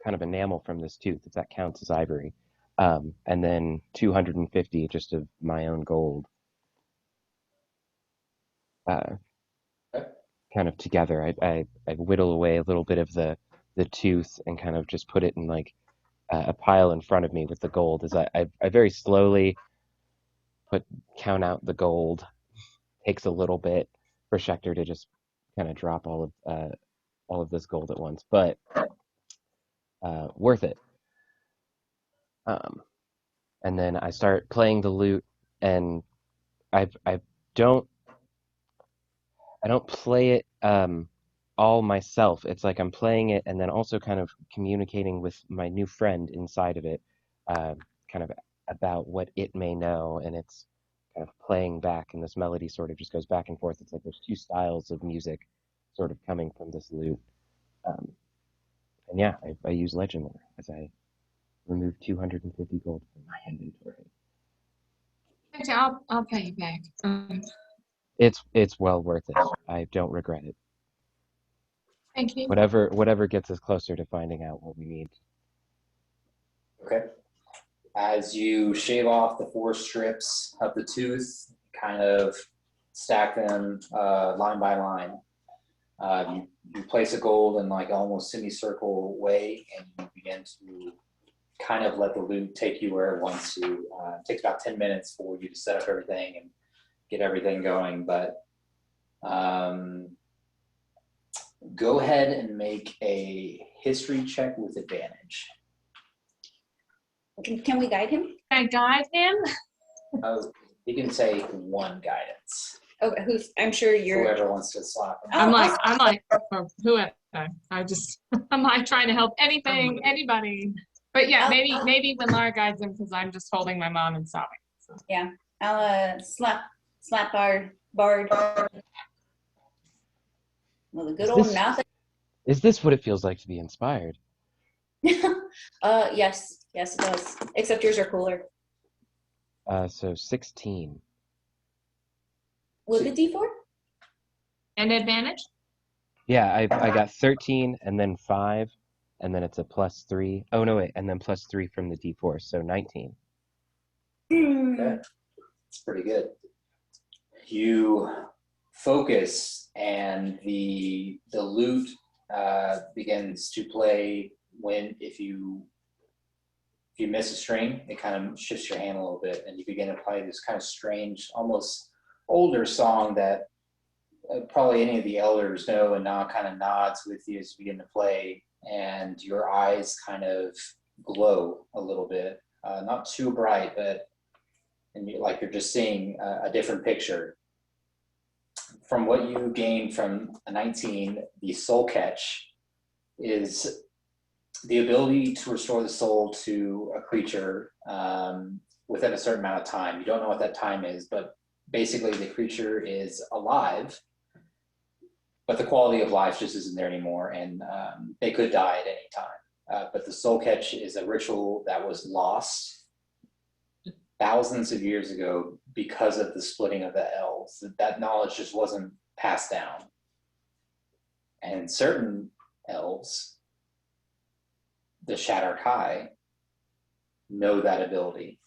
E: kind of enamel from this tooth, if that counts as ivory. And then 250 just of my own gold, uh,
B: Okay.
E: kind of together. I whittle away a little bit of the tooth and kind of just put it in like a pile in front of me with the gold. As I very slowly count out the gold. Takes a little bit for Schecter to just kind of drop all of this gold at once, but worth it. Um, and then I start playing the lute, and I don't I don't play it all myself. It's like I'm playing it and then also kind of communicating with my new friend inside of it, uh, kind of about what it may know, and it's kind of playing back, and this melody sort of just goes back and forth. It's like there's two styles of music sort of coming from this lute. Um, and yeah, I use Legend Lore as I remove 250 gold from my inventory.
D: Actually, I'll pay you back.
E: It's well worth it. I don't regret it.
D: Thank you.
E: Whatever gets us closer to finding out what we need.
B: Okay. As you shave off the 4 strips of the tooth, kind of stack them line by line. You place a gold in like almost semicircle way, and you begin to kind of let the lute take you where it wants to. It takes about 10 minutes for you to set up everything and get everything going, but go ahead and make a history check with advantage.
C: Can we guide him?
D: Can I guide him?
B: You can take 1 guidance.
C: Okay, I'm sure you're.
B: Whoever wants to slap him.
D: I'm like, oh, whoever. I'm like trying to help anything, anybody. But yeah, maybe when Laura guides him, because I'm just holding my mom and sobbing. So.
C: Yeah, I'll slap our bard. Well, the good old mouth.
E: Is this what it feels like to be inspired?
C: Yes, it does. Except yours are cooler.
E: So 16.
C: With the D4?
D: And advantage?
E: Yeah, I got 13 and then 5, and then it's a +3. Oh no, wait, and then +3 from the D4, so 19.
B: Okay. That's pretty good. You focus, and the lute begins to play if you miss a string, it kind of shifts your hand a little bit, and you begin to play this kind of strange, almost older song that probably any of the elders know, and now kind of nods with you as you begin to play, and your eyes kind of glow a little bit, not too bright, but like you're just seeing a different picture. From what you gain from a 19, the soul catch is the ability to restore the soul to a creature within a certain amount of time. You don't know what that time is, but basically the creature is alive, but the quality of life just isn't there anymore, and they could die at any time. But the soul catch is a ritual that was lost thousands of years ago because of the splitting of the elves. That knowledge just wasn't passed down. And certain elves, the Shatter Kai, know that ability.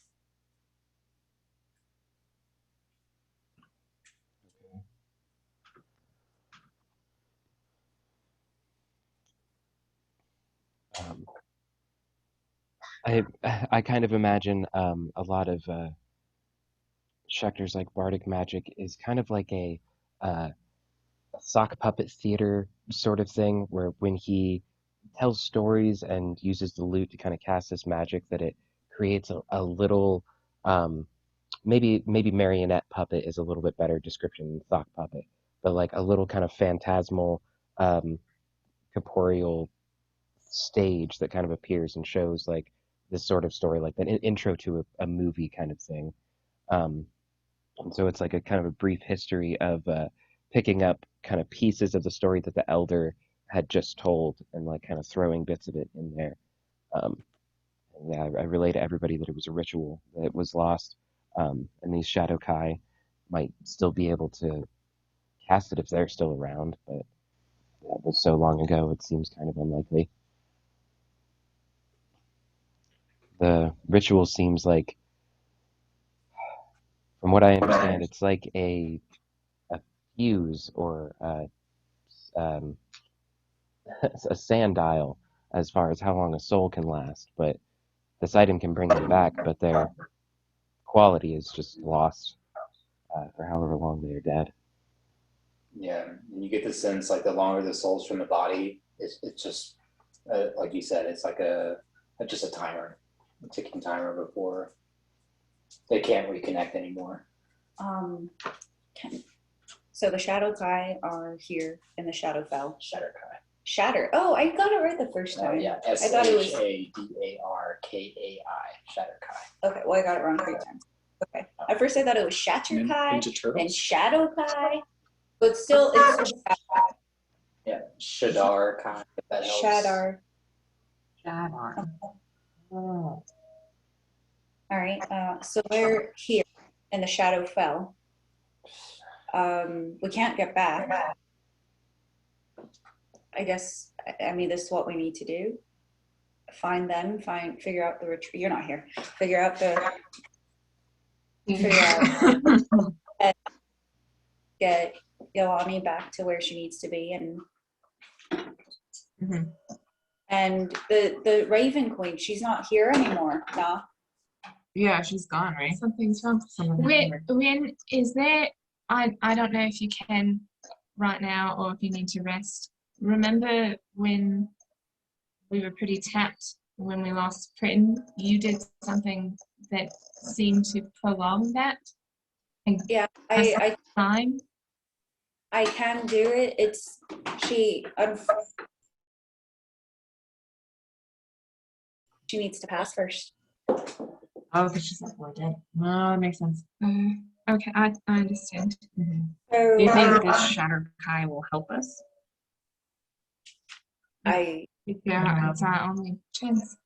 E: I kind of imagine a lot of Schechter's like bardic magic is kind of like a sock puppet theater sort of thing, where when he tells stories and uses the lute to kind of cast this magic, that it creates a little maybe marionette puppet is a little bit better description than sock puppet, but like a little kind of phantasmal corporeal stage that kind of appears and shows like this sort of story, like an intro to a movie kind of thing. And so it's like a kind of a brief history of picking up kind of pieces of the story that the elder had just told and like kind of throwing bits of it in there. Yeah, I relay to everybody that it was a ritual that was lost And these Shadow Kai might still be able to cast it if they're still around, but that was so long ago, it seems kind of unlikely. The ritual seems like, from what I understand, it's like a fuse or um, a sand dial as far as how long a soul can last, but this item can bring them back, but their quality is just lost for however long they are dead.
B: Yeah, and you get the sense like the longer the soul's from the body, it's just like you said, it's like just a timer, a ticking timer before they can't reconnect anymore.
C: So the Shadow Kai are here in the Shadowfell.
B: Shatter Kai.
C: Shatter. Oh, I got it right the first
B: Oh
C: time.
B: yeah,
C: I thought it was.
B: SHADARKAI. Shatter Kai.
C: Okay, well I got it wrong 3 times. Okay. At first I thought it was Shatter Kai,
A: Ninja
C: then
A: Turtles.
C: Shadow Kai, but still it's
B: Yeah, Shadar Kai. If that helps.
C: Shadar.
F: Shadar.
C: All right. So they're here in the Shadowfell. We can't get back. I guess. I mean, this is what we need to do. Find them. Figure out the retreat. You're not here. Figure out the. Get Yolani back to where she needs to be, and the Raven Queen. She's not here anymore. No.
F: Yeah, she's gone, right?
D: Something's wrong. When is there? I don't know if you can right now or if you need to rest. Remember when we were pretty tapped when we lost Pritin? You did something that seemed to prolong that. And
C: Yeah, I
D: time.
C: I can do it. It's she needs to pass first.
F: Oh, because she's not really dead. Oh, that makes sense.
D: Okay, I understand.
C: So
F: Do you think this Shatter Kai will help us?
C: I
D: Yeah, it's our only chance.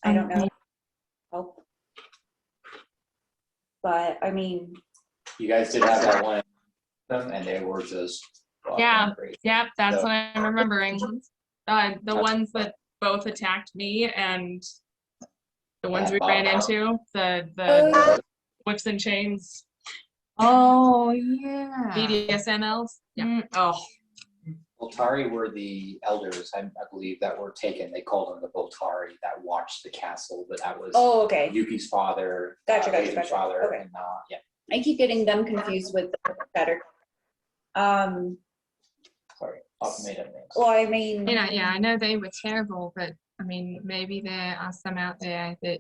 C: don't know. Help. But I mean,
B: You guys did have that one, and they were just.
D: Yeah.
B: Great.
D: Yep, that's
B: So-
D: what I'm remembering. The ones that both attacked me and the ones we ran into, the whips and chains,
F: Oh, yeah.
D: BDSMLs. Yeah.
F: Oh,
B: Voltari were the elders, I believe, that were taken. They called them the Voltari that watched the castle, but that was
C: okay.
B: Yuki's father,
C: Gotcha.
B: Raven's father,
C: Okay.
B: and yeah.
C: I keep getting them confused with the better.
B: Sorry, I've made up names.
C: Well, I mean,
D: Yeah, I know they were terrible, but I mean, maybe there are some out there that,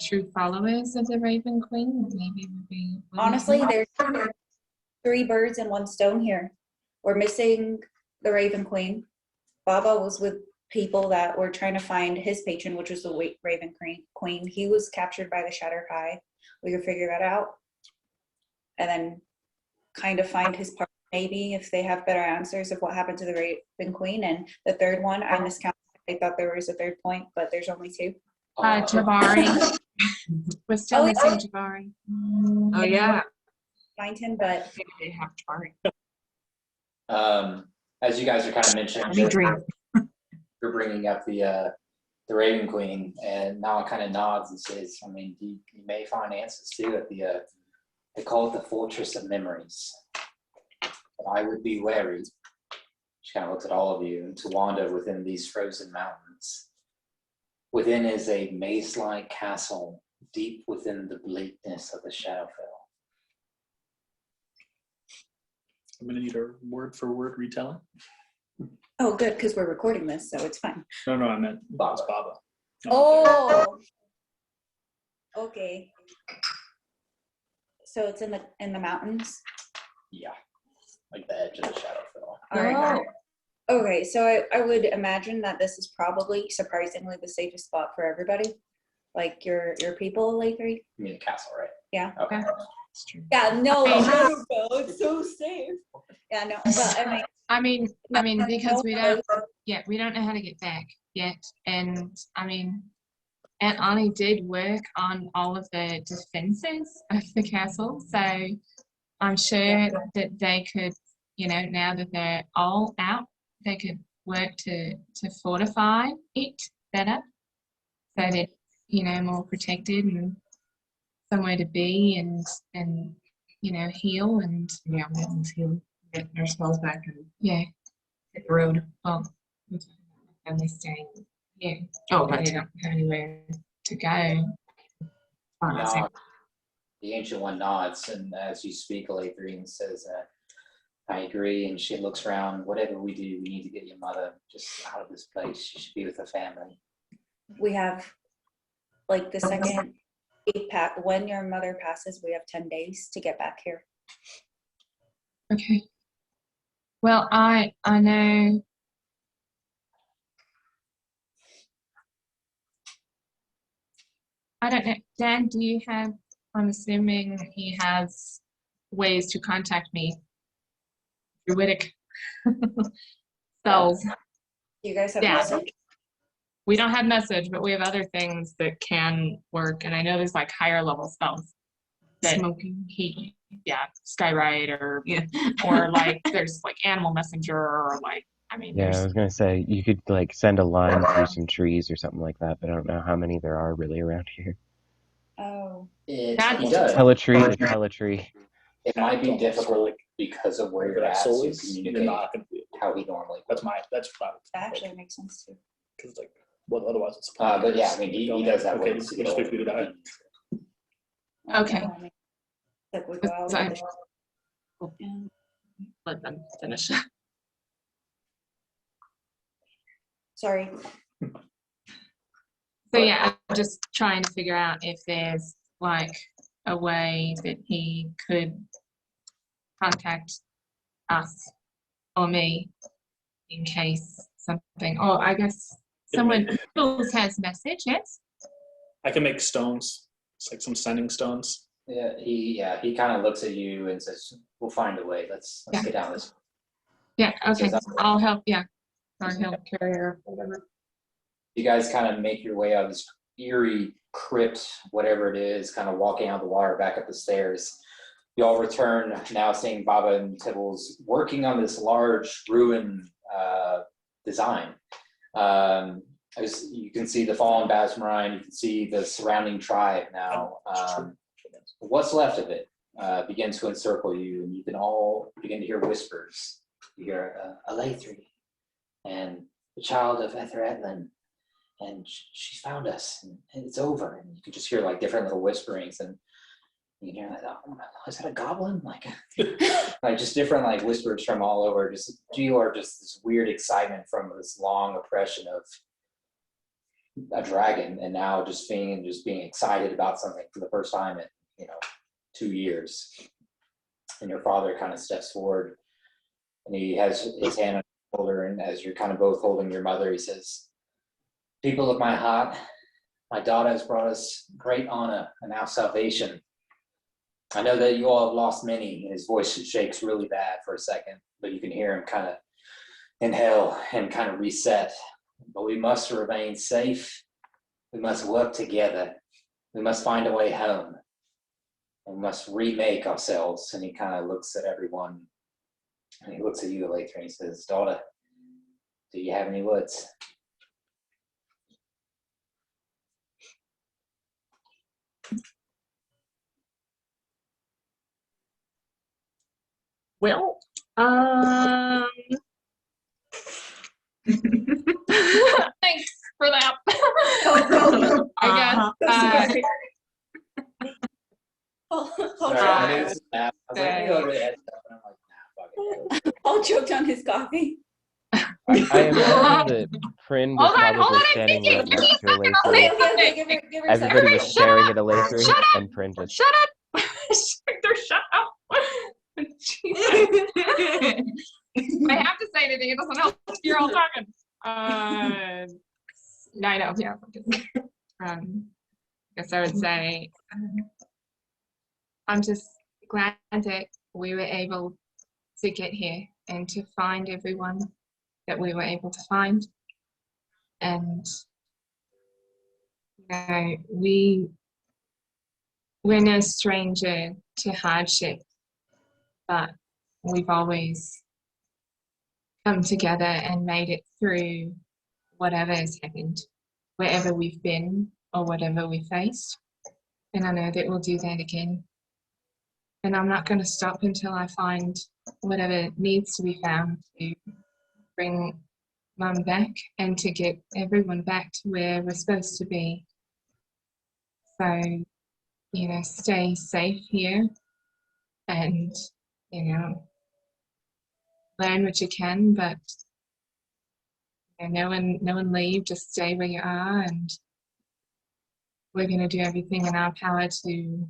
D: true followers of the Raven Queen, maybe would be.
C: honestly, there's 3 birds and 1 stone here. We're missing the Raven Queen. Baba was with people that were trying to find his patron, which was the Raven Queen. He was captured by the Shatter Kai. We could figure that out. And then kind of find his part, maybe, if they have better answers of what happened to the Raven Queen. And the third one, I miscounted. I thought there was a 3rd point, but there's only 2.
D: Jabari. We're still
C: Oh,
D: missing Jabari.
F: oh yeah.
C: Find him, but
F: Maybe they have Jabari.
B: As you guys are kind of mentioning,
F: Let me drink.
B: you're bringing up the Raven Queen, and Nala kind of nods and says, I mean, you may find answers too at the, they call it the Fortress of Memories. But I would be wary. She kind of looks at all of you, and to wander within these frozen mountains. Within is a maze-like castle, deep within the bleakness of the Shadowfell.
A: I'm gonna need a word-for-word retelling.
C: oh, good, because we're recording this, so it's fine.
A: No, I meant Baba. Baba.
C: Oh, okay. So it's in the mountains.
B: Yeah, like the edge of the Shadowfell.
C: All right. Okay, so I would imagine that this is probably surprisingly the safest spot for everybody, like your people, like
B: You mean the castle, right?
C: Yeah.
B: Okay.
F: That's true.
C: Yeah, no, it's so safe. Yeah, no, but
D: I mean, because
C: no,
D: we don't know how to get back yet, and I mean, Aunt Annie did work on all of the defenses of the castle, so I'm sure that they could, you know, now that they're all out, they could work to fortify it better, so that, you know, more protected and somewhere to be and you know, heal and
F: Yeah, let's heal, get our spells back and
D: yeah.
F: hit the road.
D: Well, and they're staying here.
F: Oh,
D: They
F: that's
D: don't have anywhere to go.
B: Nod. The ancient one nods, and as you speak, Elathrian says, I agree. And she looks around. Whatever we do, we need to get your mother just out of this place. She should be with her family.
C: We have like the second when your mother passes, we have 10 days to get back here.
D: Okay. Well, I know. I don't know. Dan, do you have, I'm assuming he has ways to contact me. Druidic spells.
C: Do you guys have
D: Yeah.
C: message?
D: We don't have message, but we have other things that can work. And I know there's like higher level spells. That
F: smoking.
D: he, yeah, Skywrite or
F: Yeah.
D: or like there's like animal messenger or like, I mean,
E: Yeah, I
D: there's
E: was gonna say you could like send a line through some trees or something like that, but I don't know how many there are really around here.
C: Oh,
B: He
D: That's-
B: does.
E: Tell a tree to tell a tree.
B: It might be difficult because of where
A: Whatever
B: you're
A: that
B: at
A: soul
B: to
A: is, you're
B: communicate
A: not gonna be.
B: how he normally would.
A: That's probably
C: that actually makes sense too.
A: because like well otherwise it's.
B: But yeah, I mean, he does have
A: okay.
B: ways to
A: We'll just
B: get
A: figure it out.
D: Okay.
C: I mean, like we go out
D: Sorry.
C: with the- yeah.
D: let them finish.
C: Sorry.
D: So yeah, I'm just trying to figure out if there's like a way that he could contact us or me in case something, or I guess someone else has message, yes?
A: I can make stones. It's like some sending stones.
B: He kind of looks at you and says, "We'll find a way. Let's
D: Yeah.
B: get down this."
D: Yeah, okay,
B: Says,
D: I'll help, yeah. Or help carrier, whatever.
B: You guys kind of make your way out of this eerie crypt, whatever it is, kind of walking out the water back up the stairs. You all return now seeing Baba and Tibbles working on this large ruin design. As you can see the fallen Basmarine, you can see the surrounding tribe now. What's left of it begins to encircle you, and you can all begin to hear whispers. You hear Elathri and the child of Ether Etlin, and she found us, and it's over. And you can just hear like different little whisperings, and you can hear like, oh, is that a goblin? Like, like just different like whispers from all over. Just you are just this weird excitement from this long oppression of a dragon, and now just being excited about something for the first time in 2 years. And your father kind of steps forward, and he has his hand on your shoulder, and as you're kind of both holding your mother, he says, "People of my heart, my daughter has brought us great honor and now salvation. I know that you all have lost many," and his voice shakes really bad for a second, but you can hear him kind of inhale and kind of reset. "But we must remain safe. We must work together. We must find a way home. We must remake ourselves." And he kind of looks at everyone, and he looks at you, Elathrian, and he says, "Daughter, do you have any words?"
D: Well, thanks for that. I guess,
B: Sorry, I knew this was bad. I was like, "Let me go over the head stuff," and I'm like, nah, fuck it.
C: All choked on his coffee.
E: I imagine that Prin was
D: Hold on,
E: probably
D: I'm
E: standing
D: thinking.
E: right next to
C: Okay,
E: Elathri.
C: okay, give her a
E: Everybody
C: second.
E: was staring at Elathri,
D: Shut up!
E: and Prin just.
D: Shut up! Shut up! Jesus. I have to say anything. It doesn't help if you're all talking. No, I know. Yeah. I guess I would say I'm just glad that we were able to get here and to find everyone that we were able to find. And we're no stranger to hardship, but we've always come together and made it through whatever has happened, wherever we've been or whatever we faced. And I know that we'll do that again. And I'm not going to stop until I find whatever needs to be found to bring Mum back and to get everyone back to where we're supposed to be. So, you know, stay safe here and, you know, learn what you can, but you know, no one leave, just stay where you are, and we're going to do everything in our power to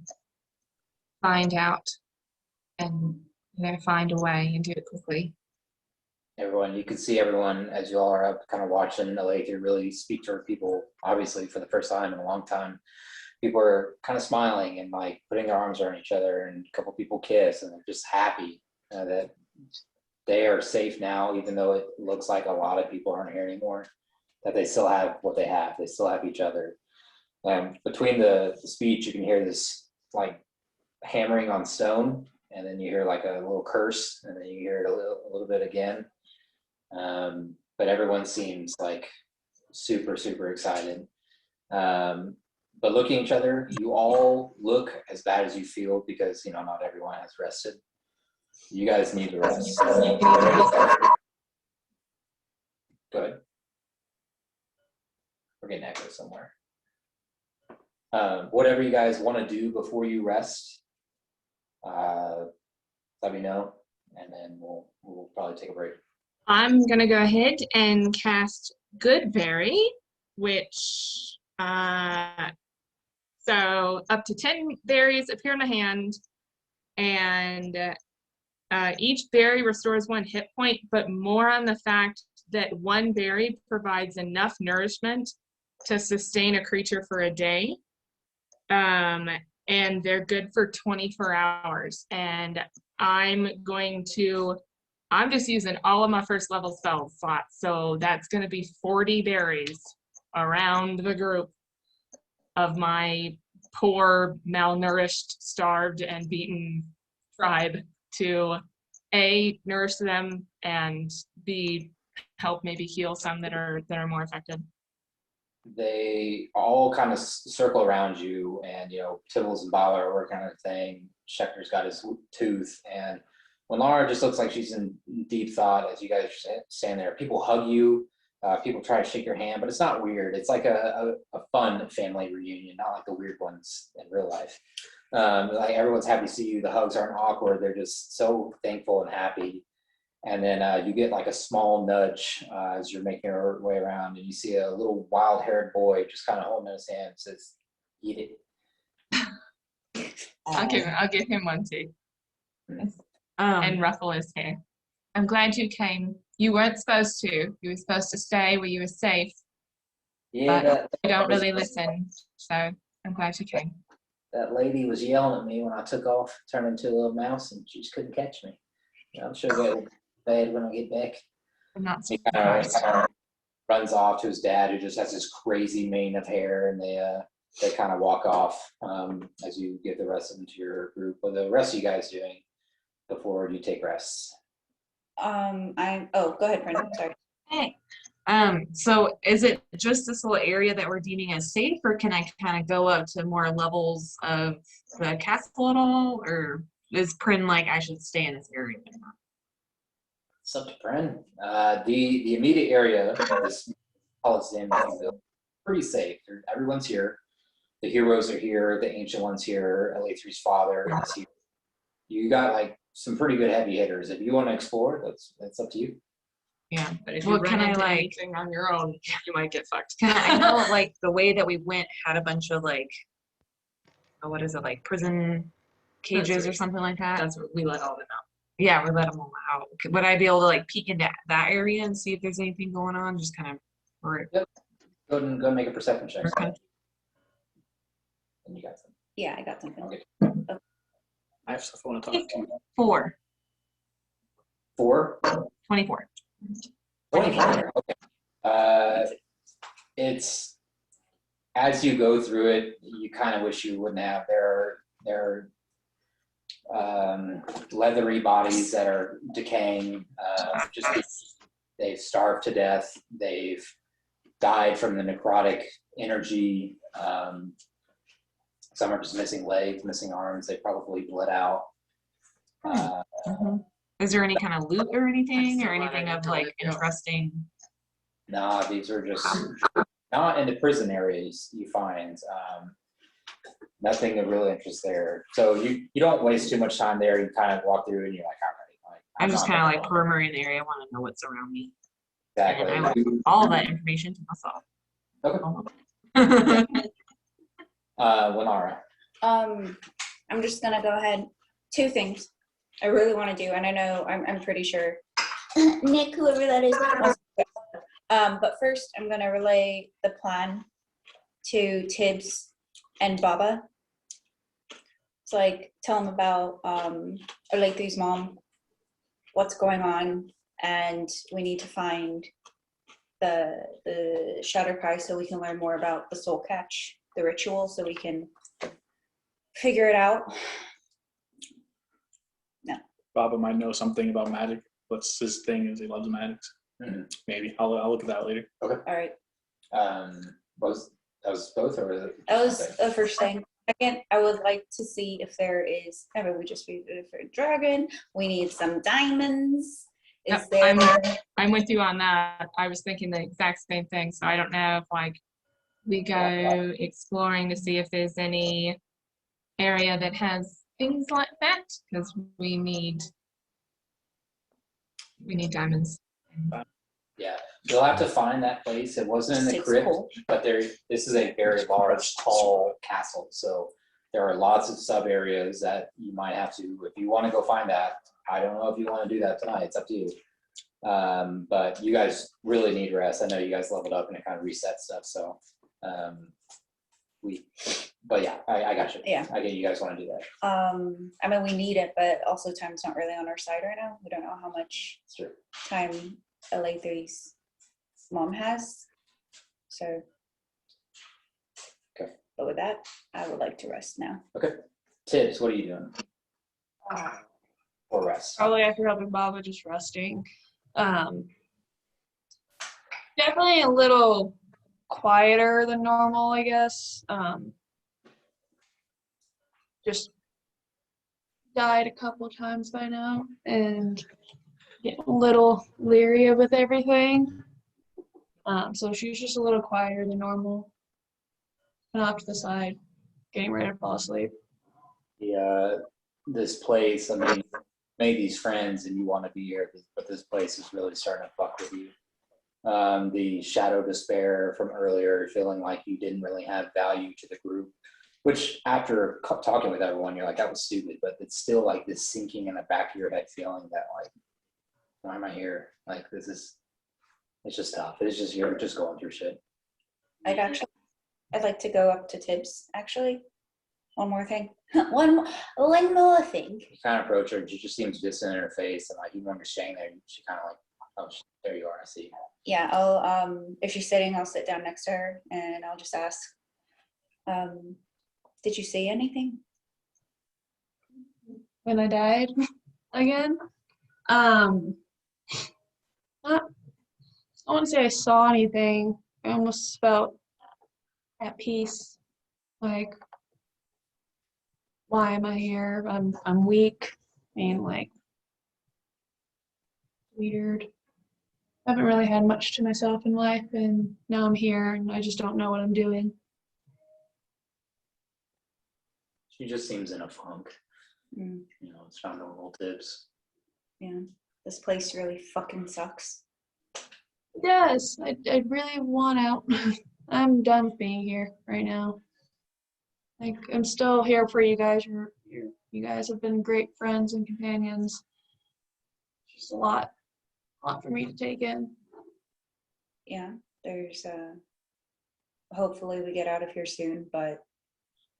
D: find out and, you know, find a way and do it quickly.
B: Everyone, you can see everyone as you all are up kind of watching Aletha really speak to her people, obviously for the first time in a long time. People are kind of smiling and like putting their arms around each other, and a couple people kiss, and they're just happy that they are safe now, even though it looks like a lot of people aren't here anymore, that they still have what they have. They still have each other. Between the speech, you can hear this like hammering on stone, and then you hear like a little curse, and then you hear it a little bit again. But everyone seems like super, super excited. But looking at each other, you all look as bad as you feel because, you know, not everyone has rested. You guys need to rest. Go ahead. We're getting echo somewhere. Whatever you guys want to do before you rest, let me know, and then we'll probably take a break.
D: I'm going to go ahead and cast Good Berry, which, so up to 10 berries appear in the hand, and each berry restores 1 hit point, but more on the fact that 1 berry provides enough nourishment to sustain a creature for a day. And they're good for 24 hours. And I'm just using all of my first level spell slots. So that's going to be 40 berries around the group of my poor, malnourished, starved, and beaten tribe to A, nourish them, and B, help maybe heal some that are more affected.
B: They all kind of circle around you, and you know, Tibbles and Bala are working on their thing. Schecter's got his tooth, and when Laura just looks like she's in deep thought as you guys stand there. People hug you, people try to shake your hand, but it's not weird. It's like a fun family reunion, not like the weird ones in real life. Like everyone's happy to see you. The hugs aren't awkward. They're just so thankful and happy. And then you get like a small nudge as you're making your way around, and you see a little wild-haired boy just kind of holding his hand and says, "Eat it."
D: I'll give him one too. And ruffle his hair. I'm glad you came. You weren't supposed to. You were supposed to stay where you were safe.
B: Yeah,
D: but you don't really listen. So I'm glad you came.
B: That lady was yelling at me when I took off, turned into a little mouse, and she just couldn't catch me. I'm sure it'll get bad when I get back.
D: I'm not
B: He
D: surprised.
B: kind of runs off to his dad, who just has this crazy mane of hair, and they kind of walk off as you get the rest of them to your group. What are the rest of you guys doing before you take rests?
C: Go ahead, Brenda. Sorry.
F: Hey. So is it just this little area that we're deeming as safe, or can I kind of go up to more levels of the castle at all, or is Prin like I should stay in this area?
B: It's up to Prin. The immediate area, this Coliseum, pretty safe. Everyone's here. The heroes are here. The ancient ones here. L3's father is here. You got like some pretty good heavy hitters. If you want to explore, that's up to you.
F: Yeah,
D: But if
F: well,
D: you
F: can
D: run
F: I
D: into
F: like?
D: anything on your own, you might get fucked.
F: Can I know like the way that we went had a bunch of like, what is it, like prison cages or something like that?
D: That's what we let all of them out.
F: Yeah, we let them all out. Would I be able to like peek into that area and see if there's anything going on? Just kind of, or
B: Yep. Go ahead and make a perception check.
F: Okay.
B: And you got some.
C: Yeah, I got something.
B: Okay.
A: I have stuff I want to talk to you.
F: 4.
B: 4?
F: 24.
B: 24. Okay. It's as you go through it, you kind of wish you wouldn't have. There are leathery bodies that are decaying. Just they've starved to death. They've died from the necrotic energy. Some are just missing legs, missing arms. They probably bled out.
F: Is there any kind of loot or anything of like interesting?
B: Nah, these are just not in the prison areas you find. Nothing of real interest there. So you don't waste too much time there. You kind of walk through and you're like, all right. Like,
F: I'm just kind of like
B: not
F: perimeter in the area. I want to know what's around me.
B: exactly.
F: And I want all that information to myself.
B: Okay. Winara.
C: I'm just gonna go ahead. 2 things I really want to do, and I know I'm pretty sure Nick, whoever that is, wants to go. But first, I'm gonna relay the plan to Tibbs and Baba. It's like tell them about Olathi's mom, what's going on, and we need to find the Shatterpie so we can learn more about the soul catch, the ritual, so we can figure it out.
A: Baba might know something about magic. What's his thing? Is he loves magic? Maybe I'll look at that later.
B: Okay.
C: All right.
B: That was both, or was it?
C: That was the first thing. Second, I would like to see if there is. I mean, we just beat a dragon. We need some diamonds. Is
D: Yep,
C: there?
D: I'm with you on that. I was thinking the exact same thing. So I don't know if like we go exploring to see if there's any area that has things like that, because we need diamonds.
B: Yeah, you'll have to find that place. It wasn't in the crypt, but this is a very large, tall castle. So there are lots of sub areas that you might have to, if you want to go find that. I don't know if you want to do that tonight. It's up to you. But you guys really need rest. I know you guys leveled up and it kind of resets stuff. So but yeah, I got you.
C: Yeah.
B: I get you guys want to do that.
C: I mean, we need it, but also time's not really on our side right now. We don't know how much time Olathi's mom has. So.
B: Okay.
C: But with that, I would like to rest now.
B: Okay. Tibbs, what are you doing? Or rest?
G: Probably after helping Baba, just resting. Definitely a little quieter than normal, I guess. Just died a couple times by now and getting a little leery with everything. So she's just a little quieter than normal. And off to the side, getting ready to fall asleep.
B: This place, I mean, made these friends and you want to be here, but this place is really starting to fuck with you. The shadow despair from earlier, feeling like you didn't really have value to the group, which after talking with everyone, you're like, that was stupid, but it's still like this sinking in the back of your head feeling that like, why am I here? Like it's just tough. It's just, you're just going through shit.
C: I'd like to go up to Tibbs, actually. One more thing. One more thing.
B: You kind of approach her, she just seems distant in her face, and like even when you're staying there, she kind of like, oh, there you are, I see.
C: Yeah, I'll if she's sitting, I'll sit down next to her and I'll just ask, did you see anything?
G: When I died again? I wouldn't say I saw anything. I almost felt at peace. Like, why am I here? I'm weak. I mean, like, weird. I haven't really had much to myself in life, and now I'm here, and I just don't know what I'm doing.
B: She just seems in a funk.
C: Mm.
B: You know, it's not normal Tibbs.
C: Yeah, this place really fucking sucks.
G: Yes, I really want out. I'm done with being here right now. Like, I'm still here for you guys. You guys have been great friends and companions. Just a lot for me to take in.
C: Yeah, there's hopefully we get out of here soon, but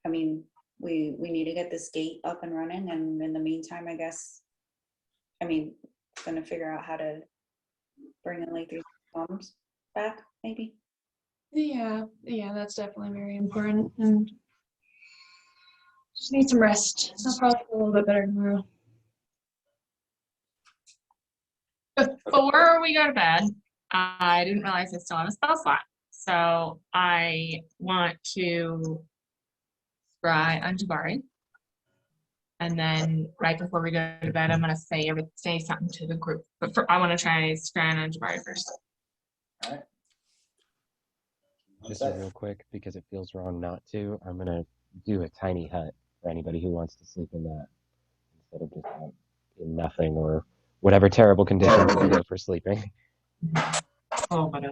C: I mean, we need to get this gate up and running, and in the meantime, I guess, I mean, gonna figure out how to bring in like these bombs back, maybe.
G: Yeah, that's definitely very important. And just need some rest. I'll probably feel a little bit better tomorrow.
F: Before we go to bed, I didn't realize I still have a spell slot. So I want to scry on Jabari. And then right before we go to bed, I'm going to say something to the group. But I want to try scrying on Jabari first.
B: All right.
E: Just real quick, because it feels wrong not to, I'm going to do a tiny hut for anybody who wants to sleep in that instead of just out in nothing or whatever terrible conditions we go for sleeping.
F: Oh, but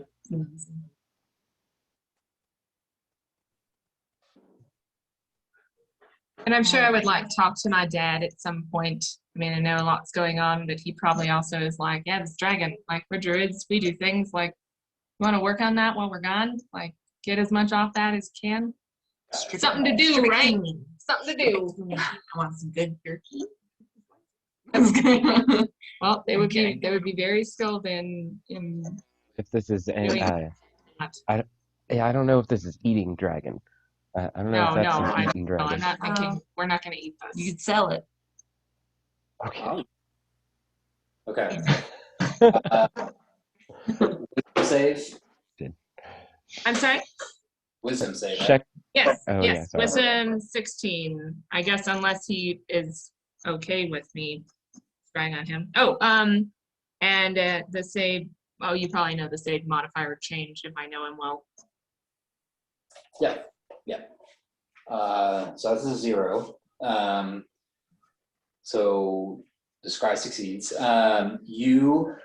F: and I'm sure I would like talk to my dad at some point. I mean, I know a lot's going on, but he probably also is like, yeah, this dragon, like we're druids, we do things like, you want to work on that while we're gone? Like, get as much off that as you can. Something to do, right? Something to do. I want some good jerky. That's good. Well, they would be very skilled in
E: If this is
F: doing that.
E: I don't know if this is eating dragon. I don't know if that's an eating
F: No,
E: dragon.
F: I'm not thinking we're not going to eat this.
H: You could sell it.
E: Okay.
B: Okay. Save.
F: I'm sorry?
B: Wisdom save. Right?
E: Check.
F: Yes,
E: Oh, yeah,
F: yes.
E: sorry.
F: Wisdom 16. I guess unless he is okay with me scrying on him. Oh, and the save, oh, you probably know the save modifier changed if I know him well.
B: Yeah. So that's a 0. So the scry succeeds. You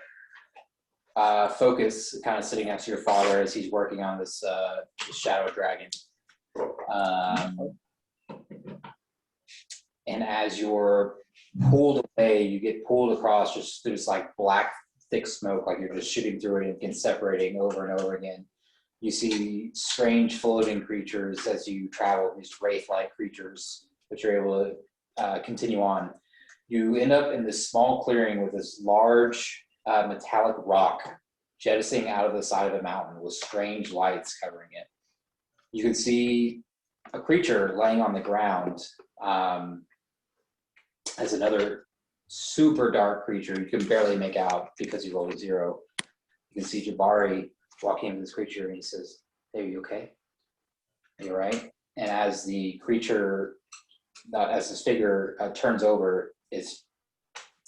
B: focus, kind of sitting next to your father as he's working on this shadow dragon. And as you're pulled away, you get pulled across just through this like black, thick smoke, like you're just shooting through it and again, separating over and over again. You see strange floating creatures as you travel, these wraith-like creatures, but you're able to continue on. You end up in this small clearing with this large metallic rock jettisoning out of the side of the mountain with strange lights covering it. You can see a creature laying on the ground as another super dark creature. You can barely make out because you rolled a 0. You can see Jabari walking into this creature and he says, "Hey, are you okay? Are you all right?" And as the creature, as this figure turns over, it's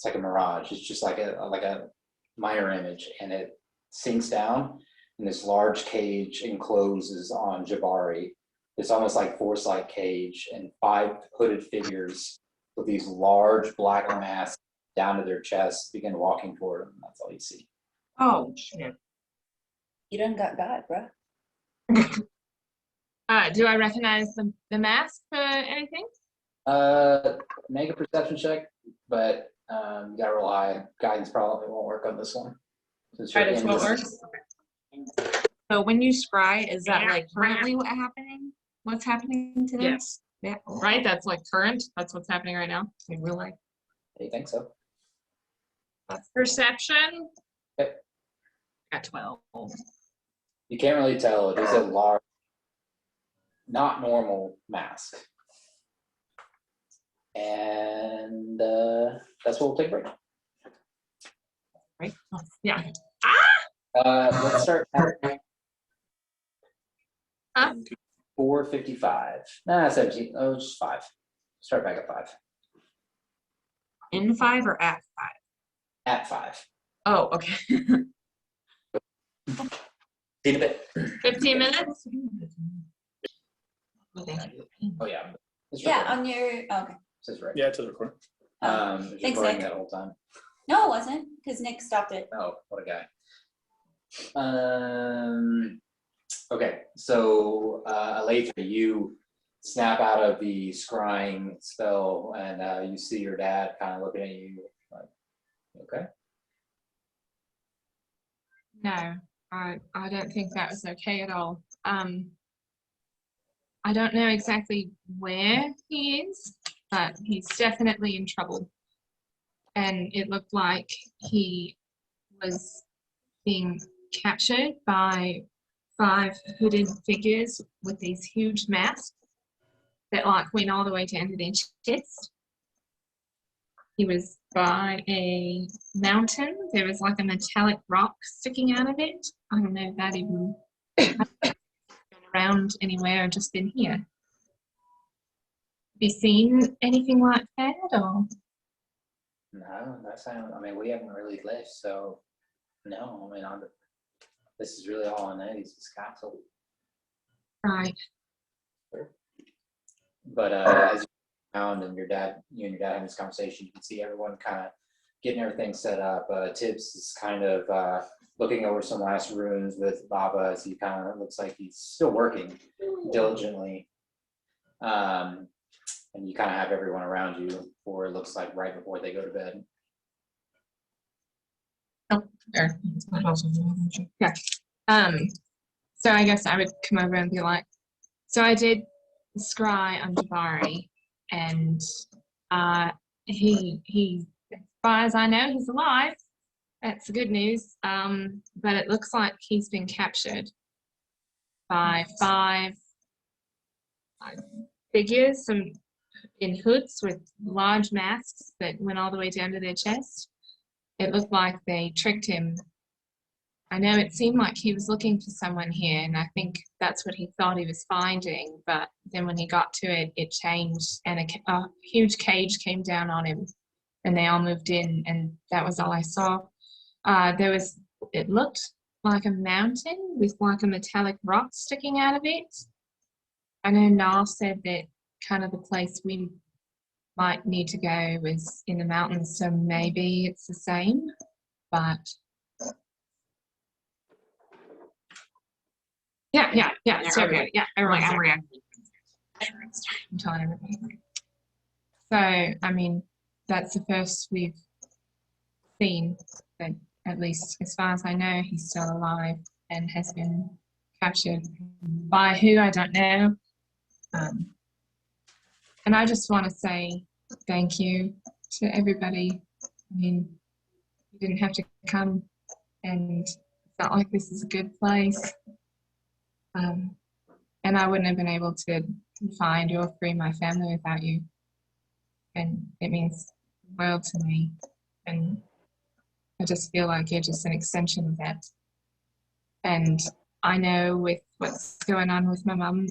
B: like a mirage. It's just like a minor image, and it sinks down, and this large cage encloses on Jabari. It's almost like force-like cage, and 5 hooded figures with these large black masks down to their chests begin walking toward him. That's all you see.
F: Oh, shit.
C: You done got bro.
F: Do I recognize the mask for anything?
B: Make a perception check, but you gotta roll high. Guidance probably won't work on this one.
F: Guidance won't work? So when you scry, is that like currently what's happening to them? Yes. Yeah. Right? That's like current? That's what's happening right now in real life?
B: You think so?
F: Perception?
B: Okay.
F: Got 12.
B: You can't really tell. It is a large, not normal mask. And that's what we'll take a break.
F: Right? Yeah.
B: Let's start at
F: Huh?
B: 4:55. Nah, 17. Oh, just 5. Start back at 5.
F: In 5 or at 5?
B: At 5.
F: Oh, okay.
B: See you in a bit.
F: 15 minutes?
B: Oh yeah. It's
C: Yeah,
B: recording.
C: on your, okay.
B: Says right.
A: Yeah, it does record.
B: It's
C: Thanks,
B: recording
C: Nick.
B: that whole time.
C: No, it wasn't, because Nick stopped it.
B: Oh, what a guy. Okay, so Aletha, you snap out of the scrying spell, and you see your dad kind of looking at you like, okay.
F: No, I don't think that was okay at all. I don't know exactly where he is, but he's definitely in trouble. And it looked like he was being captured by
D: 5 hooded figures with these huge masks that like went all the way down to their chest. He was by a mountain. There was like a metallic rock sticking out of it. I don't know if that even gone around anywhere or just been here. Have you seen anything like that or?
B: No, that's not, I mean, we haven't really left, so no, I mean, this is really all I know is this castle.
D: Right.
B: But as you found and you and your dad having this conversation, you can see everyone kind of getting everything set up. Tibbs is kind of looking over some last runes with Baba as he kind of looks like he's still working diligently. And you kind of have everyone around you for it looks like right before they go to bed.
D: Oh, there. Yeah. So I guess I would come over and be like, so I did scry on Jabari, and he, as far as I know, he's alive. That's the good news. But it looks like he's been captured by 5 figures, some in hoods with large masks that went all the way down to their chest. It looked like they tricked him. I know it seemed like he was looking for someone here, and I think that's what he thought he was finding, but then when he got to it, it changed, and a huge cage came down on him, and they all moved in, and that was all I saw. It looked like a mountain with like a metallic rock sticking out of it. I know Niall said that kind of the place we might need to go was in the mountains, so maybe it's the same, but yeah, so
F: Okay.
D: yeah,
F: I'm
D: everyone's
F: like, I'm reacting.
D: I'm telling everybody. So, I mean, that's the first we've seen, but at least as far as I know, he's still alive and has been captured. By who, I don't know. And I just want to say thank you to everybody. I mean, you didn't have to come, and it's not like this is a good place. And I wouldn't have been able to find or free my family without you. And it means the world to me. And I just feel like you're just an extension of that. And I know with what's going on with my mum,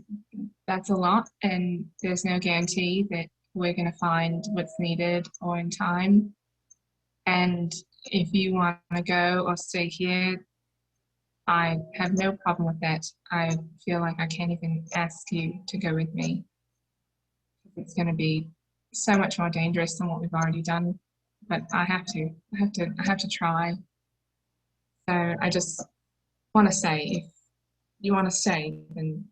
D: that's a lot. And there's no guarantee that we're going to find what's needed or in time. And if you want to go or stay here, I have no problem with that. I feel like I can't even ask you to go with me. It's going to be so much more dangerous than what we've already done. But I have to try. So I just want to say, if you want to stay, then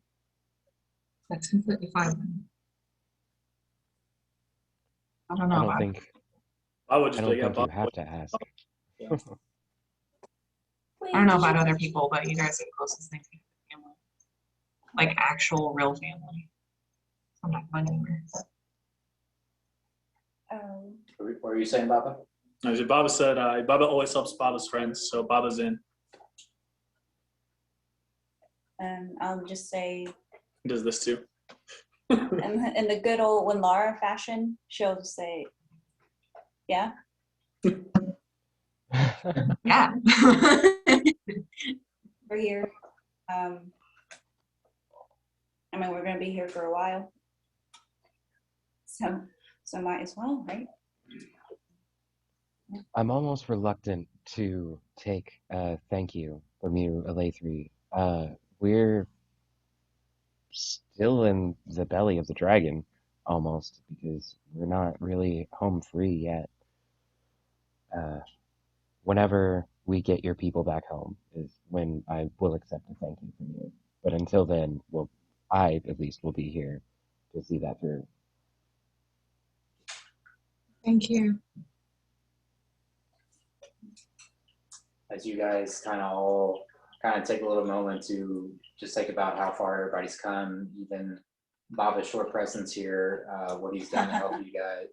D: that's completely fine. I don't know.
E: I don't think
A: I would just
E: I
A: be
E: don't
A: like,
E: think
A: yeah,
E: you have to ask.
F: I don't know about other people, but you guys are the closest thing to family. Like actual real family. I'm not going anywhere.
B: What were you saying, Baba?
A: No, Baba said Baba always helps Baba's friends, so Baba's in.
C: And I'll just say,
A: He does this too.
C: in the good old Winlara fashion, she'll just say, yeah.
F: Yeah.
C: We're here. I mean, we're going to be here for a while. So might as well, right?
E: I'm almost reluctant to take a thank you from you, Alaithri. We're still in the belly of the dragon, almost, because we're not really home free yet. Whenever we get your people back home is when I will accept a thank you from you. But until then, I at least will be here to see that through.
D: Thank you.
B: As you guys kind of all take a little moment to just think about how far everybody's come, even Baba's short presence here, what he's done to help you guys.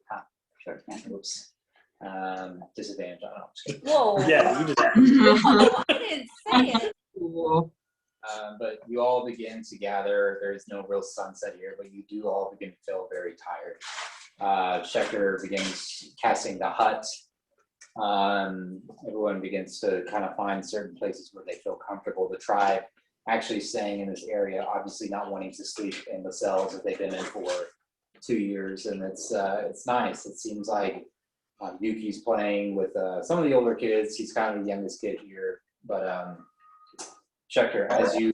B: Sure. Oops. Disadvantage. I don't know.
C: Whoa.
A: Yeah, you just.
C: I didn't say it.
F: Cool.
B: But you all begin to gather. There's no real sunset here, but you do all begin to feel very tired. Schechter begins casting the hut. Everyone begins to kind of find certain places where they feel comfortable. The tribe actually staying in this area, obviously not wanting to sleep in the cells that they've been in for 2 years, and it's nice. It seems like Yuki's playing with some of the older kids. He's kind of the youngest kid here, but Schechter, as you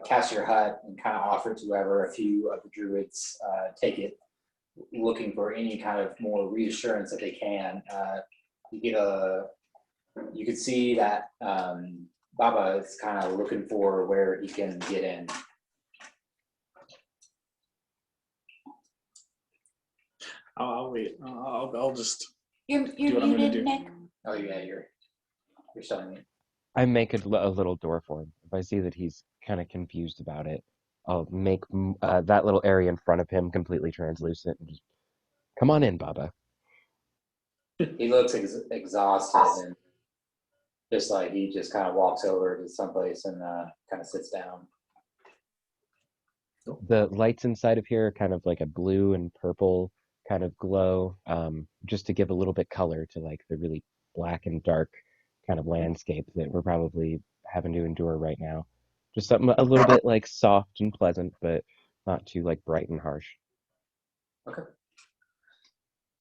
B: cast your hut and kind of offer to whoever, a few of the druids take it, looking for any kind of more reassurance that they can. You could see that Baba is kind of looking for where he can get in.
A: I'll wait. I'll just.
C: You're
A: Do what I'm gonna do.
C: muted, Nick.
B: Oh yeah, you're showing me.
E: I make a little door for him. If I see that he's kind of confused about it, I'll make that little area in front of him completely translucent and just come on in, Baba.
B: He looks exhausted and just like he just kind of walks over to someplace and kind of sits down.
E: The lights inside of here are kind of like a blue and purple kind of glow, just to give a little bit color to like the really black and dark kind of landscape that we're probably having to endure right now. Just something a little bit like soft and pleasant, but not too like bright and harsh.
B: Okay.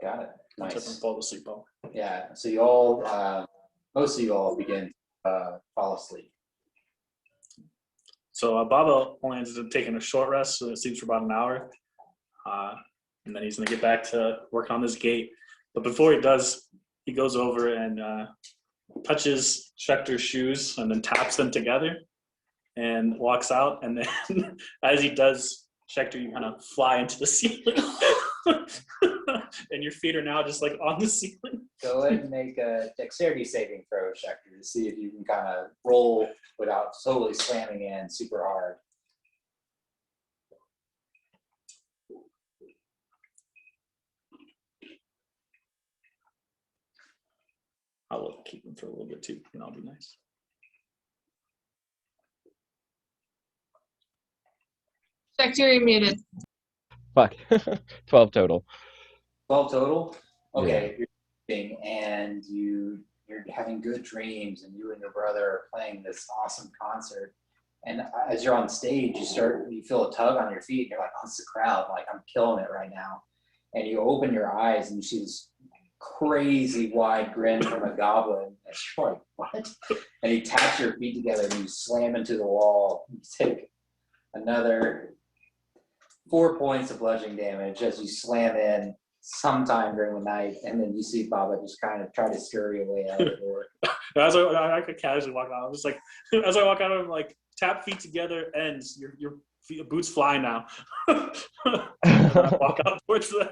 B: Got it.
A: Nice.
B: Nice.
A: Fall asleep.
B: Yeah. So you all, most of you all begin fall asleep.
A: So Baba only ends up taking a short rest, so it sleeps for about an hour. And then he's going to get back to work on this gate. But before he does, he goes over and touches Schechter's shoes and then taps them together and walks out. And then as he does, Schechter, you kind of fly into the ceiling. And your feet are now just like on the ceiling.
B: Go ahead and make a dexterity saving throw, Schechter, to see if you can kind of roll without totally slamming in super hard.
A: I'll keep him for a little bit too, and I'll be nice.
G: Secretary muted.
E: Fuck. 12 total.
B: 12 total? Okay. You're sleeping and you're having good dreams, and you and your brother are playing this awesome concert. And as you're on stage, you feel a tug on your feet, and you're like, oh, it's the crowd. Like, I'm killing it right now. And you open your eyes and you see this crazy wide grin from a goblin. And you're like, what? And he taps your feet together and you slam into the wall. You take another 4 points of bludgeoning damage as you slam in sometime during the night, and then you see Baba just kind of try to scurry away out the door.
A: As I could casually walk out, I'm just like, as I walk out, I'm like, tap feet together, ends. Your boots fly now. I walk out towards the.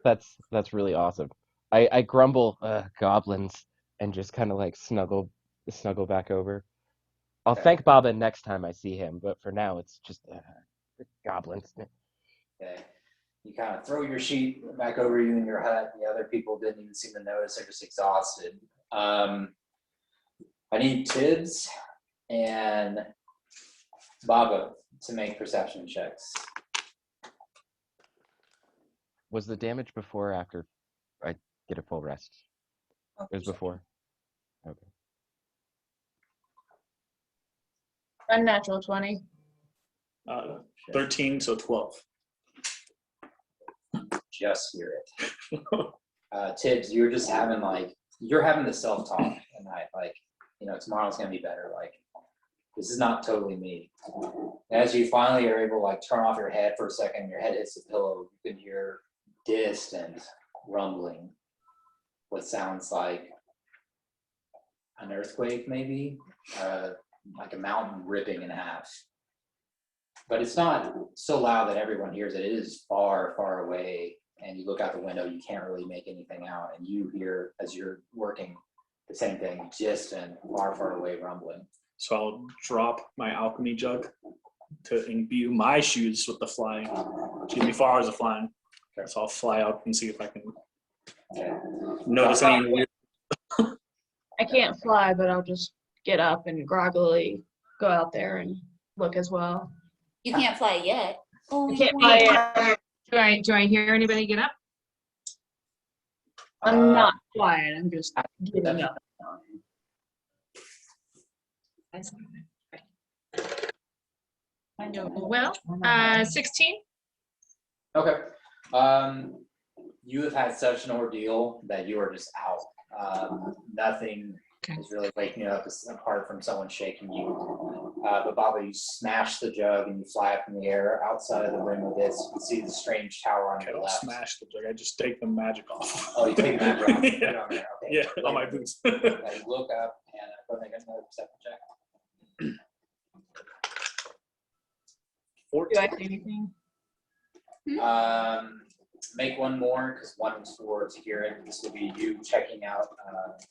E: That's really awesome. I grumble, goblins, and just kind of like snuggle back over. I'll thank Baba next time I see him, but for now it's just goblins.
B: Okay. You kind of throw your sheet back over you in your hut. The other people didn't even seem to notice. They're just exhausted. I need Tibbs and Baba to make perception checks.
E: Was the damage before or after I get a full rest? It was before? Okay.
G: Unnatural 20.
A: 13, so 12.
B: Just hear it. Tibbs, you're just having you're having the self-talk at night. Like, tomorrow's going to be better. Like, this is not totally me. As you finally are able to turn off your head for a second, your head hits the pillow, you can hear distant rumbling. What sounds like an earthquake, maybe, like a mountain ripping in half. But it's not so loud that everyone hears it. It is far, far away. And you look out the window, you can't really make anything out. And you hear, as you're working, the same thing, distant, far, far away rumbling.
A: So I'll drop my alchemy jug to imbue my shoes with the flying. Give me 4 hours of flying. Okay. So I'll fly up and see if I can notice any weird.
G: I can't fly, but I'll just get up and groggily go out there and look as well.
C: You can't fly yet. Oh,
G: I can't fly yet.
F: Do I hear anybody get up?
G: I'm not flying. I'm just getting up.
F: Well, 16.
B: Okay. You have had such an ordeal that you are just out. Nothing
F: Okay.
B: is really waking you up apart from someone shaking you. But Baba, you smash the jug and you fly up in the air outside of the rim of this. You can see the strange tower on
A: I
B: your
A: don't
B: left.
A: smash the jug. I just take the magic off.
B: Oh, you take that around.
A: Yeah.
B: Okay.
A: Yeah, on my boots.
B: Okay, you look up and go make another perception check.
F: Do I see anything?
B: Make one more because one was for to hear it. This will be you checking out,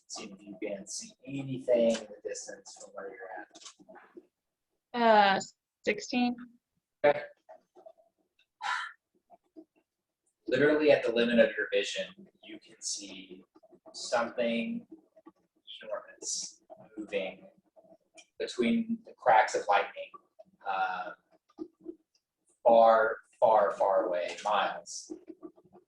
B: seeing if you can see anything in the distance from where you're at.
G: 16.
B: Okay. Literally at the limit of your vision, you can see something enormous moving between the cracks of lightning, far, far, far away, miles,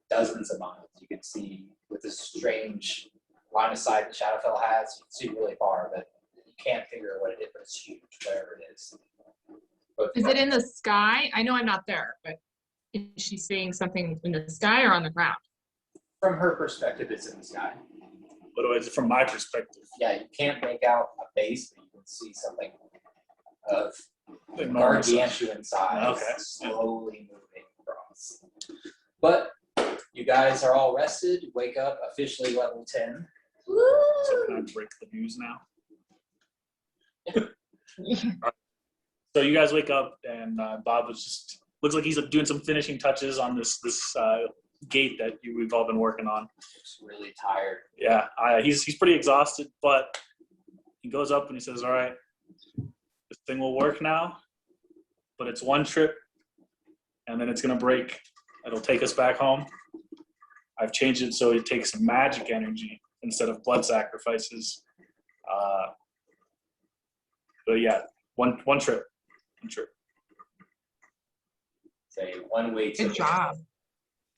B: dozens of miles. You can see with this strange line of sight that Shadowfell has, you can see really far, but you can't figure out what it is, but it's huge, whatever it is. But
F: Is it in the sky? I know I'm not there, but is she seeing something in the sky or on the ground?
B: from her perspective, it's in the sky.
A: But from my perspective,
B: Yeah, you can't make out a base, but you can see something of
A: enormous.
B: gargantuan size
A: Okay.
B: slowly moving across. But you guys are all rested. Wake up officially level 10.
A: So can I break the news now? So you guys wake up and Bob was just looks like he's doing some finishing touches on this gate that we've all been working on.
B: Just really tired.
A: Yeah, he's pretty exhausted, but he goes up and he says, "All right, this thing will work now, but it's one trip, and then it's gonna break. It'll take us back home. I've changed it so it takes magic energy instead of blood sacrifices. But yeah, one trip. One trip.
B: Say one way to
F: Good job.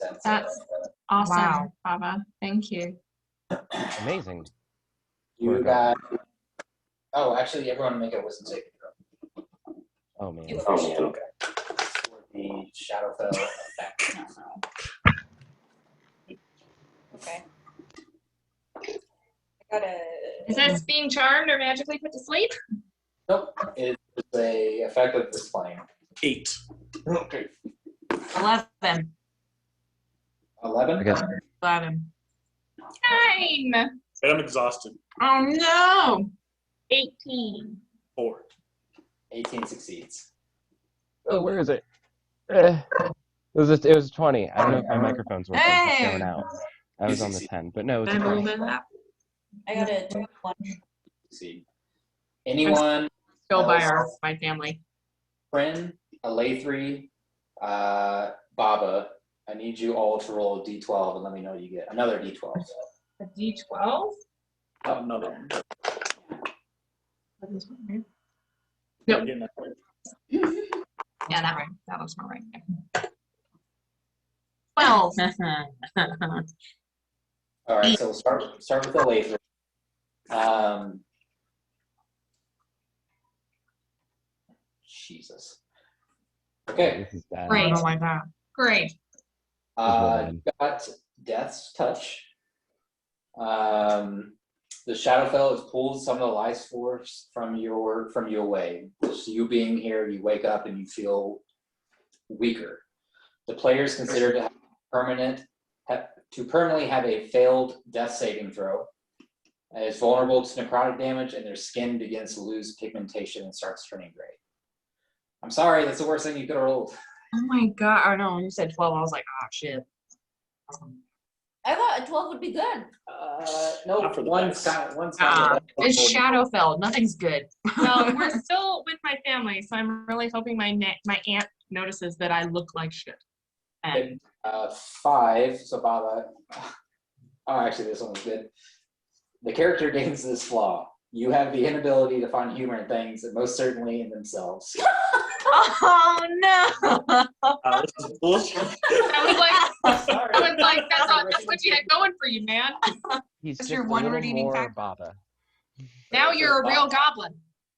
B: That's
F: That's awesome,
D: Wow.
F: Baba. Thank you.
E: Amazing.
B: you got. Oh, actually, everyone make a wisdom saving throw.
E: Oh man.
B: Okay. For the Shadowfell effect.
C: Okay. I gotta.
F: Is this being charmed or magically put to sleep?
B: Nope. It's a effect of this plane.
A: 8.
B: Okay.
F: 11.
B: 11.
E: I got
F: 11. 9.
A: And I'm exhausted.
F: Oh no. 18.
A: 4.
B: 18 succeeds.
E: Oh, where is it? It was 20. I don't know if my microphone's working. It's
F: Hey!
E: going out. I was on the 10, but no, it was a
F: I'm
E: 20.
F: moving up.
C: I got a 21.
B: Succeed. Anyone?
F: Go by
B: else?
F: my family.
B: Friend, Alaythri, Baba, I need you all to roll a d12 and let me know what you get. Another d12.
F: A D12?
A: Another one.
F: Yep.
A: I'm getting that right.
F: Yeah, that right. That looks more right. 12.
B: All right, so we'll start with Alaythri. Jesus. Okay.
E: This is bad.
F: Great. Oh my God. Great.
B: Got Death's Touch. The Shadowfell has pulled some of the life force from you away. So you being here, you wake up and you feel weaker. The player is considered to have permanently have a failed death saving throw. Is vulnerable to necrotic damage, and their skin begins to lose pigmentation and starts turning gray. I'm sorry, that's the worst thing you could have rolled.
F: Oh my God. Oh no, when you said 12, I was like, oh shit.
C: I thought a 12 would be good.
B: Nope,
A: Not for the
B: one's
A: best.
B: kind of
F: It's Shadowfell. Nothing's good.
D: Well, we're still with my family, so I'm really hoping my aunt notices that I look like shit.
F: And
B: 5, so Baba. Oh, actually, this one was good. The character gains this flaw. You have the inability to find humor in things, and most certainly in themselves.
F: Oh no.
A: This is bullshit.
G: I was
B: Sorry.
G: like, that's what you had going for you, man.
E: He's
F: That's
E: just
F: your
E: a
F: one
E: little
F: redeeming
E: more
F: factor.
E: Baba.
G: Now you're a real goblin.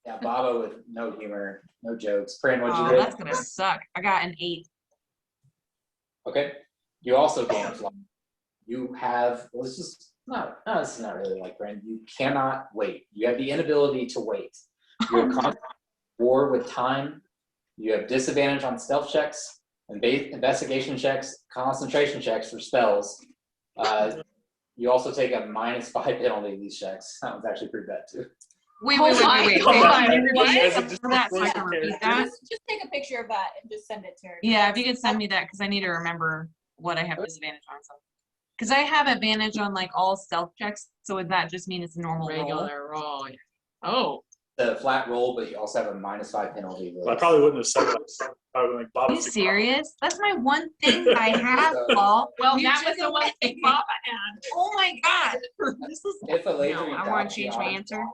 B: Yeah, Baba with no humor, no jokes. Pran, what'd you
F: Oh,
B: get?
F: that's gonna suck. I got an 8.
B: Okay. You also gain a fly. You have, well, this is not, no, this is not really like Pran. You cannot wait. You have the inability to wait. You're constantly at war with time. You have disadvantage on stealth checks, and investigation checks, concentration checks for spells. You also take a -5 penalty in these checks. That one's actually pretty bad too.
F: Wait,
G: Oh
F: wait, wait,
G: my
F: wait, wait.
G: God.
F: Hold on. Can you
G: What?
F: repeat that so I can repeat that?
C: Just take a picture of that and just send it to her.
F: Yeah, if you could send me that, because I need to remember what I have disadvantage on. Because I have advantage on like all stealth checks, so would that just mean it's a normal roll?
G: Regular roll. Oh.
B: The flat roll, but you also have a -5 penalty.
A: I probably wouldn't have said that. I would like
F: Are
A: Baba.
F: you serious? That's my one thing that I have, Paul.
G: Well,
F: You
G: that was
F: took
G: the one
F: away.
G: thing Papa had.
F: Oh my god. This is
B: If a laser
F: no, I want
B: drops
F: to
B: you
F: change my
B: out-
F: answer.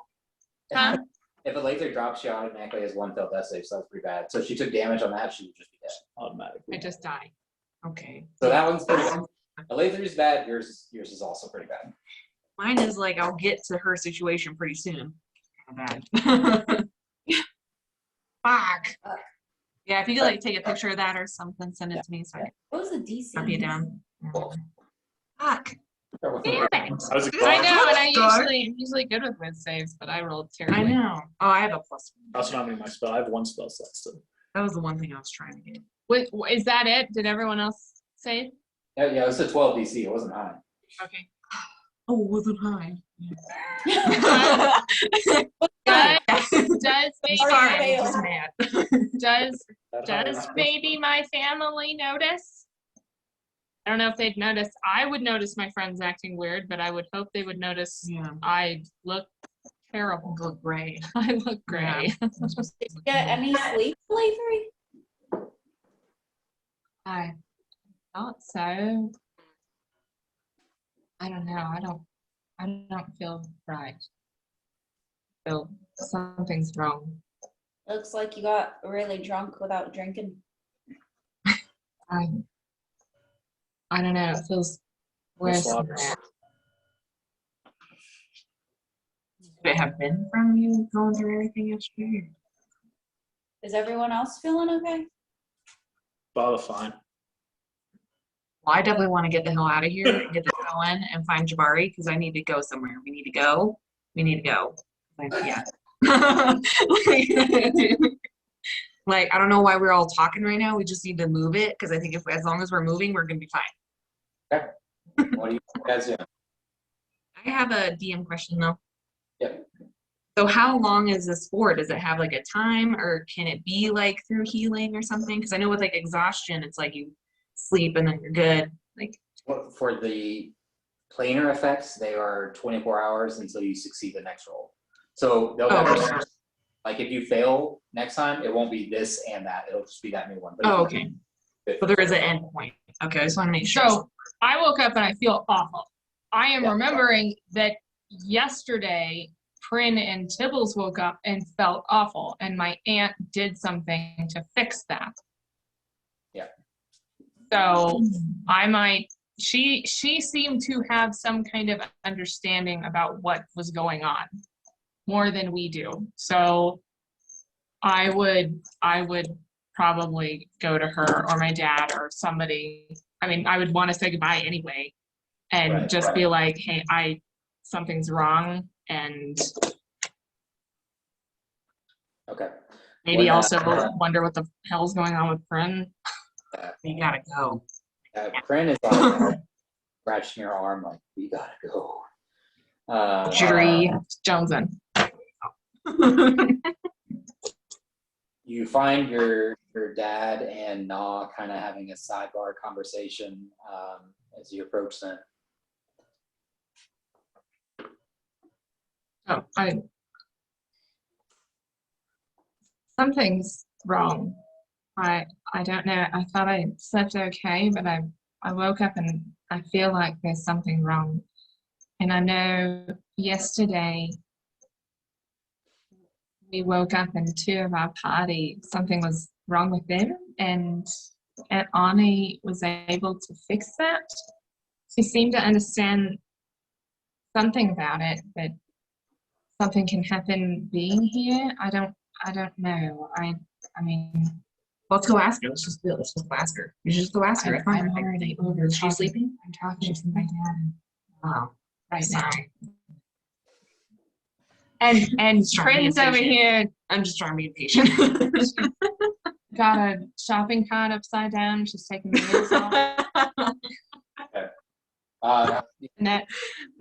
G: Huh?
B: If a laser drops, she automatically has 1 failed death save, so that's pretty bad. So if she took damage on that, she would just be dead.
A: Automatically.
G: I just died.
F: Okay.
B: So that one's pretty bad. A laser is bad. Yours is also pretty bad.
F: Mine is like I'll get to her situation pretty soon. Kind of bad. Fuck. Yeah, if you could like take a picture of that or something, send it to me so I can
C: What was the DC?
F: copy it down. Fuck.
G: Damn it.
A: I was
G: I
A: exhausted.
G: know, and
F: Dog.
G: I'm usually good with win saves, but I rolled
F: I
G: terribly.
F: know. Oh, I have a plus.
A: I also not having my spell. I have 1 spell slot still.
F: That was the one thing I was trying to get.
G: Wait, is that it? Did everyone else say?
B: Yeah, it's a 12 DC. It wasn't high.
G: Okay.
F: Oh, it wasn't high.
G: Does maybe,
F: Sorry, I'm just mad.
G: does maybe my family notice? I don't know if they'd notice. I would notice my friends acting weird, but I would hope they would notice
F: Yeah.
G: I look terrible.
F: Look great.
G: I look gray.
C: Get any sleep lately?
G: I thought so. I don't know. I don't feel right. So something's wrong.
C: Looks like you got really drunk without drinking.
G: I don't know. It feels worse than
A: Slobbers.
G: that.
F: Could it have been from you going through everything yesterday?
C: Is everyone else feeling okay?
A: Baba fine.
F: Well, I definitely want to get the hell out of here and get this going and find Jabari because I need to go somewhere. We need to go. We need to go. Like, yeah. Like, I don't know why we're all talking right now. We just need to move it because I think if as long as we're moving, we're gonna be fine.
B: What do you guys do?
F: I have a DM question though.
B: Yep.
F: So how long is this for? Does it have like a time or can it be like through healing or something? Because I know with like exhaustion, it's like you sleep and then you're good. Like
B: For the planar effects, they are 24 hours until you succeed the next roll. So they'll
F: okay.
B: like if you fail next time, it won't be this and that. It'll just be that new one. But
F: Oh,
B: if you
F: okay.
B: do-
F: So there is an end point. Okay, I just want to make sure.
G: So I woke up and I feel awful. I am
B: Yeah.
G: remembering that yesterday Prin and Tibbles woke up and felt awful, and my aunt did something to fix that.
B: Yeah.
G: So I might. She seemed to have some kind of understanding about what was going on, more than we do. So I would probably go to her or my dad or somebody. I mean, I would want to say goodbye anyway and
B: Right,
G: just
B: right.
G: be like, hey, something's wrong. And
B: Okay.
G: maybe
B: When,
G: also wonder what the hell's going on with Prin.
F: You gotta go.
B: Pran is like scratching your arm like, we gotta go.
F: Jury.
G: Joneson.
B: You find your dad and Na kind of having a sidebar conversation as you approach them.
G: Oh, something's wrong. I don't know. I thought I slept okay, but I woke up and I feel like there's something wrong. And I know yesterday
D: we woke up and two of our party, something was wrong with them, and Aunt Arnie was able to fix that. She seemed to understand something about it, but something can happen being here. I don't know. I mean,
F: Let's go ask her. Let's just go ask her. You should just go ask her. It's fine.
D: I'm already over.
F: Is she sleeping?
D: I'm talking to my dad
F: Oh,
D: right now.
F: sorry.
D: And
F: Just trying to be
D: Prince over
F: impatient.
D: here
F: I'm just trying to be patient.
D: got a shopping cart upside down. She's taking the wheels off. And that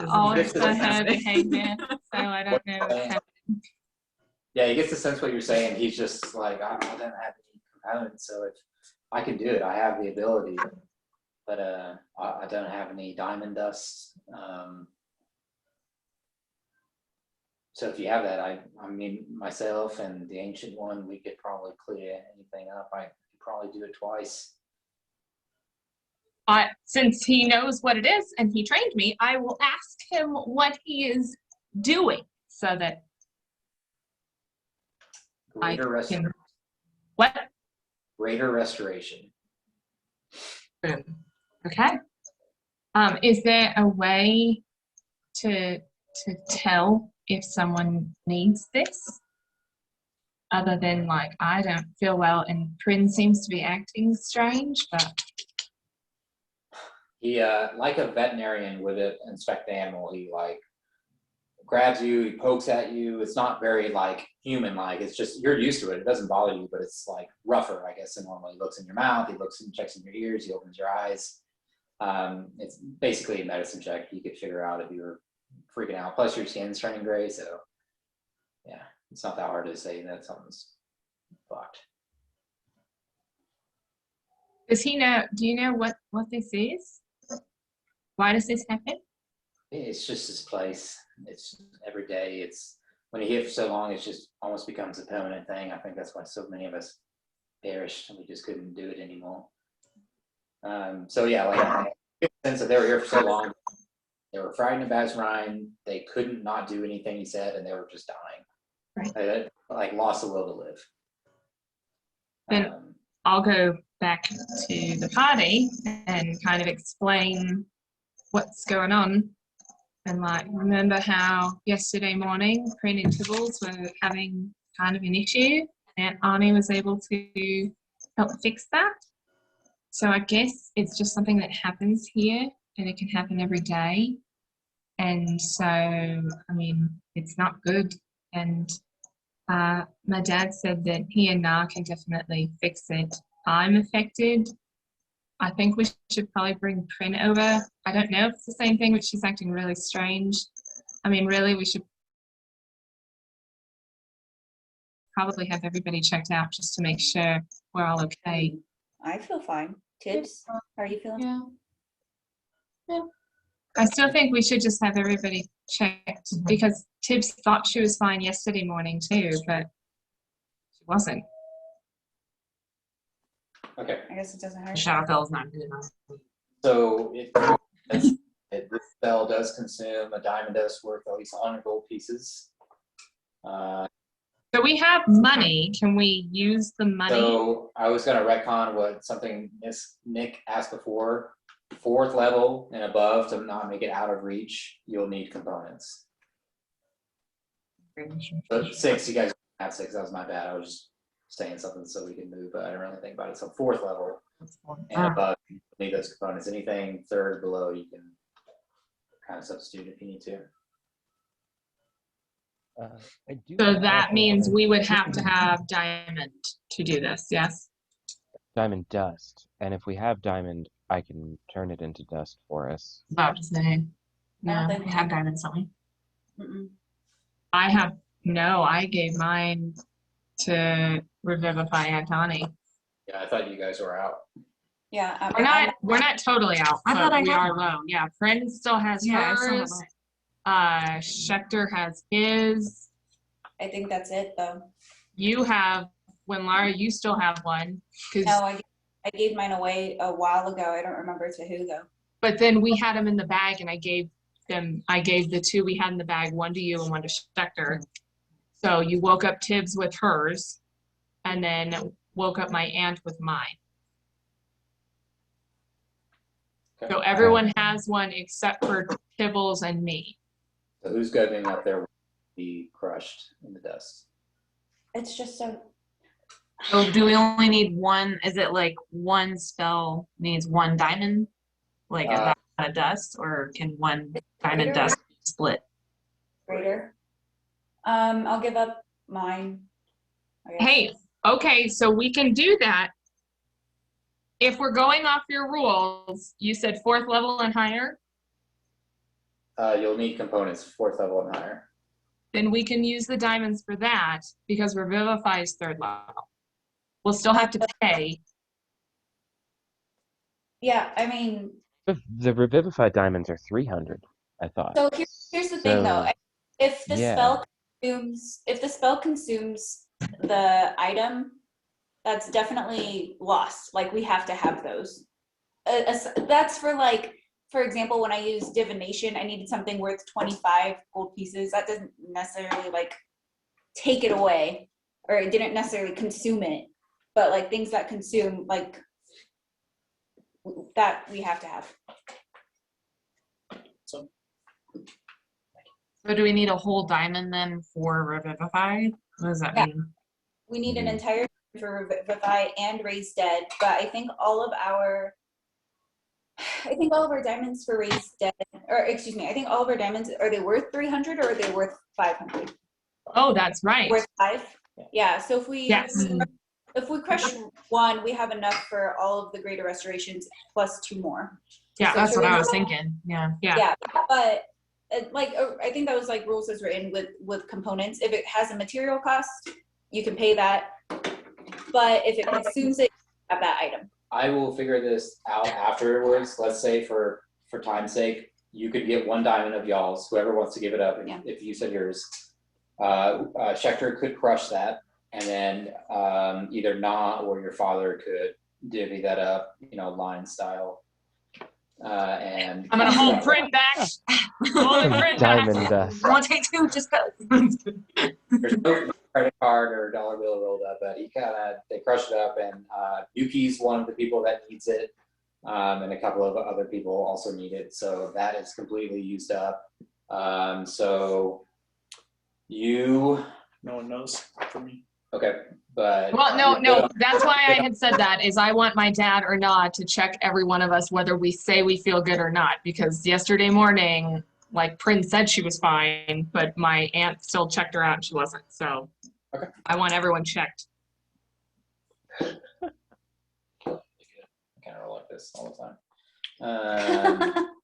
D: all
B: This
D: for
B: is-
D: her behavior. So I don't know what's happening.
B: Yeah, he gets the sense what you're saying. He's just like, I don't have any components, so if I can do it, I have the ability, but I don't have any diamond dust. So if you have that, I mean, myself and the ancient one, we could probably clear anything up. I could probably do it twice.
D: Since he knows what it is and he trained me, I will ask him what he is doing so that
B: Greater
D: can.
B: restoration.
D: What?
B: Greater restoration.
D: Okay. Is there a way to tell if someone needs this? Other than like, I don't feel well and Prin seems to be acting strange, but
B: He, like a veterinarian would inspect the animal, he like grabs you, he pokes at you. It's not very like human-like. It's just, you're used to it. It doesn't bother you, but it's like rougher, I guess, than normal. He looks in your mouth, he looks and checks in your ears, he opens your eyes. It's basically a medicine check. You could figure out if you were freaking out. Plus your skin's turning gray, so yeah, it's not that hard to say that something's fucked.
D: does he know, do you know what this is? Why does this happen?
B: It's just this place. It's every day. It's when you're here for so long, it just almost becomes a permanent thing. I think that's why so many of us perished and we just couldn't do it anymore. So yeah, like I get the sense that they were here for so long, they were frightened of Bazrine. They couldn't not do anything he said, and they were just dying.
D: Right.
B: They, like lost the will to live.
D: Then I'll go back to the party and kind of explain what's going on. And like, remember how yesterday morning Prin and Tibbles were having kind of an issue and Arnie was able to help fix that. So I guess it's just something that happens here and it can happen every day. And so, I mean, it's not good. And my dad said that he and Na can definitely fix it. I'm affected. I think we should probably bring Prin over. I don't know if it's the same thing, but she's acting really strange. I mean, really, we should probably have everybody checked out just to make sure we're all okay.
C: I feel fine. Tibbs, how are you feeling?
G: Yeah.
D: I still think we should just have everybody checked because Tibbs thought she was fine yesterday morning too, but she wasn't.
B: Okay.
C: I guess it doesn't hurt.
F: Shadowfell's not good enough.
B: So this spell does consume a diamond dust worth at least 100 gold pieces.
D: So we have money. Can we use the money?
B: So I was going to retcon what something Nick asked before. 4th level and above, to not make it out of reach, you'll need components. So 6, you guys have 6. That was my bad. I was just saying something so we can move, but I didn't really think about it. So 4th level and above, you need those components. Anything 3rd below, you can kind of substitute if you need to.
E: I do
D: So
E: have
D: that
E: a-
D: means we would have to have diamond to do this, yes?
E: diamond dust, and if we have diamond, I can turn it into dust for us.
F: About to say. No,
C: think-
F: we have diamonds, don't we?
C: Mm-mm.
D: I gave mine to Revivify Antoni.
B: Yeah, I thought you guys were out.
C: Yeah,
D: We're not totally out,
F: I thought
D: but
F: I
D: we
F: had
D: are
F: one.
D: low. Yeah, Prin still has
F: Yeah, I still have
D: hers. Schecter has his.
C: I think that's it though.
D: You have, when Lara, you still have one.
C: No,
D: 'Cause-
C: I gave mine away a while ago. I don't remember to who though.
D: but then we had them in the bag and I gave the 2 we had in the bag, one to you and one to Schecter.
F: So you woke up Tibbs with hers, and then woke up my aunt with mine.
B: Okay.
F: So everyone has one except for Tibbles and me.
B: So who's going up there will be crushed in the dust?
C: It's just so.
F: So do we only need one? Is it like one spell needs one diamond? Like is that a dust, or can one diamond dust split?
C: Greater. I'll give up mine. I guess.
F: Hey, okay, so we can do that. If we're going off your rules, you said 4th level and higher,
B: You'll need components 4th level and higher.
F: then we can use the diamonds for that because Revivify is 3rd level. We'll still have to pay.
C: Yeah, I mean,
E: The Revivify diamonds are 300, I thought.
C: so here's the thing though.
E: So,
C: If the
E: yeah.
C: spell consumes the item, that's definitely lost. Like we have to have those. That's for like, for example, when I use divination, I needed something worth 25 gold pieces. That doesn't necessarily like take it away, or it didn't necessarily consume it. But like things that consume, like that, we have to have.
A: So
F: So do we need a whole diamond then for Revivify? What does that
C: Yeah.
F: mean?
C: We need an entire for Revivify and Raise Dead, but I think all of our diamonds for Raise Dead, or excuse me, I think all of our diamonds, are they worth 300 or are they worth 500?
F: Oh, that's right.
C: Worth 5? Yeah, so if we
F: Yes.
C: crush one, we have enough for all of the greater restorations plus 2 more.
F: Yeah,
C: So
F: that's
C: should
F: what
C: we
F: I was
C: not-
F: thinking. Yeah.
C: Yeah, but like I think that was like rules as written with components. If it has a material cost, you can pay that. But if it consumes it, you have that item.
B: I will figure this out afterwards. Let's say for time's sake, you could get 1 diamond of y'all's, whoever wants to give it up.
C: Yeah.
B: If you said yours, Schechter could crush that, and then either Na or your father could divvy that up, line style. And
F: I'm gonna hold print back. Hold the print back.
E: Diamond dust.
F: I want to take 2, just go.
B: There's no credit card or dollar bill rolled up, but they crushed it up, and Yuki's one of the people that needs it, and a couple of other people also need it, so that is completely used up. So you,
A: no one knows for me.
B: okay, but
F: Well, no,
B: you're good on-
F: that's why I had said that, is I want my dad or not to check every one of us whether we say we feel good or not, because yesterday morning, like Prin said she was fine, but my aunt still checked her out and she wasn't, so.
B: Okay.
F: I want everyone checked.
B: I kind of roll like this all the time.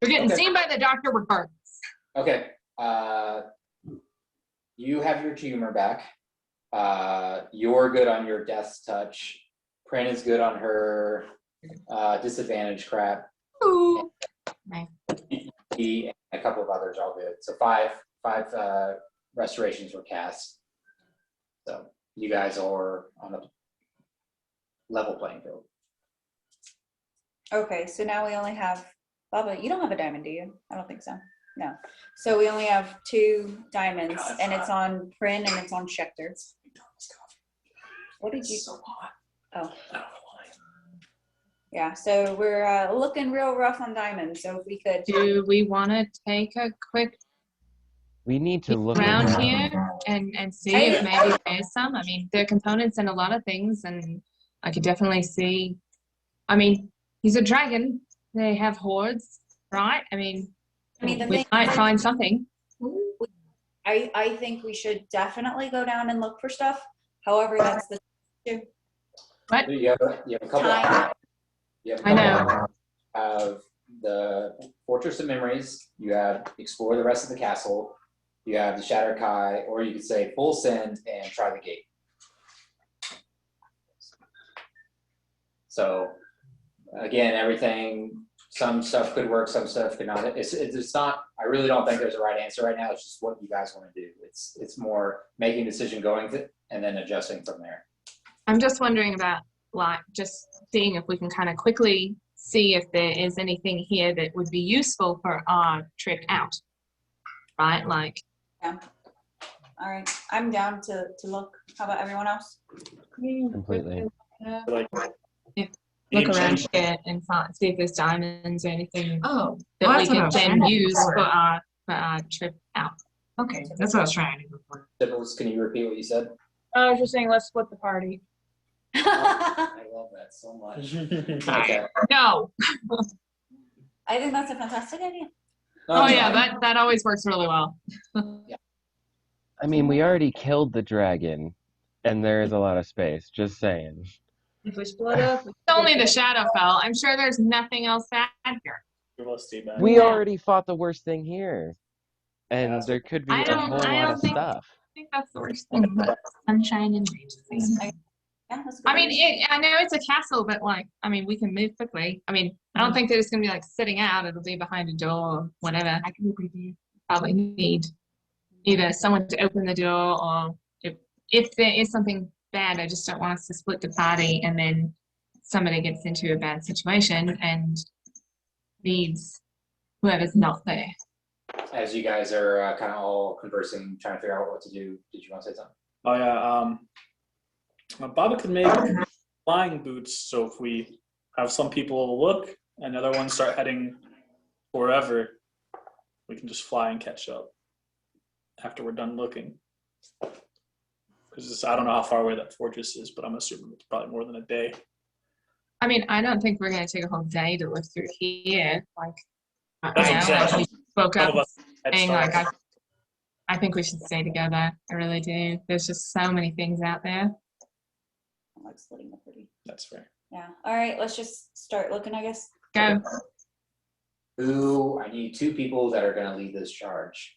F: You're getting
B: Okay.
F: seen by the doctor regardless.
B: Okay, you have your tumor back. You're good on your death's touch. Prin is good on her disadvantage crap.
F: Ooh. Nice.
B: He and a couple of others all good. So five restorations were cast. So you guys are on a level playing field.
C: Okay, so now we only have Baba. You don't have a diamond, do you? I don't think so. No. So we only have 2 diamonds, and it's on Prin and it's on Schechter. What did you?
A: So hot.
C: Oh. Yeah. So we're looking real rough on diamonds. So if we could.
F: Do we want to take a quick
E: We need to look
F: around
E: around.
F: here and see if maybe there's some? I mean, there are components in a lot of things, and I could definitely see. I mean, he's a dragon. They have hordes, right? I mean,
C: the
F: we
C: thing
F: might find something.
C: I think we should definitely go down and look for stuff. However, that's the
F: What?
B: You have a couple.
C: Time.
B: You have a
F: I
B: couple
F: know.
B: of the Fortress of Memories. You have explore the rest of the castle. You have the Shattered Kai, or you could say full send and try the gate. So again, everything. Some stuff could work, some stuff could not. It's not. I really don't think there's a right answer right now. It's just what you guys want to do. It's more making a decision going to, and then adjusting from there.
F: I'm just wondering about, like, just seeing if we can kind of quickly see if there is anything here that would be useful for our trip out, right? Like,
C: Yeah. All right. I'm down to look. How about everyone else?
E: Completely.
A: Like,
F: Look around shit and see if there's diamonds or anything
H: Oh,
F: that
H: well,
F: we
H: that's what I
F: can
H: was
F: then
H: trying to do
F: use
H: before.
F: for our trip out.
H: Okay, that's what I was trying to do before.
B: Dibbles, can you repeat what you said?
G: I was just saying, let's split the party.
B: I love that so much. Okay.
F: No.
C: I think that's a fantastic idea.
B: No,
F: Oh
B: it's
F: yeah,
B: fine.
F: that always works really well.
E: I mean, we already killed the dragon, and there is a lot of space. Just saying.
G: If we split up,
F: Only the shadow fell. I'm sure there's nothing else bad here.
E: We
F: Yeah.
E: already fought the worst thing here, and
A: Yeah,
E: there could be
F: I
E: a
F: don't-
E: whole
F: I
E: lot
F: don't
E: of
F: think-
E: stuff.
F: I think that's the worst thing, but sunshine and rain.
C: Yeah, that's a good
F: I mean,
C: idea.
F: I know it's a castle, but like, I mean, we can move quickly. I mean, I don't think that it's gonna be like sitting out. It'll be behind a door or whatever. I can probably need either someone to open the door, or if there is something bad, I just don't want us to split the party and then somebody gets into a bad situation and needs whoever's not there.
B: As you guys are kind of all conversing, trying to figure out what to do, did you want to say something?
A: Oh yeah. Baba could make flying boots. So if we have some people look and the other ones start heading wherever, we can just fly and catch up after we're done looking. Because I don't know how far away that fortress is, but I'm assuming it's probably more than a day.
F: I mean, I don't think we're gonna take a whole day to look through here. Like,
A: That's what I'm saying.
F: we spoke
A: Some
F: up
A: of us head
F: saying
A: start.
F: like, I think we should stay together. I really do. There's just so many things out there.
C: I like splitting the party.
A: That's fair.
C: Yeah. All right. Let's just start looking, I guess.
F: Go.
B: I need 2 people that are going to lead this charge.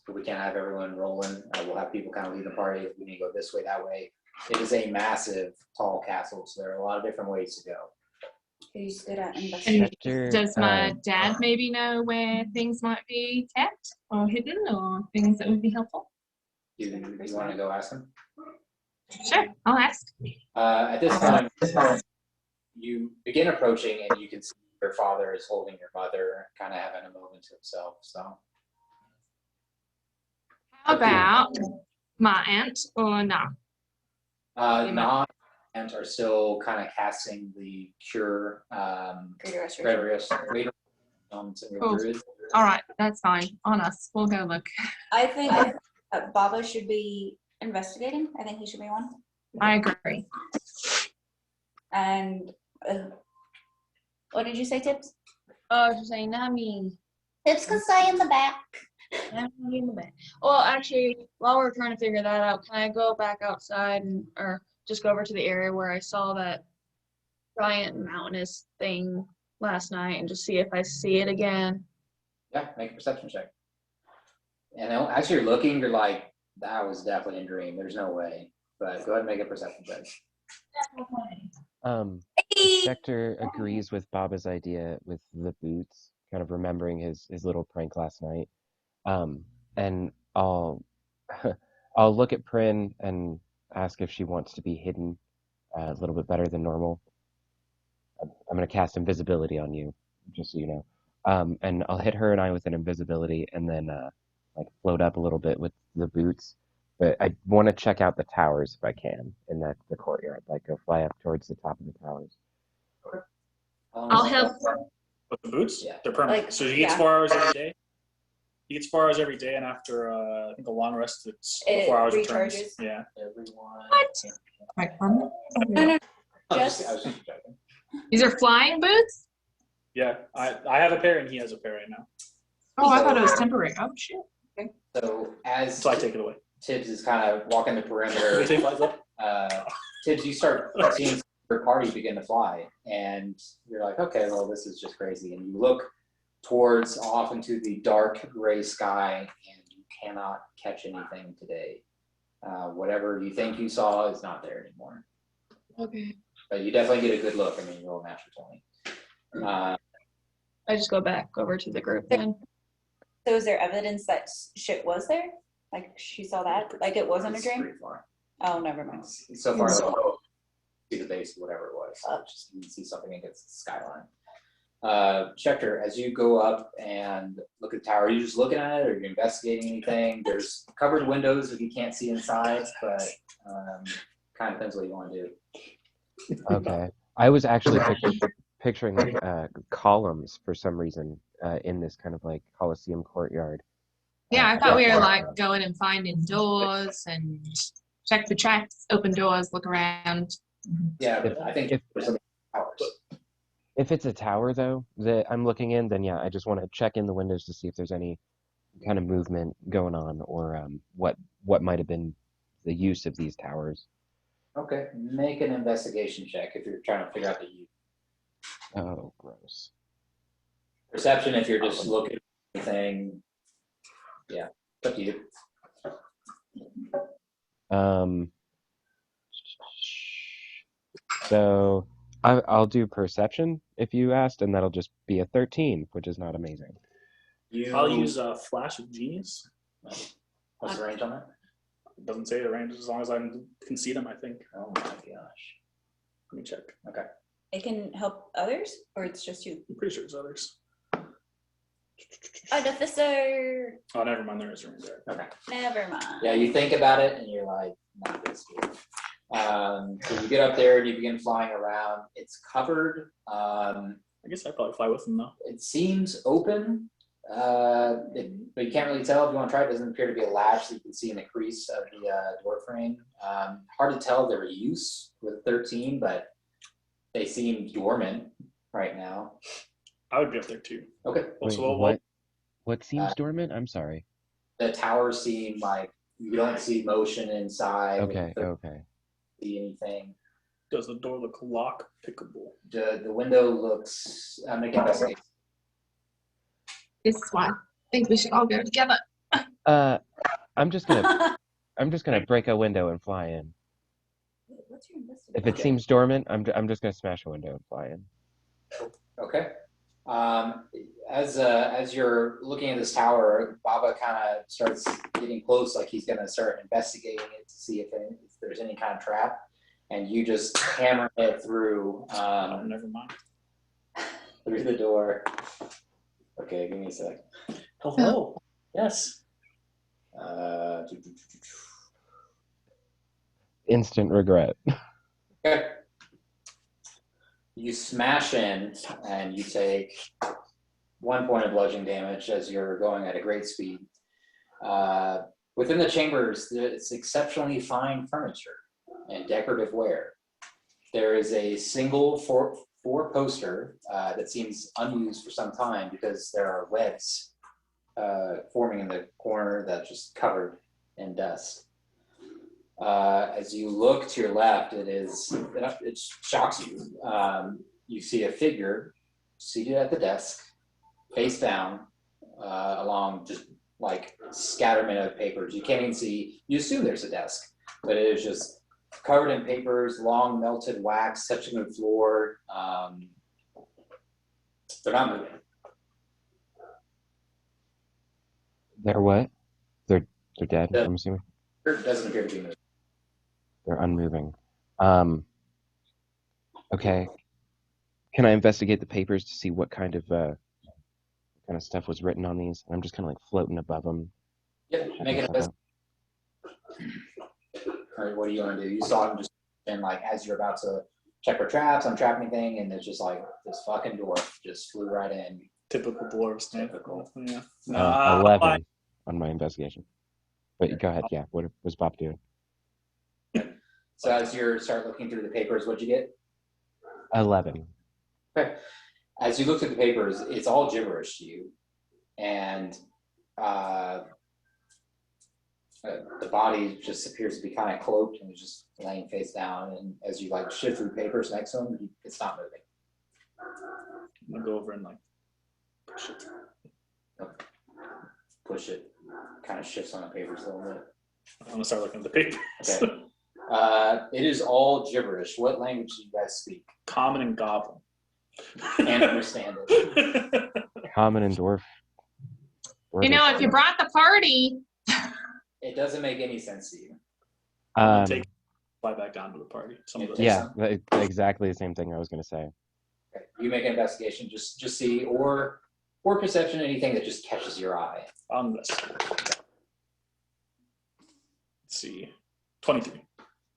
B: We can't have everyone rolling. We'll have people kind of lead the party. If we need to go this way, that way. It is a massive, tall castle, so there are a lot of different ways to go.
C: Who's good at
F: And
C: investigating?
E: Hector,
F: does my dad maybe know where things might be kept or hidden or things that would be helpful?
B: You want to go ask them?
F: Sure, I'll ask.
B: At this time, you begin approaching, and you can see your father is holding your mother, kind of having a moment to himself. So,
F: How about my aunt or not?
B: Not and are still kind of casting the cure
C: Greater restoration.
B: greater some of your
F: Cool.
B: druids.
F: All right, that's fine. On us. We'll go look.
C: I think Baba should be investigating. I think he should be one.
F: I agree.
C: And what did you say, Tips?
G: oh, I was just saying, not me.
C: Tips can stay in the back.
G: Not me in the back. Well, actually, while we're trying to figure that out, can I go back outside or just go over to the area where I saw that giant mountainous thing last night and just see if I see it again?
B: Yeah, make a perception check. And as you're looking, you're like, that was definitely a dream. There's no way. But go ahead and make a perception check.
E: Hector agrees with Baba's idea with the boots, kind of remembering his little prank last night. And I'll I'll look at Prin and ask if she wants to be hidden a little bit better than normal. I'm going to cast invisibility on you, just so you know. And I'll hit her and I with an invisibility, and then like float up a little bit with the boots. But I want to check out the towers if I can in the courtyard. Like go fly up towards the top of the towers.
F: I'll help.
A: With the boots,
B: Yeah.
A: they're permanent.
C: Like,
A: So he gets
C: yeah.
A: 4 hours every day. He gets 4 hours every day, and after I think a long rest, it's
C: It
A: 4 hours returns.
C: recharges.
A: Yeah.
B: Everyone.
F: Like,
C: No,
B: I was
C: Just-
B: just joking.
F: these are flying boots?
A: Yeah. I have a pair, and he has a pair right now.
F: Oh, I thought it was temporary. Oh, shit.
B: So as
A: So I take it away.
B: Tibbs is kind of walking the perimeter,
A: They take flies up?
B: Tibbs, you start seeing your party begin to fly, and you're like, okay, well, this is just crazy. And you look towards off into the dark gray sky, and you cannot catch anything today. Whatever you think you saw is not there anymore.
G: Okay.
B: But you definitely get a good look. I mean, you roll a natural 20.
G: I just go back over to the group then.
C: So is there evidence that shit was there? Like she saw that? Like it wasn't a
B: It's
C: dream?
B: pretty far.
C: Oh, never mind.
B: So far, see the base of whatever it was. Just you can see something against the skyline. Schecter, as you go up and look at the tower, are you just looking at it, or are you investigating anything? There's covered windows if you can't see inside, but kind of depends what you want to do.
E: Okay. I was actually picturing like columns for some reason in this kind of like Colosseum courtyard.
F: Yeah, I thought we were like going and finding doors and check the tracks, open doors, look around.
B: Yeah, but I think there's some towers.
E: If it's a tower though that I'm looking in, then yeah, I just want to check in the windows to see if there's any kind of movement going on, or what might have been the use of these towers.
B: Okay, make an investigation check if you're trying to figure out the use.
E: Oh, gross.
B: Perception if you're just looking at anything. Yeah, it's up to you.
E: So I'll do perception if you asked, and that'll just be a 13, which is not amazing.
A: I'll use a flash of genius.
B: What's the range on that?
A: It doesn't say the range as long as I can see them, I think.
B: Oh my gosh.
A: Let me check.
B: Okay.
C: It can help others, or it's just you?
A: I'm pretty sure it's others.
C: Artificer.
A: Oh, never mind. There is a range there.
B: Okay.
C: Never mind.
B: Yeah, you think about it and you're like, not this good. So you get up there and you begin flying around. It's covered.
A: I guess I'd probably fly with them though.
B: It seems open, but you can't really tell. If you want to try, it doesn't appear to be a latch that you can see in the crease of the door frame. Hard to tell their use with 13, but they seem dormant right now.
A: I would be up there too.
B: Okay.
E: Wait,
A: So
E: what seems dormant? I'm sorry.
B: The towers seem like you don't see motion inside.
E: Okay, okay.
B: See anything.
A: Does the door look lock pickable?
B: The window looks. Make an investigation.
F: This is why I think we should all go together.
E: I'm just gonna break a window and fly in.
C: What's your investigation?
E: If it seems dormant, I'm just gonna smash a window and fly in.
B: Okay. As you're looking at this tower, Baba kind of starts getting close, like he's gonna start investigating it to see if there's any kind of trap, and you just hammer it through.
A: Oh, never mind.
B: Through the door. Okay, give me a sec.
A: Hello. Yes.
E: Instant regret.
B: Okay. You smash in and you take 1 point of bludgeoning damage as you're going at a great speed. Within the chambers, it's exceptionally fine furniture and decorative ware. There is a single four poster that seems unused for some time because there are webs forming in the corner that's just covered in dust. As you look to your left, it shocks you. You see a figure seated at the desk, face down, along just like scatterment of papers. You can't even see. You assume there's a desk, but it is just covered in papers, long melted wax touching the floor. They're not moving.
E: They're what? They're dead, I'm assuming.
B: It doesn't appear to be moving.
E: They're unmoving. Okay. Can I investigate the papers to see what kind of stuff was written on these? I'm just kind of like floating above them.
B: Yep, make it a All right, what do you want to do? You saw him just, and like as you're about to check for traps, untrap anything, and it's just like this fucking dwarf just flew right in.
A: Typical dwarves.
B: Typical.
A: Yeah.
E: 11 on my investigation. But go ahead, yeah. What was Bob doing?
B: So as you start looking through the papers, what'd you get?
E: 11.
B: Okay. As you look through the papers, it's all gibberish to you, and the body just appears to be kind of cloaked and is just laying face down. And as you like shift through papers next to him, it's not moving.
A: I'm gonna go over and like push it.
B: Okay. Push it. Kind of shifts on the papers a little bit.
A: I'm gonna start looking at the papers.
B: Okay. It is all gibberish. What language do you guys speak?
A: Common and goblin.
B: And understand it.
E: Common and dwarf.
F: You know, if you brought the party.
B: It doesn't make any sense to you.
A: Fly back down to the party. Some of those.
E: Yeah, exactly the same thing I was going to say.
B: Okay. You make an investigation, just see, or perception, anything that just catches your eye.
A: On this. Let's see. 23.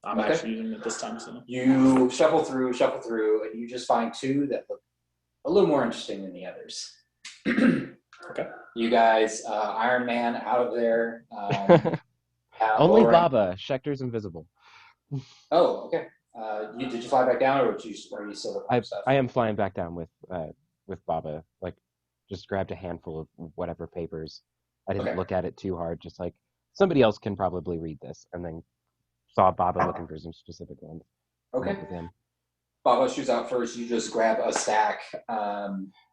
A: I'm
B: Okay.
A: actually using it this time, so.
B: You shuffle through, and you just find two that look a little more interesting than the others.
A: Okay.
B: You guys, Iron Man out of there.
E: Only
B: lowering-
E: Baba. Schecter's invisible.
B: Oh, okay. Did you fly back down, or are you still looking for stuff?
E: I am flying back down with Baba. Like, just grabbed a handful of whatever papers. I didn't
B: Okay.
E: look at it too hard. Just like somebody else can probably read this, and then saw Baba looking for some specific ones.
B: Okay.
E: With him.
B: Baba shoots out first. You just grab a stack.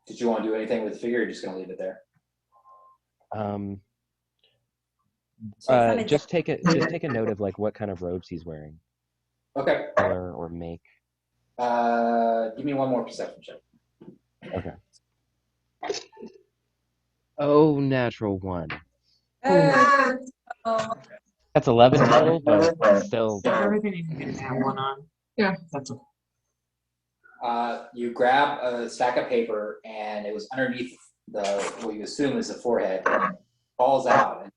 B: Did you want to do anything with the figure, or are you just going to leave it there?
E: Just take a note of like what kind of robes he's wearing,
B: Okay.
E: color or make.
B: Give me one more perception check.
E: Okay. Oh, natural one.
C: Oh,
E: That's 11 total, but still.
F: Everything you can have one on.
H: Yeah.
F: That's okay.
B: You grab a stack of paper, and it was underneath what you assume is the forehead. And it falls out. And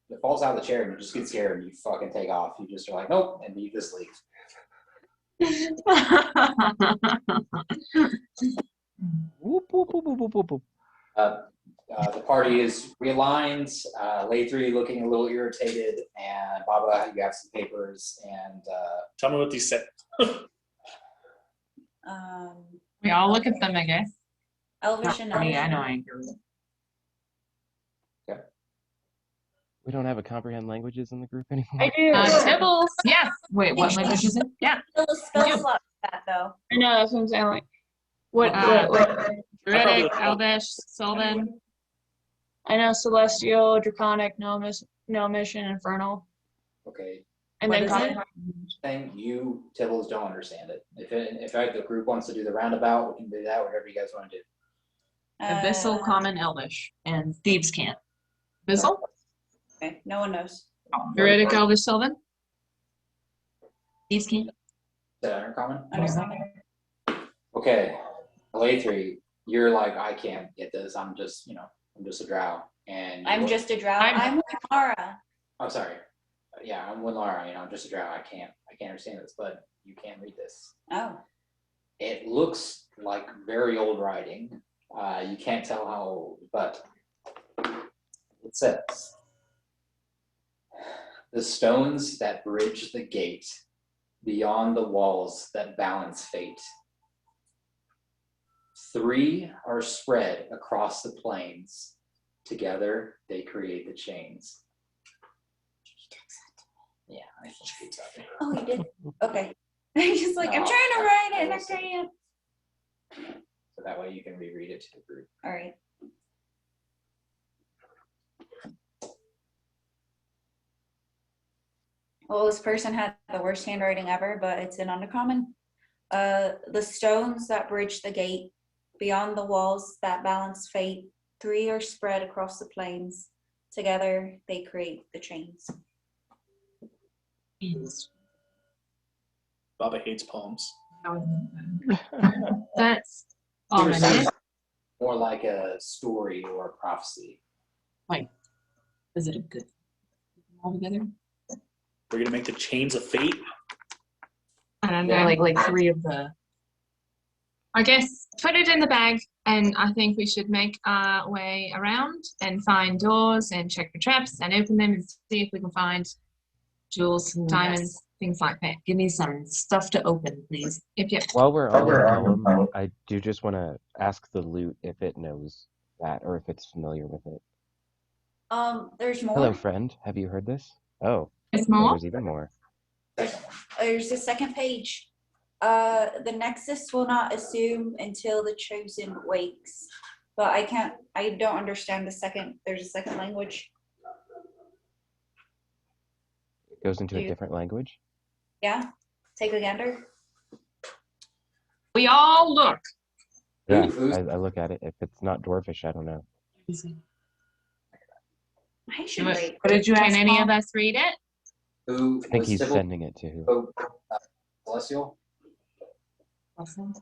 B: it falls out of the chair, and you just get scared, and you fucking take off. You just are like, nope, and you just leave.
E: Whoop, whoop, whoop, whoop, whoop, whoop.
B: The party is realigned. Lathree looking a little irritated, and Baba, you have some papers, and
A: Tell me what these say.
F: We all look at them, I guess.
C: Elvish and
F: Not me, I
C: Elvish.
F: know I ain't good.
E: We don't have a comprehend languages in the group anymore.
G: I do.
F: Tibbles, yes. Wait, what language is it? Yeah.
C: Still a spell slot for that though.
G: I know, that's what I'm saying. Like, what?
F: Druidic, Elvish, Sylvan.
G: I know Celestial, Draconic, Gnomish, and Infernal.
B: okay.
G: And
F: What
G: then
F: is
G: Common.
B: Thing you Tibbles don't understand it. If the group wants to do the roundabout, we can do that. Whatever you guys want to do.
F: Abyssal, Common, Elvish, and Thieves' Cant. Abyssal?
C: Okay, no one knows.
F: Druidic, Elvish, Sylvan? Thieves' Cant?
B: Is that uncommon?
C: Undercommon.
B: Okay, Lathree, you're like, I can't get this. I'm just a drow, and
C: I'm just a drow.
F: I'm-
C: I'm with Mara.
B: I'm sorry. Yeah, I'm with Lara. I'm just a drow. I can't understand this, but you can read this.
C: Oh.
B: It looks like very old writing. You can't tell how old, but it says, "The stones that bridge the gate, beyond the walls that balance fate. 3 are spread across the plains. Together they create the chains." Yeah, I think it's up there.
C: Oh, you did. Okay. I'm just like, I'm trying to write it and I can't.
B: So that way you can reread it to the group.
C: All right. Well, this person had the worst handwriting ever, but it's an uncommon. The stones that bridge the gate, beyond the walls that balance fate, 3 are spread across the plains. Together they create the chains.
A: Baba hates poems.
F: That's
B: It
F: ominous.
B: sounds more like a story or a prophecy.
F: Is it a good all together?
A: We're gonna make the chains of fate.
F: I don't know, like 3 of the.
D: I guess put it in the bag, and I think we should make our way around and find doors and check for traps and open them and see if we can find jewels, diamonds, things like that.
F: Give me some stuff to open, please.
D: Yep.
E: While we're on the poem, I do just want to ask the loot if it knows that or if it's familiar with it.
C: There's more.
E: Hello, friend. Have you heard this? Oh,
D: There's more.
E: there's even more.
C: There's the second page. The Nexus will not assume until the chosen wakes. But I don't understand there's a second language.
E: It goes into a different language.
C: Yeah? Take a gander.
D: We all look.
E: Yeah,
B: Who's-
E: I look at it. If it's not dwarfish, I don't know.
C: I should write.
F: What did you
D: Can
F: ask?
D: any
F: Mom?
D: of us read it?
B: Who
E: I think
B: was
E: he's
B: Sybil?
E: sending it to who?
B: Oh, Celestial?
F: Awesome.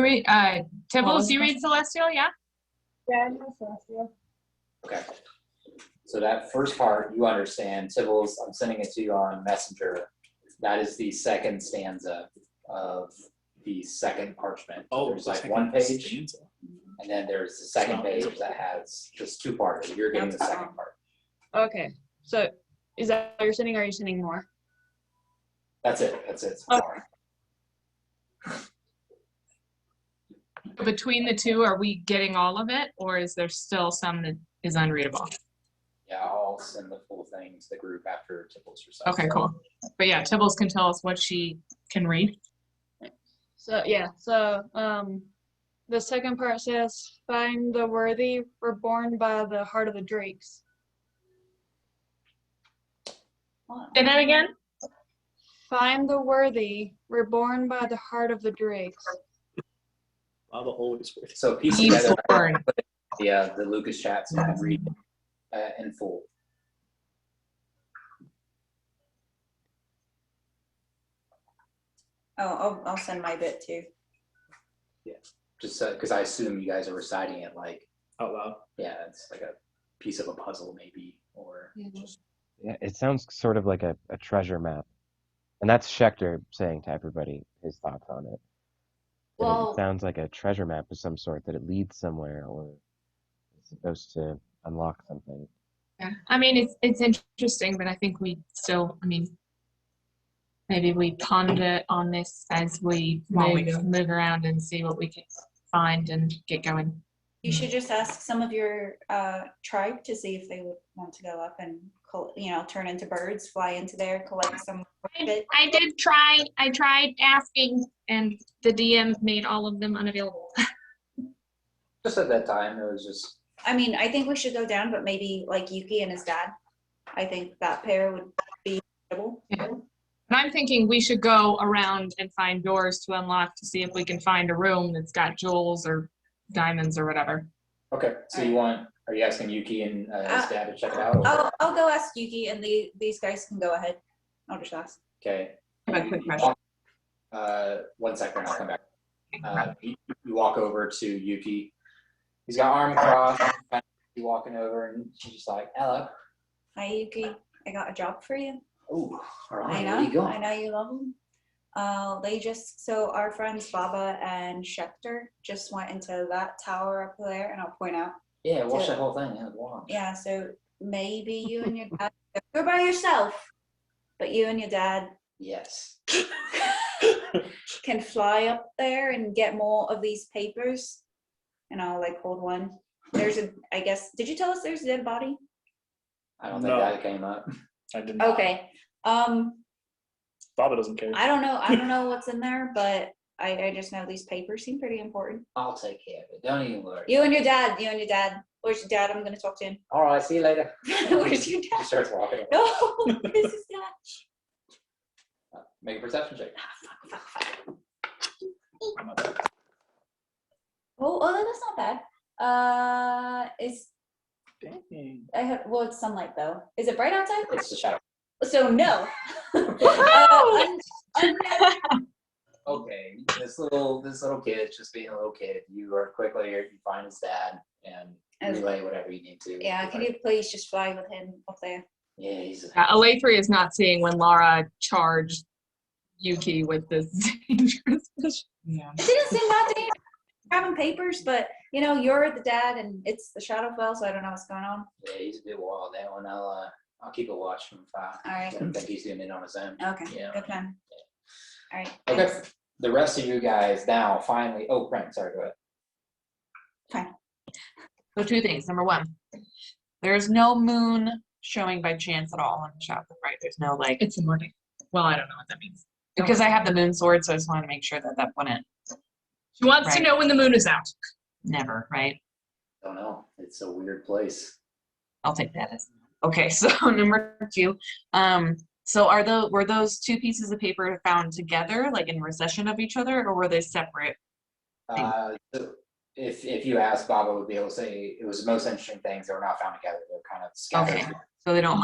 F: Tibbles, you read Celestial, yeah?
G: Yeah, I know Celestial.
B: Okay. So that first part, you understand. Tibbles, I'm sending it to you on Messenger. That is the second stanza of the second parchment.
A: Oh,
B: There's
A: the
B: like
A: second
B: one page,
A: stanza.
B: and then there's the second
A: not
B: page
A: visible.
B: that has just two parts. You're getting the second part.
G: Okay. So is that what you're sending, or are you sending more?
B: That's it. That's it. So
G: Okay.
B: far.
F: Between the two, are we getting all of it, or is there still some that is unreadable?
B: Yeah, I'll send the full thing to the group after Tibbles yourself.
F: Okay, cool. But yeah, Tibbles can tell us what she can read.
G: So yeah, so the second part says, "Find the worthy, were born by the heart of the drakes."
F: Say that again?
G: Find the worthy, were born by the heart of the drakes.
A: Baba always worth.
B: So piece
F: Be
B: together
F: born.
B: the Lucas chat so you can read in full.
C: Oh, I'll send my bit too.
B: Just because I assume you guys are reciting it like,
A: Out loud.
B: yeah, it's like a piece of a puzzle maybe, or just
E: Yeah, it sounds sort of like a treasure map. And that's Schechter saying to everybody his thoughts on it. That
C: Well-
E: it sounds like a treasure map of some sort, that it leads somewhere or is supposed to unlock something.
F: Yeah, I mean, it's interesting, but I think we still, I mean, maybe we ponder on this as we move around and see what we can find and get going.
C: You should just ask some of your tribe to see if they would want to go up and, turn into birds, fly into there, collect some bit.
F: I did try. I tried asking, and the DM made all of them unavailable.
B: just at that time it was just
C: I mean, I think we should go down, but maybe like Yuki and his dad. I think that pair would be able.
F: Yeah. And I'm thinking we should go around and find doors to unlock to see if we can find a room that's got jewels or diamonds or whatever.
B: okay. So are you asking Yuki and his dad to check it out? Or?
C: I'll go ask Yuki, and these guys can go ahead. I'll just ask.
B: Okay.
F: I have a quick question.
B: 1 second, I'll come back. You walk over to Yuki. He's got arm crossed. You walking over, and she's just like, "Hello."
C: Hi, Yuki. I got a job for you.
B: Oh, all right.
C: I
B: Where you
C: know.
B: going?
C: I know you love them. So our friends Baba and Schechter just went into that tower up there, and I'll point out.
B: Yeah, watch that whole thing. Yeah, watch.
C: Yeah, so maybe you and your dad go by yourself, but you and your dad
B: Yes.
C: can fly up there and get more of these papers. And I'll like hold one. I guess, did you tell us there's a dead body?
B: I don't think
A: No.
B: that came up.
A: I did not.
C: Okay.
A: Baba doesn't care.
C: I don't know what's in there, but I just know these papers seem pretty important.
B: I'll take care of it. Don't even worry.
C: You and your dad. Where's your dad? I'm gonna talk to him.
B: All right. See you later.
C: Where's your
B: She
C: dad?
B: starts walking. away.
C: No, this is dad.
B: Make a perception check.
C: Oh, that's not bad.
A: Dang.
C: It's sunlight though. Is it bright outside?
B: It's the shadow.
C: So no.
B: Okay, this little kid, just being a little kid. You are quickly, you find his dad and relay whatever you need to.
C: Yeah, can you please just fly with him up there?
B: Yeah, he's.
F: Alatri is not seeing when Laura charged Yuki with this dangerous mission. Yeah.
C: It didn't seem that dangerous. Grabbing papers, but you're the dad and it's the Shadowfell, so I don't know what's going on.
B: Yeah, he's a bit wild. That one, I'll keep a watch from afar.
C: All right.
B: I don't think he's doing it on his own.
C: Okay,
B: Yeah.
C: good plan. All right.
B: Okay.
C: thanks.
B: The rest of you guys now finally. Oh, Brent, sorry, go ahead.
F: So two things. Number one, there's no moon showing by chance at all on the shop, right? There's no like. It's the morning. Well, I don't know what that means. Because I have the moon sword, so I just wanted to make sure that wouldn't.
H: She wants to
F: Right.
H: know when the moon is out.
F: Never, right?
B: Don't know. It's a weird place.
F: I'll take that as okay. So number two, so were those two pieces of paper found together, like in recession of each other, or were they separate?
B: So if you ask, Baba would be able to say it was the most interesting things that were not found together. They're kind of scattered.
F: Okay, so they don't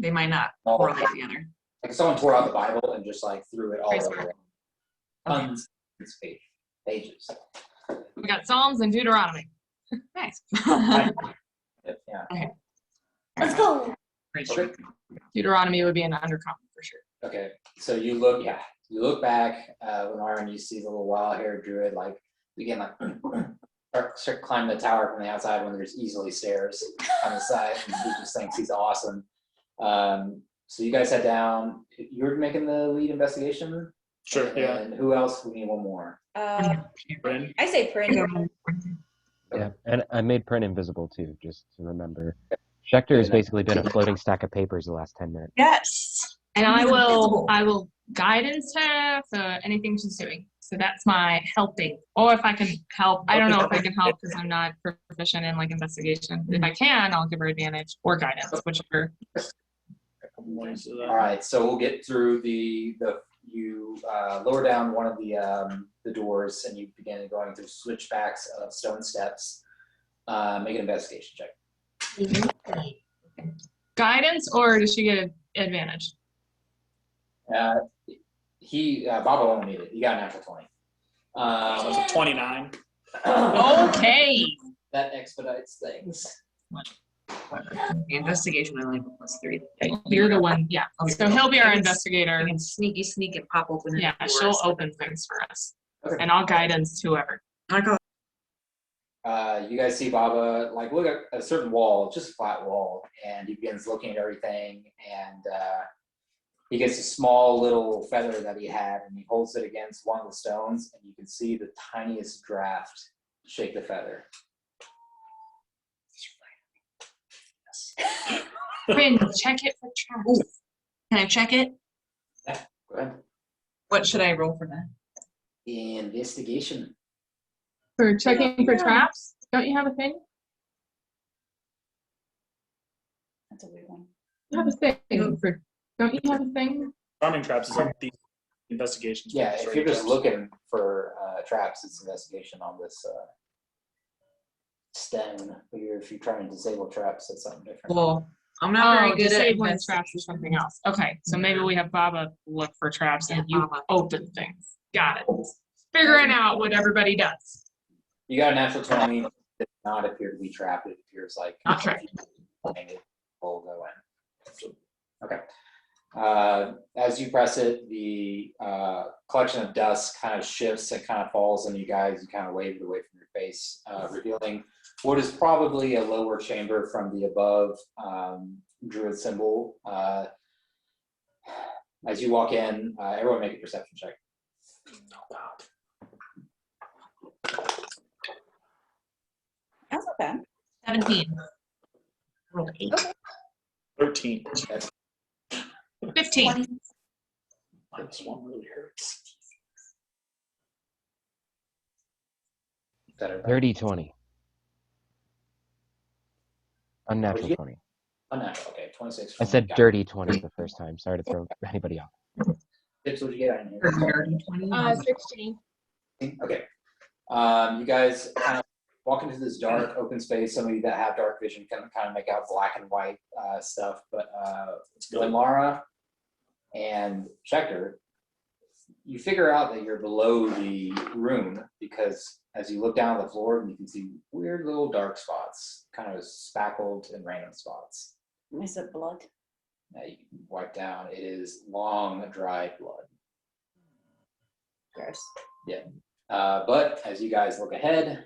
F: they might not correlate together.
B: Like if someone tore out the Bible and just like threw it all
F: Trace
B: over.
F: mark.
B: Tons of space. pages.
H: We got Psalms and Deuteronomy.
F: Nice.
B: Yeah.
C: Let's go.
B: Okay.
H: Deuteronomy would be an undercommon for sure.
B: Okay. So you look back, Lenara, and you see the little wild-haired druid like begin like start climbing the tower from the outside when there's easily stairs on the side, and he just thinks he's awesome. So you guys head down. You're making the lead investigation.
A: Sure. Yeah.
B: And who else? We need one more.
A: Bryn.
C: I say Prin.
E: Yeah, and I made print invisible too, just to remember. Schecter has basically been a floating stack of papers the last 10 minutes.
H: Yes. And I will guidance her for anything she's doing. So that's my helping. Or if I can help, I don't know if I can help because I'm not proficient in like investigation. If I can, I'll give her advantage or guidance, whichever.
B: All right, so we'll get through you lower down one of the doors and you begin going through switchbacks of stone steps. Make an investigation check.
H: Guidance, or does she get an advantage?
B: Baba won't need it. He got a natural 20.
A: So it's a 29.
H: Okay.
B: That expedites things.
F: The investigation I like +3.
H: You're the one, yeah. So he'll be our
F: I
H: investigator.
F: can sneak and pop open.
H: Yeah,
F: the
H: she'll
F: doors.
H: open things for us.
B: Okay.
H: And I'll guidance whoever.
F: I go.
B: You guys see Baba like look at a certain wall, just a flat wall, and he begins looking at everything, and he gets a small little feather that he had, and he holds it against one of the stones, and you can see the tiniest draft shake the feather.
H: Bryn, check it for traps.
F: Can I check it?
B: Go ahead.
F: What should I roll for that?
B: Investigation.
H: For checking for traps? Don't you have a thing?
C: That's a weird one.
H: You have a thing for, don't you have a thing?
A: Farming traps is like the investigations.
B: Yeah, if you're just looking for traps, it's investigation on this stone. If you're trying to disable traps, that's something different.
F: Well, I'm not very good at
H: disabling
F: investigation.
H: traps or something else. Okay, so maybe we have Baba look for traps and you
F: Baba.
H: open things. Got it. Figuring out what everybody does.
B: You got a natural 20. It does not appear to be trapped. It appears like
H: Okay.
B: it will go in. Okay. As you press it, the collection of dust kind of shifts and kind of falls on you guys. You kind of wave it away from your face, revealing what is probably a lower chamber from the above druid symbol. As you walk in, everyone make a perception check.
A: Oh God.
C: That's not bad.
F: 17. Roll 8.
A: 13.
H: 15.
A: This one really hurts.
B: Is that everybody?
E: Dirty 20.
B: What'd
E: Unnatural
B: you get?
E: 20.
B: Unnatural. Okay, 26.
E: I said
B: Got it.
E: dirty 20 the first time. Sorry to throw anybody off.
B: Tips, what'd you get on here?
F: Dirty 20.
G: 16.
B: Okay. You guys kind of walk into this dark open space. Some of you that have dark vision can kind of make out black and white stuff, but Lamara and Schecter, you figure out that you're below the room because as you look down at the floor, you can see weird little dark spots, kind of spackled and random spots.
C: Is it blood?
B: That you can wipe down. It is long, dried blood.
C: Gross.
B: But as you guys look ahead,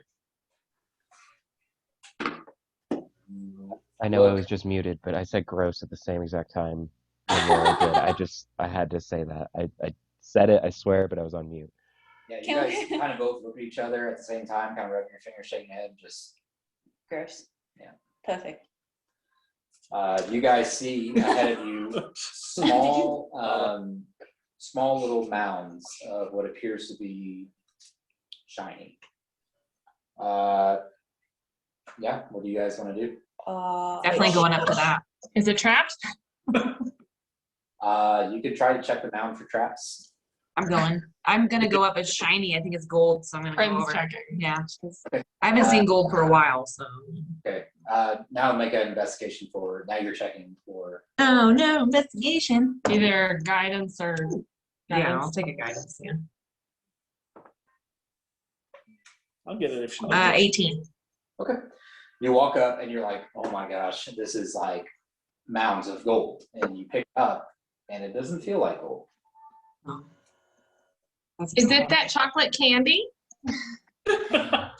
E: I know I was just muted, but I said gross at the same exact time. When Laura did. I had to say that. I said it, I swear, but I was on mute.
B: yeah, you
C: Can
B: guys
C: we-
B: kind of both look at each other at the same time, kind of rubbing your fingers, shaking your head, just
C: Gross.
B: Yeah.
C: Perfect.
B: you guys see ahead of you small, small little mounds of what appears to be shiny. Yeah, what do you guys want to do?
F: Definitely going up to that.
H: Is it trapped?
B: You could try to check the mound for traps.
F: I'm gonna go up as shiny. I think it's gold, so I'm gonna go
H: Friends
F: over.
H: checking.
F: Yeah.
B: Okay.
F: I haven't seen gold for a while, so.
B: Okay. Now make an investigation for. Now you're checking for.
F: Oh no, investigation.
H: Either guidance or
F: Yeah, I'll
H: guidance.
F: take a guidance. Yeah.
A: I'll get it if she.
F: 18.
B: Okay. You walk up and you're like, oh my gosh, this is like mounds of gold. And you pick it up and it doesn't feel like gold.
H: Is it that chocolate candy?
F: Yeah.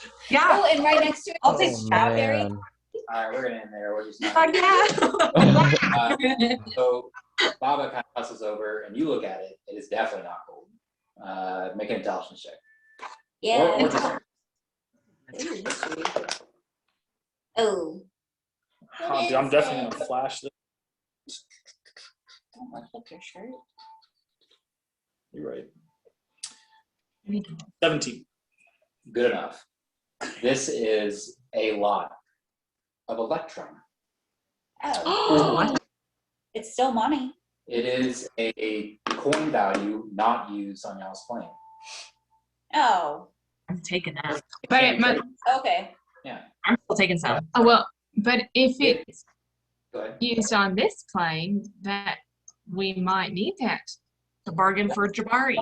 C: Oh, and right next to it
F: I'll
C: is
F: take
C: a strawberry.
E: Man.
B: All right, we're gonna end there. We're just not.
F: Yeah.
B: So Baba kind of passes over and you look at it. It is definitely not gold. Make an intelligence check.
C: Yeah.
B: Or just-
C: Oh.
A: Dude, I'm definitely gonna flash this.
C: Don't look your shirt.
A: You're right. 17.
B: Good enough. This is a lot of electrum.
C: Oh. It's still money.
B: It is a coin value not used on y'all's plane.
C: Oh.
F: I'm taking that.
H: But it might,
C: Okay.
F: I'm still taking some.
H: oh, well, but if it's
B: Go ahead.
H: used on this plane, that we might need that.
F: The bargain for Jabari.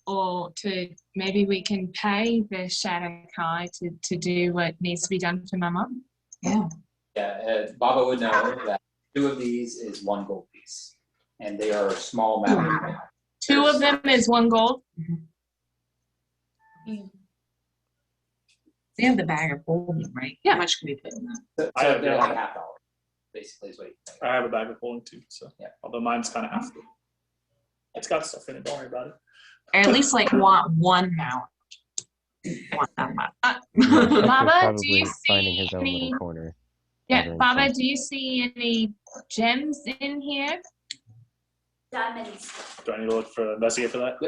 H: Or to maybe we can pay the Shadowkai to do what needs to be done for my mom.
F: Yeah.
B: Yeah, Baba would know that 2 of these is 1 gold piece, and they are small metal.
H: 2 of them is 1 gold.
F: They have the bag of holding, right?
H: Yeah.
F: How much can we put in that?
B: So
A: I have-
B: they're like $50, basically is what you think.
A: I have a bag of holding too, so
B: Yeah.
A: although mine's kind of half full. It's got stuff in it. Don't worry about it.
F: I at least like want 1 mount. Want that much.
E: Hector's
H: Baba, do you
E: probably finding
H: see
E: his own
H: any?
E: little corner.
H: Yeah,
E: gathering
H: Baba,
E: some.
H: do you see any gems in here?
C: Diamonds.
A: Do I need to look for investigate for that?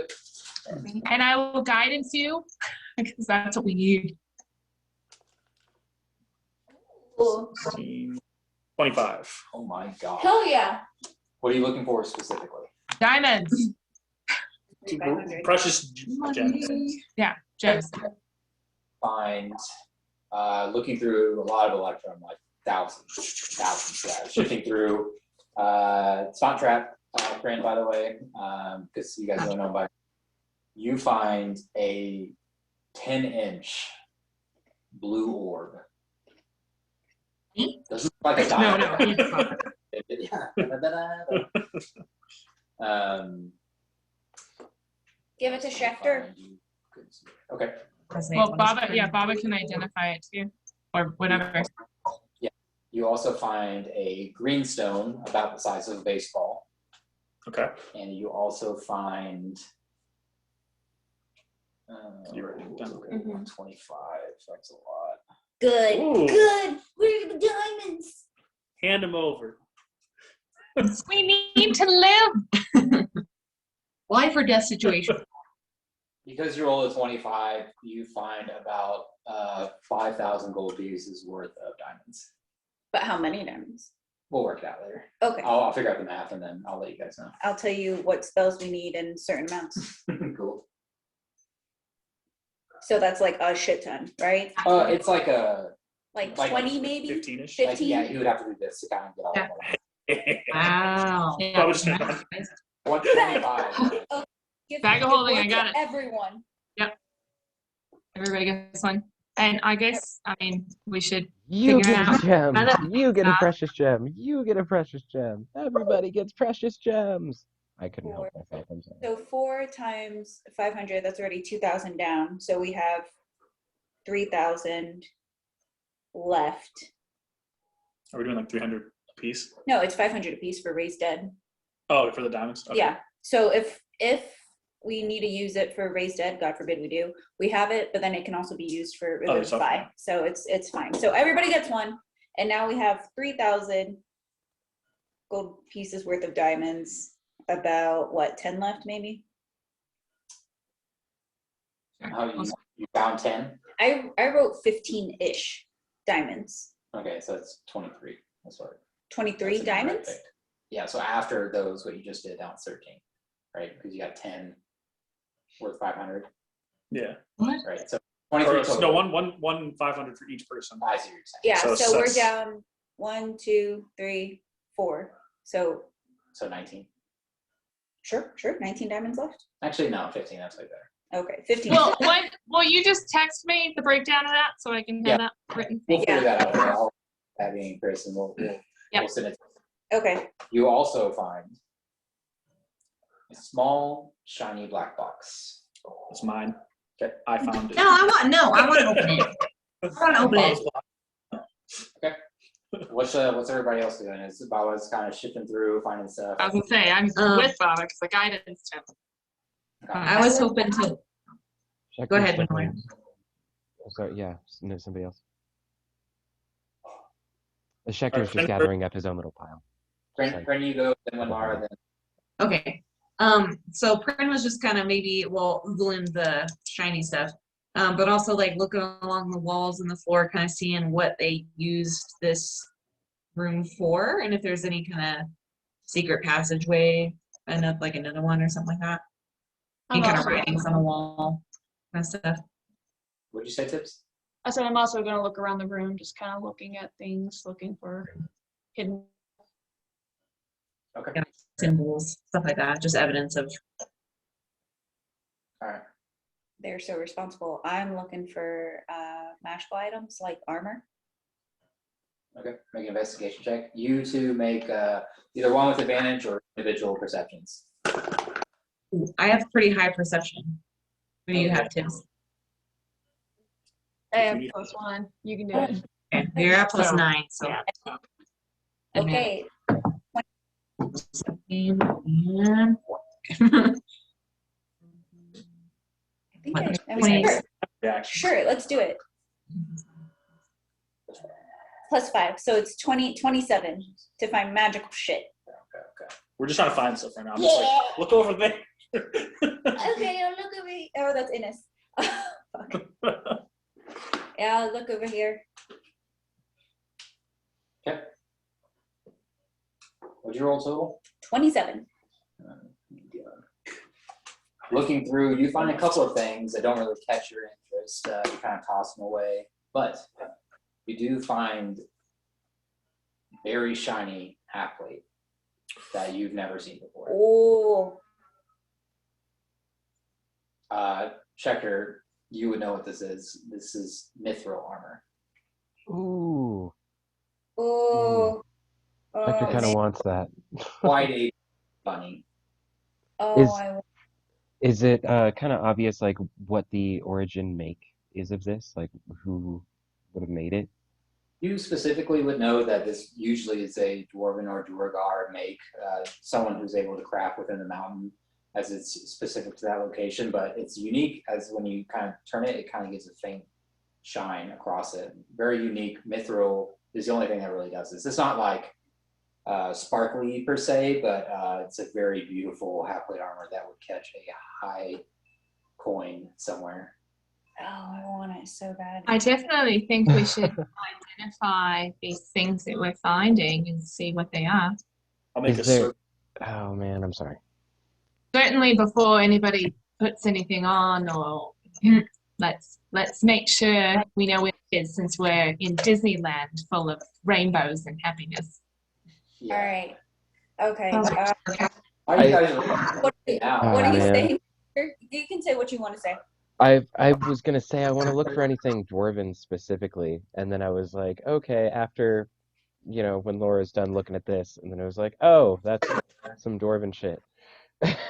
H: And I will guidance you because that's what we need.
C: Cool.
A: 16, 25.
B: Oh my god.
C: Hell yeah.
B: What are you looking for specifically?
H: Diamonds.
C: 500.
A: Precious gems.
H: Yeah, gems.
B: Find, looking through a lot of electrum, like thousands, yeah, shifting through. It's not trap, friend, by the way, because you guys don't know, but you find a 10-inch blue orb. Doesn't look like a
H: No,
B: diamond.
H: no.
C: Give it to Schecter.
B: Okay.
H: Well, Baba, yeah, Baba can identify it too, or whatever.
B: You also find a green stone about the size of a baseball,
A: Okay.
B: and you also find
A: You're right. Done.
B: 125. That's a lot.
C: Good.
A: Ooh.
C: Good. Where are the diamonds?
A: Hand them over.
H: We need to live.
F: Life or death situation.
B: Because you roll a 25, you find about 5,000 gold pieces worth of diamonds.
C: But how many diamonds?
B: We'll work it out later.
C: Okay.
B: I'll figure out the math and then I'll let you guys know.
C: I'll tell you what spells we need in certain amounts.
B: Cool.
C: So that's like a shit ton, right?
B: It's like a
C: Like
B: Like
C: 20 maybe?
A: 15-ish.
B: like,
C: 15?
B: yeah, you would have to do this to kind of get all of them.
F: Wow.
H: Yeah.
A: I was just
B: 125.
C: Give
H: Bag of
C: give
H: holding, I
C: one
H: got
C: to
H: it.
C: Everyone.
H: Everybody gets one. And I guess, I mean, we should
E: You
H: Figure
E: get
H: out
E: a gem.
H: how to-
E: You get a
H: uh,
E: precious gem. You get a precious gem. Everybody gets precious gems. I couldn't help myself. I'm sorry.
C: So 4 times 500, that's already 2,000 down. So we have 3,000 left.
A: Are we doing like 300 a piece?
C: No, it's 500 a piece for Raised Dead.
A: Oh, for the diamonds? Okay.
C: Yeah. So if we need to use it for Raised Dead, God forbid we do, we have it, but then it can also be used for
A: Other stuff,
C: Revivify.
A: yeah.
C: So it's fine. So everybody gets one. And now we have 3,000 gold pieces worth of diamonds. About what, 10 left maybe?
B: You found 10?
C: I wrote 15-ish diamonds.
B: Okay, so it's 23. That's right.
C: 23 diamonds?
B: Yeah, so after those, what you just did, now it's 13, right? Because you got 10 worth 500,
A: Yeah.
B: right? So 23
A: Or,
B: total.
A: no, one 500 for each person.
B: I see what you're saying.
C: Yeah,
A: So
C: so we're
A: that's-
C: down 1, 2, 3, 4. So
B: So 19.
C: sure, 19 diamonds left.
B: Actually, no, 15. That's way better.
C: Okay, 15.
H: Well, you just text me the breakdown of that so I can have that written.
B: We'll figure
C: Yeah.
B: that out. I'll have Abby and Chris, and we'll send it.
C: Okay.
B: You also find a small, shiny black box.
A: It's mine.
B: Okay.
A: I found it.
F: I want to open it. I want to open it.
B: What's everybody else doing? Is Baba's kind of shifting through, finding stuff?
H: I was gonna say I'm with Baba because the guidance tip.
F: I was hoping to.
E: Check
F: Go
E: your
F: ahead,
E: stuff
F: Winnoy.
E: in- Oh, sorry, yeah, no, somebody else. The Schecter's just gathering up his own little pile.
B: Prin, you go, then Winara, then.
F: Okay. So Prin was just kind of Googling the shiny stuff, but also like looking along the walls and the floor, kind of seeing what they used this room for, and if there's any kind of secret passageway, another one or something like that. Any kind of writings on the wall, kind of stuff.
B: What'd you say, Tips?
G: I said I'm also gonna look around the room, just kind of looking at things, looking for hidden.
B: Okay.
F: Yeah, symbols, stuff like that, just evidence of.
B: All right.
C: They're so responsible. I'm looking for magical items like armor.
B: Okay. Make an investigation check. You two make either one with advantage or individual perceptions.
F: I have pretty high perception. What do you have, Tips?
G: I have +1. You can do it.
F: Okay, you're at +9, so.
H: Yeah.
F: And then
C: Okay.
F: 17 and 4.
C: I think I mean,
F: 20.
C: sure,
A: Yeah,
C: sure, let's do it. +5, so it's 27 to find magical shit.
B: Okay.
A: we're just trying to find stuff right now. I'm just like, look over there.
C: Okay, look over here. Oh, that's Ines. Fuck. Yeah, look over here.
B: Okay. What'd you roll total?
C: 27.
B: Looking through, you find a couple of things that don't really catch your interest. You kind of toss them away, but you do find very shiny half plate that you've never seen before.
C: Oh.
B: Checker, you would know what this is. This is mithril armor.
E: Ooh,
C: Oh.
E: Schecter kind of wants that.
B: Quite a bunny.
C: Oh,
E: Is it kind of obvious, like, what the origin make is of this? Like, who would have made it?
B: You specifically would know that this usually is a dwarven or duergar make, someone who's able to craft within the mountain, as it's specific to that location, but it's unique as when you kind of turn it, it kind of gives a faint shine across it. Very unique. Mithril is the only thing that really does this. It's not like sparkly per se, but it's a very beautiful half-plate armor that would catch a high coin somewhere.
C: Oh, I want it so bad.
H: I definitely think we should identify these things that we're finding and see what they are.
A: I'll make
E: Is
A: a
E: there?
A: search.
E: Oh man, I'm sorry.
H: Certainly before anybody puts anything on, or let's make sure we know what it is, since we're in Disneyland full of rainbows and happiness.
C: All right. Okay.
B: Are you guys
C: What
B: now?
C: are you
E: man.
C: saying? You can say what you want to say.
E: I was gonna say I want to look for anything dwarven specifically, and then I was like, okay, after, when Laura's done looking at this, and then I was like, oh, that's some dwarven shit.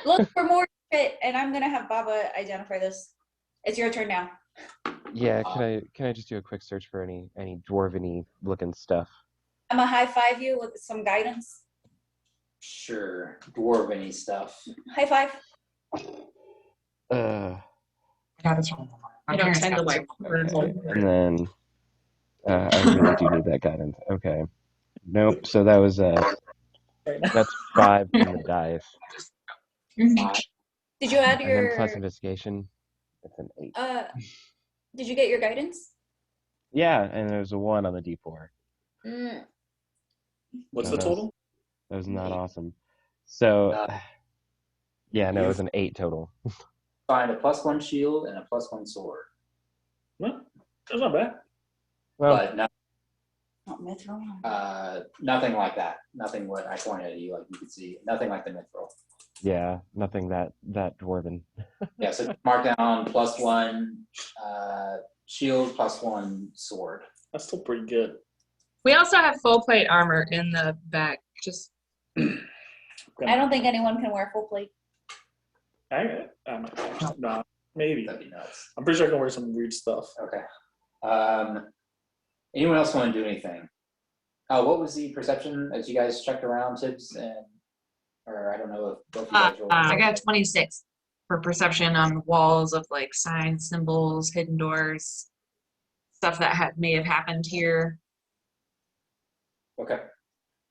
C: Look for more shit, and I'm gonna have Baba identify this. It's your turn now.
E: Yeah, can I just do a quick search for any dwarven-y looking stuff?
C: I'm gonna high five you with some guidance.
B: Sure, dwarven-y stuff.
C: High five.
F: I don't tend to like.
E: Okay. And then I really do need that guidance. Okay. Nope. So that was that's 5 from the dice,
C: Did you add
E: and then
C: your
E: plus investigation, it's an 8.
C: Did you get your guidance?
E: Yeah, and there's a 1 on the D4.
A: What's
E: So
A: the total?
E: That was not awesome. So, yeah, no, it was an 8 total.
B: Find a +1 shield and a +1 sword.
A: Well, that's not bad.
E: Well,
B: But no,
C: Not mithril.
B: nothing like that. Nothing what I pointed at you, like you could see. Nothing like the mithril.
E: Yeah, nothing that dwarven.
B: Yeah, so mark down +1 shield, +1 sword.
A: That's still pretty good.
H: We also have full plate armor in the back. Just
C: I don't think anyone can wear full plate.
A: I no, maybe.
B: That'd be nuts.
A: I'm pretty sure I can wear some weird stuff.
B: Okay. Anyone else want to do anything? What was the perception as you guys checked around, Tibbs or I don't know if both of you guys rolled.
F: I got 26 for perception on walls of like signs, symbols, hidden doors, stuff that may have happened here.
B: Okay.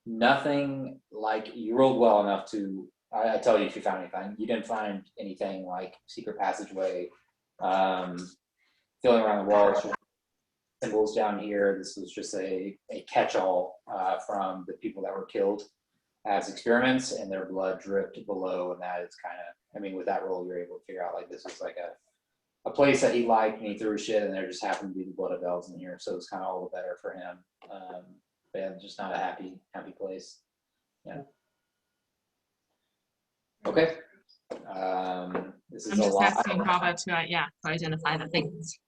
B: Nothing like you rolled well enough to. I tell you if you found anything. You didn't find anything like secret passageway, feeling around the walls, symbols down here. This was just a catch-all from the people that were killed as experiments, and their blood dripped below, and that is kind of. I mean, with that roll, you're able to figure out like this was like a place that he liked, and he threw shit, and there just happened to be the blood of elves in here, so it's kind of all the better for him. Yeah, just not a happy place. Yeah. Okay. This is
H: I'm
B: a
H: just
B: lot.
H: asking Hava to identify the things.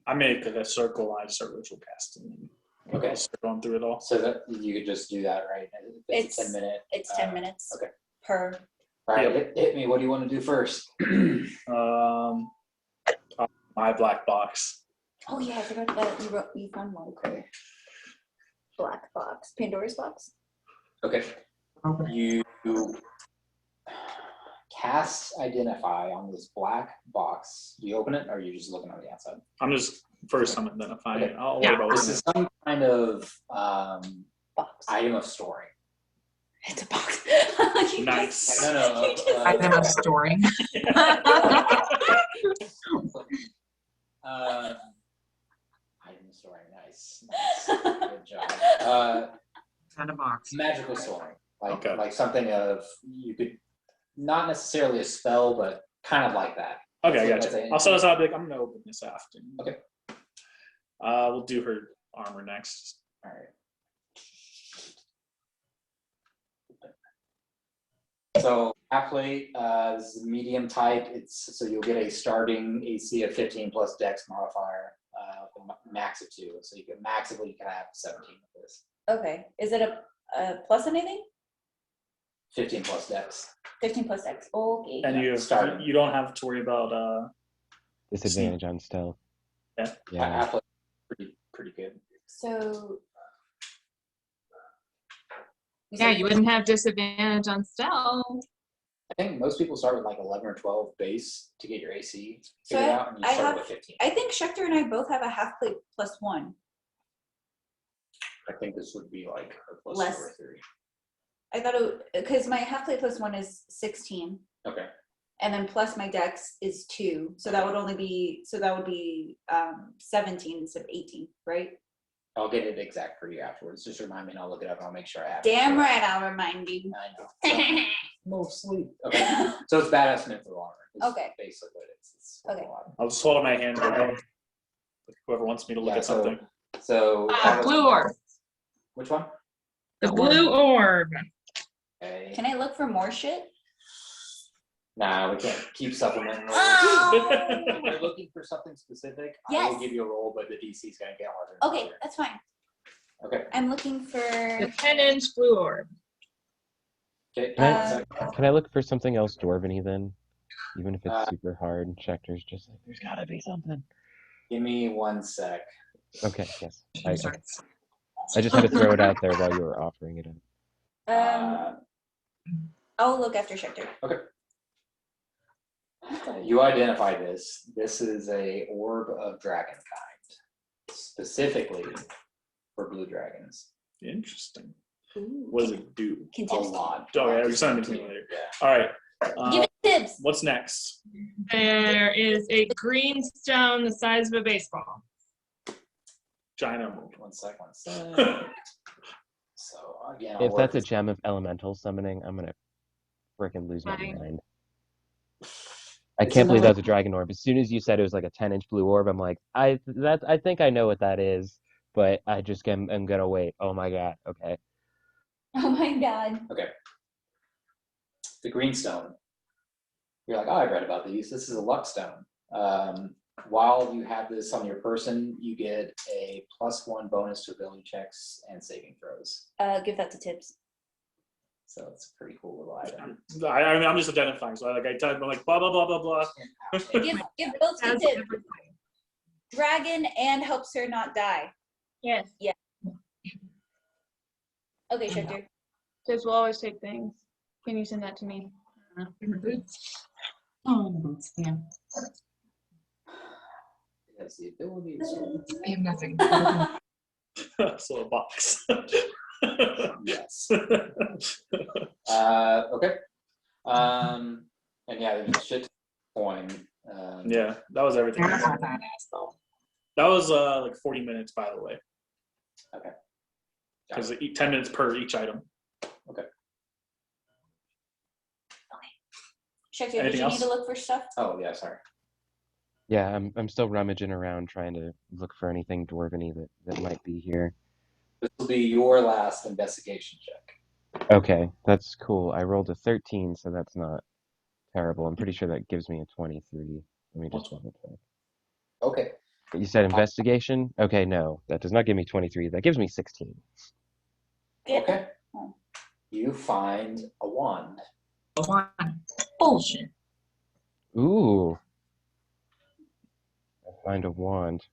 A: I make a circle and I start ritual casting.
B: Okay.
A: Start going through it all.
B: So that you could just do that, right? It's a 10-minute.
C: It's 10 minutes.
B: Okay.
C: Per.
B: All right, hit me. What do you want to do first?
A: My black box.
C: Oh yeah, I forgot that you found one.
B: Okay.
C: Black box. Pandora's box.
B: Okay. You cast identify on this black box. Do you open it, or are you just looking on the outside?
A: I'm identifying it. I'll worry
H: Yeah.
A: about
B: This
A: what's
B: is some kind of
C: Box.
B: item of storing.
C: It's a box.
A: Nice.
B: No.
F: Item of storing.
B: Item of storing. Nice. Good job.
F: Kind of box.
B: Magical storing.
A: Okay.
B: Like something of you could not necessarily a spell, but kind of like that.
A: Okay, I
B: That's
A: gotcha.
B: it.
A: I'll set aside. I'm gonna open this after.
B: Okay.
A: We'll do her armor next.
B: All right. So half plate, this is medium type. So you'll get a starting AC of 15 plus Dex modifier, max of 2. So you can maximally you can have 17 with this.
C: Okay. Is it a plus anything?
B: 15 plus Dex.
C: 15 plus X. Okay.
A: And you don't have to worry about
E: Disadvantage on stealth.
A: Yeah.
E: Yeah.
B: Half plate, pretty good.
C: So.
H: Yeah, you wouldn't have disadvantage on stealth.
B: I think most people start with like 11 or 12 base to get your AC
C: So
B: figured out, and you
C: I
B: start
C: have-
B: with 15.
C: I think Schecter and I both have a half plate plus 1.
B: I think this would be like a plus
C: Less.
B: 2 or 3.
C: I thought because my half plate plus 1 is 16,
B: Okay.
C: and then plus my Dex is 2, so that would be 17 instead of 18, right?
B: I'll get it exact for you afterwards. Just remind me and I'll look it up and I'll make sure I have
C: Damn
B: it.
C: right, I'll remind you.
B: I know. Mostly. Okay. So it's badass mental armor. It's
C: Okay.
B: basically what it is. It's
C: Okay.
B: a lot.
A: I'll just hold up my hand. Whoever wants me to look
B: Yeah,
A: at something.
B: So
H: Blue orb.
B: Which one?
H: The blue orb.
B: Okay.
C: Can I look for more shit?
B: Nah, we can't keep supplementing rolls.
C: Oh!
B: If you're looking for something specific, I will
C: Yes.
B: give you a roll, but the DC is gonna get harder. and
C: Okay,
B: harder.
C: that's fine.
B: Okay.
C: I'm looking for.
H: The 10-inch blue orb.
B: Okay.
E: Can
B: one
C: Uh,
B: sec.
E: Can I look for something else dwarven then? Even if it's
B: Uh,
E: super hard, Schecter's just like, there's gotta be something.
B: Give me 1 sec.
E: Okay, yes. I just had to throw it out there while you were offering it up.
C: I'll look after Schecter.
B: You identify this. This is a orb of dragon kind, specifically for blue dragons.
A: Interesting.
C: Ooh.
A: What does it do?
C: Can
B: A
C: Tibbs-
B: lot.
A: Oh, yeah, you sent it to me later.
B: Yeah.
A: All right.
C: Give it tips.
A: What's next?
H: There is a green stone the size of a baseball.
A: Giant emerald.
B: 1 sec. So again,
E: If that's a gem of elemental summoning, I'm gonna freaking lose my
H: Right.
E: mind. I
B: It's
E: can't believe
B: another-
E: that's a dragon orb. As soon as you said it was like a 10-inch blue orb, I'm like, I think I know what that is, but I just am gonna wait. Oh my god. Okay.
C: Oh my god.
B: Okay. The greenstone You're like, oh, I read about these. This is a luck stone. While you have this on your person, you get a +1 bonus to ability checks and saving throws.
C: Give that to Tibbs.
B: So it's a pretty cool little item.
A: I mean, I'm just identifying. So I type, I'm like, blah, blah, blah, blah, blah.
C: Give both to
H: Has
C: Tibbs.
H: everything.
C: Dragon and helps her not die.
H: Yes.
C: Okay, Shifter.
G: Tibbs will always take things. Can you send that to me?
F: Boots. Oh, boots. Yeah.
B: It has the ability to
F: I have nothing.
A: So a box.
B: yes. Okay. And yeah, there's a shit coin.
A: Yeah, that was everything.
F: That's not badass though.
A: That was like 40 minutes, by the way.
B: Okay.
A: Because 10 minutes per each item.
C: Shifter, did
A: Anything
C: you
A: else?
C: need to look for stuff?
B: Oh yeah, sorry.
E: Yeah, I'm still rummaging around trying to look for anything dwarven-y that might be here.
B: This will be your last investigation check.
E: Okay, that's cool. I rolled a 13, so that's not terrible. I'm pretty sure that gives me a 23. Let me just double check.
B: Okay.
E: You said investigation? Okay, no, that does not give me 23. That gives me 16.
B: Okay. You find a wand.
F: Bullshit.
E: Ooh. I find a wand.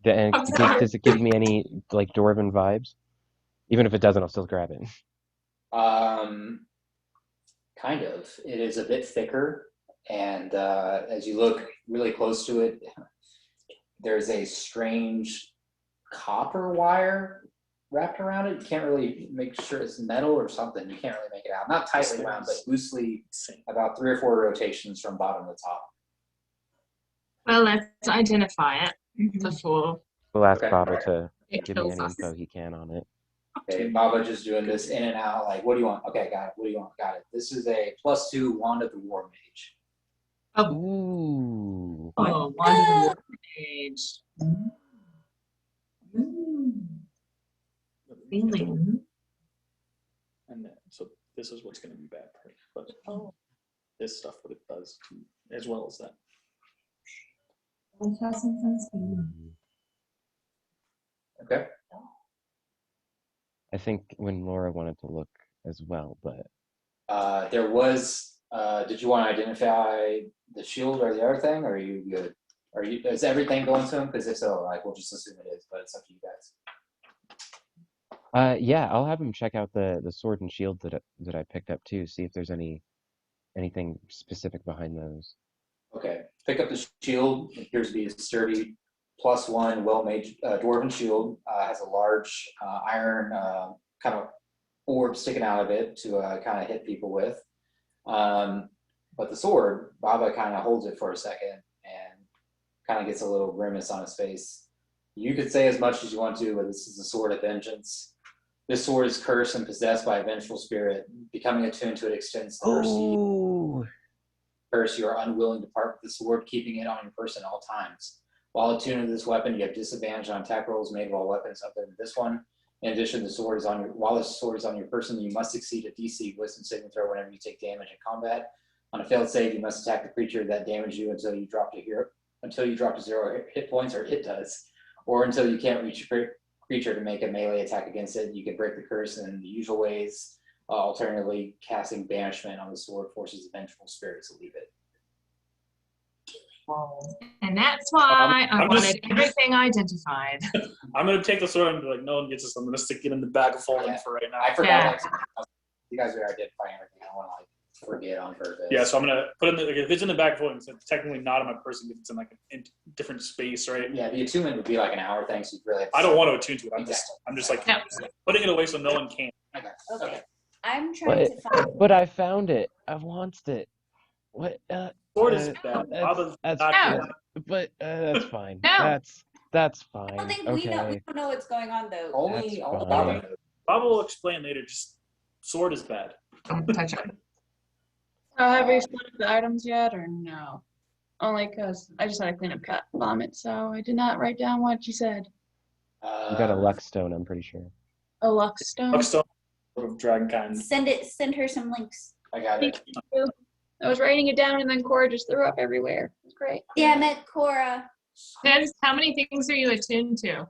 E: And
F: I'm sorry.
E: does it give me any like dwarven vibes? Even if it doesn't, I'll still grab it.
B: Kind of. It is a bit thicker, and as you look really close to it, there's a strange copper wire wrapped around it. You can't really make sure it's metal or something. You can't really make it out. Not tightly wound, but loosely, about 3 or 4 rotations from bottom to top.
H: Well, let's identify it before
E: We'll ask
B: Okay.
E: Baba to
H: it
E: give me
H: kills
E: any
H: us.
E: info he can on it.
B: Okay, Baba just doing this in and out, like, what do you want? Okay, got it. What do you want? Got it. This is a +2 Wand of the War Mage.
E: Ooh.
F: Oh, Wand of the War Mage. Feeling.
A: And then, so this is what's going to be bad for me. But
C: Oh.
A: this stuff, what it does, too, as well as that.
B: Okay.
E: I think when Laura wanted to look as well, but
B: There was, did you want to identify the shield or the other thing, or are you good? Is everything going to him? Because if so, like, we'll just assume it is, but it's up to you guys.
E: yeah, I'll have him check out the sword and shield that I picked up too, see if there's anything specific behind those.
B: Okay, pick up the shield. It appears to be a sturdy +1 well-made dwarven shield. Has a large iron kind of orb sticking out of it to kind of hit people with. But the sword, Baba kind of holds it for a second and kind of gets a little grimace on his face. You could say as much as you want to, but this is the sword of vengeance. This sword is cursed and possessed by a vengeful spirit. Becoming attuned to it extends the mercy.
E: Ooh.
B: Curse, you are unwilling to part with the sword, keeping it on your person at all times. While attuned to this weapon, you have disadvantage on attack rolls made of all weapons other than this one. In addition, while the sword is on your person, you must succeed a DC Wisdom saving throw whenever you take damage in combat. On a failed save, you must attack the creature that damaged you until you drop to 0 hit points, or it does, or until you can't reach your creature to make a melee attack against it. You can break the curse in the usual ways. Alternatively, casting banishment on the sword forces the vengeful spirits to leave it.
H: And that's why I
A: I'm just-
H: wanted everything identified.
A: I'm going to take the sword and be like, no one gets this. I'm going to stick it in the bag of folding
B: Yeah.
A: for right now.
B: I forgot,
H: Yeah.
B: like, you guys are identifying everything. I don't want to like forget on purpose.
A: Yeah, so I'm going to put it in if it's in the bag of folding, it's technically not on my person if it's in like a different space, right?
B: Yeah, the attunement would be like an hour thing, so you really have to
A: I don't want to attune to it. I'm just like
H: Yeah.
A: putting it away so no one can.
C: Okay. I'm trying to find.
E: But I found it. I wanted it. What?
A: Sword is bad. Baba's
E: That's
A: not
H: No.
A: good.
E: But that's fine.
H: No.
E: That's
C: I
E: fine.
C: don't think
E: Okay.
C: we don't know what's going on though.
B: Only
E: That's
B: Baba
E: fine.
B: knows.
A: Baba will explain later. Just sword is bad.
H: Don't touch it.
G: So have you split up the items yet, or no? Only because I just had to clean up cat vomit, so I did not write down what you said.
E: You got a luck stone, I'm pretty sure.
G: A luck stone.
A: Luckstone of dragon kind.
C: Send her some links.
B: I got it.
G: Thank you. I was writing it down and then Cora just threw up everywhere. It was great.
C: Damn it, Cora.
H: Vince, how many things are you attuned to?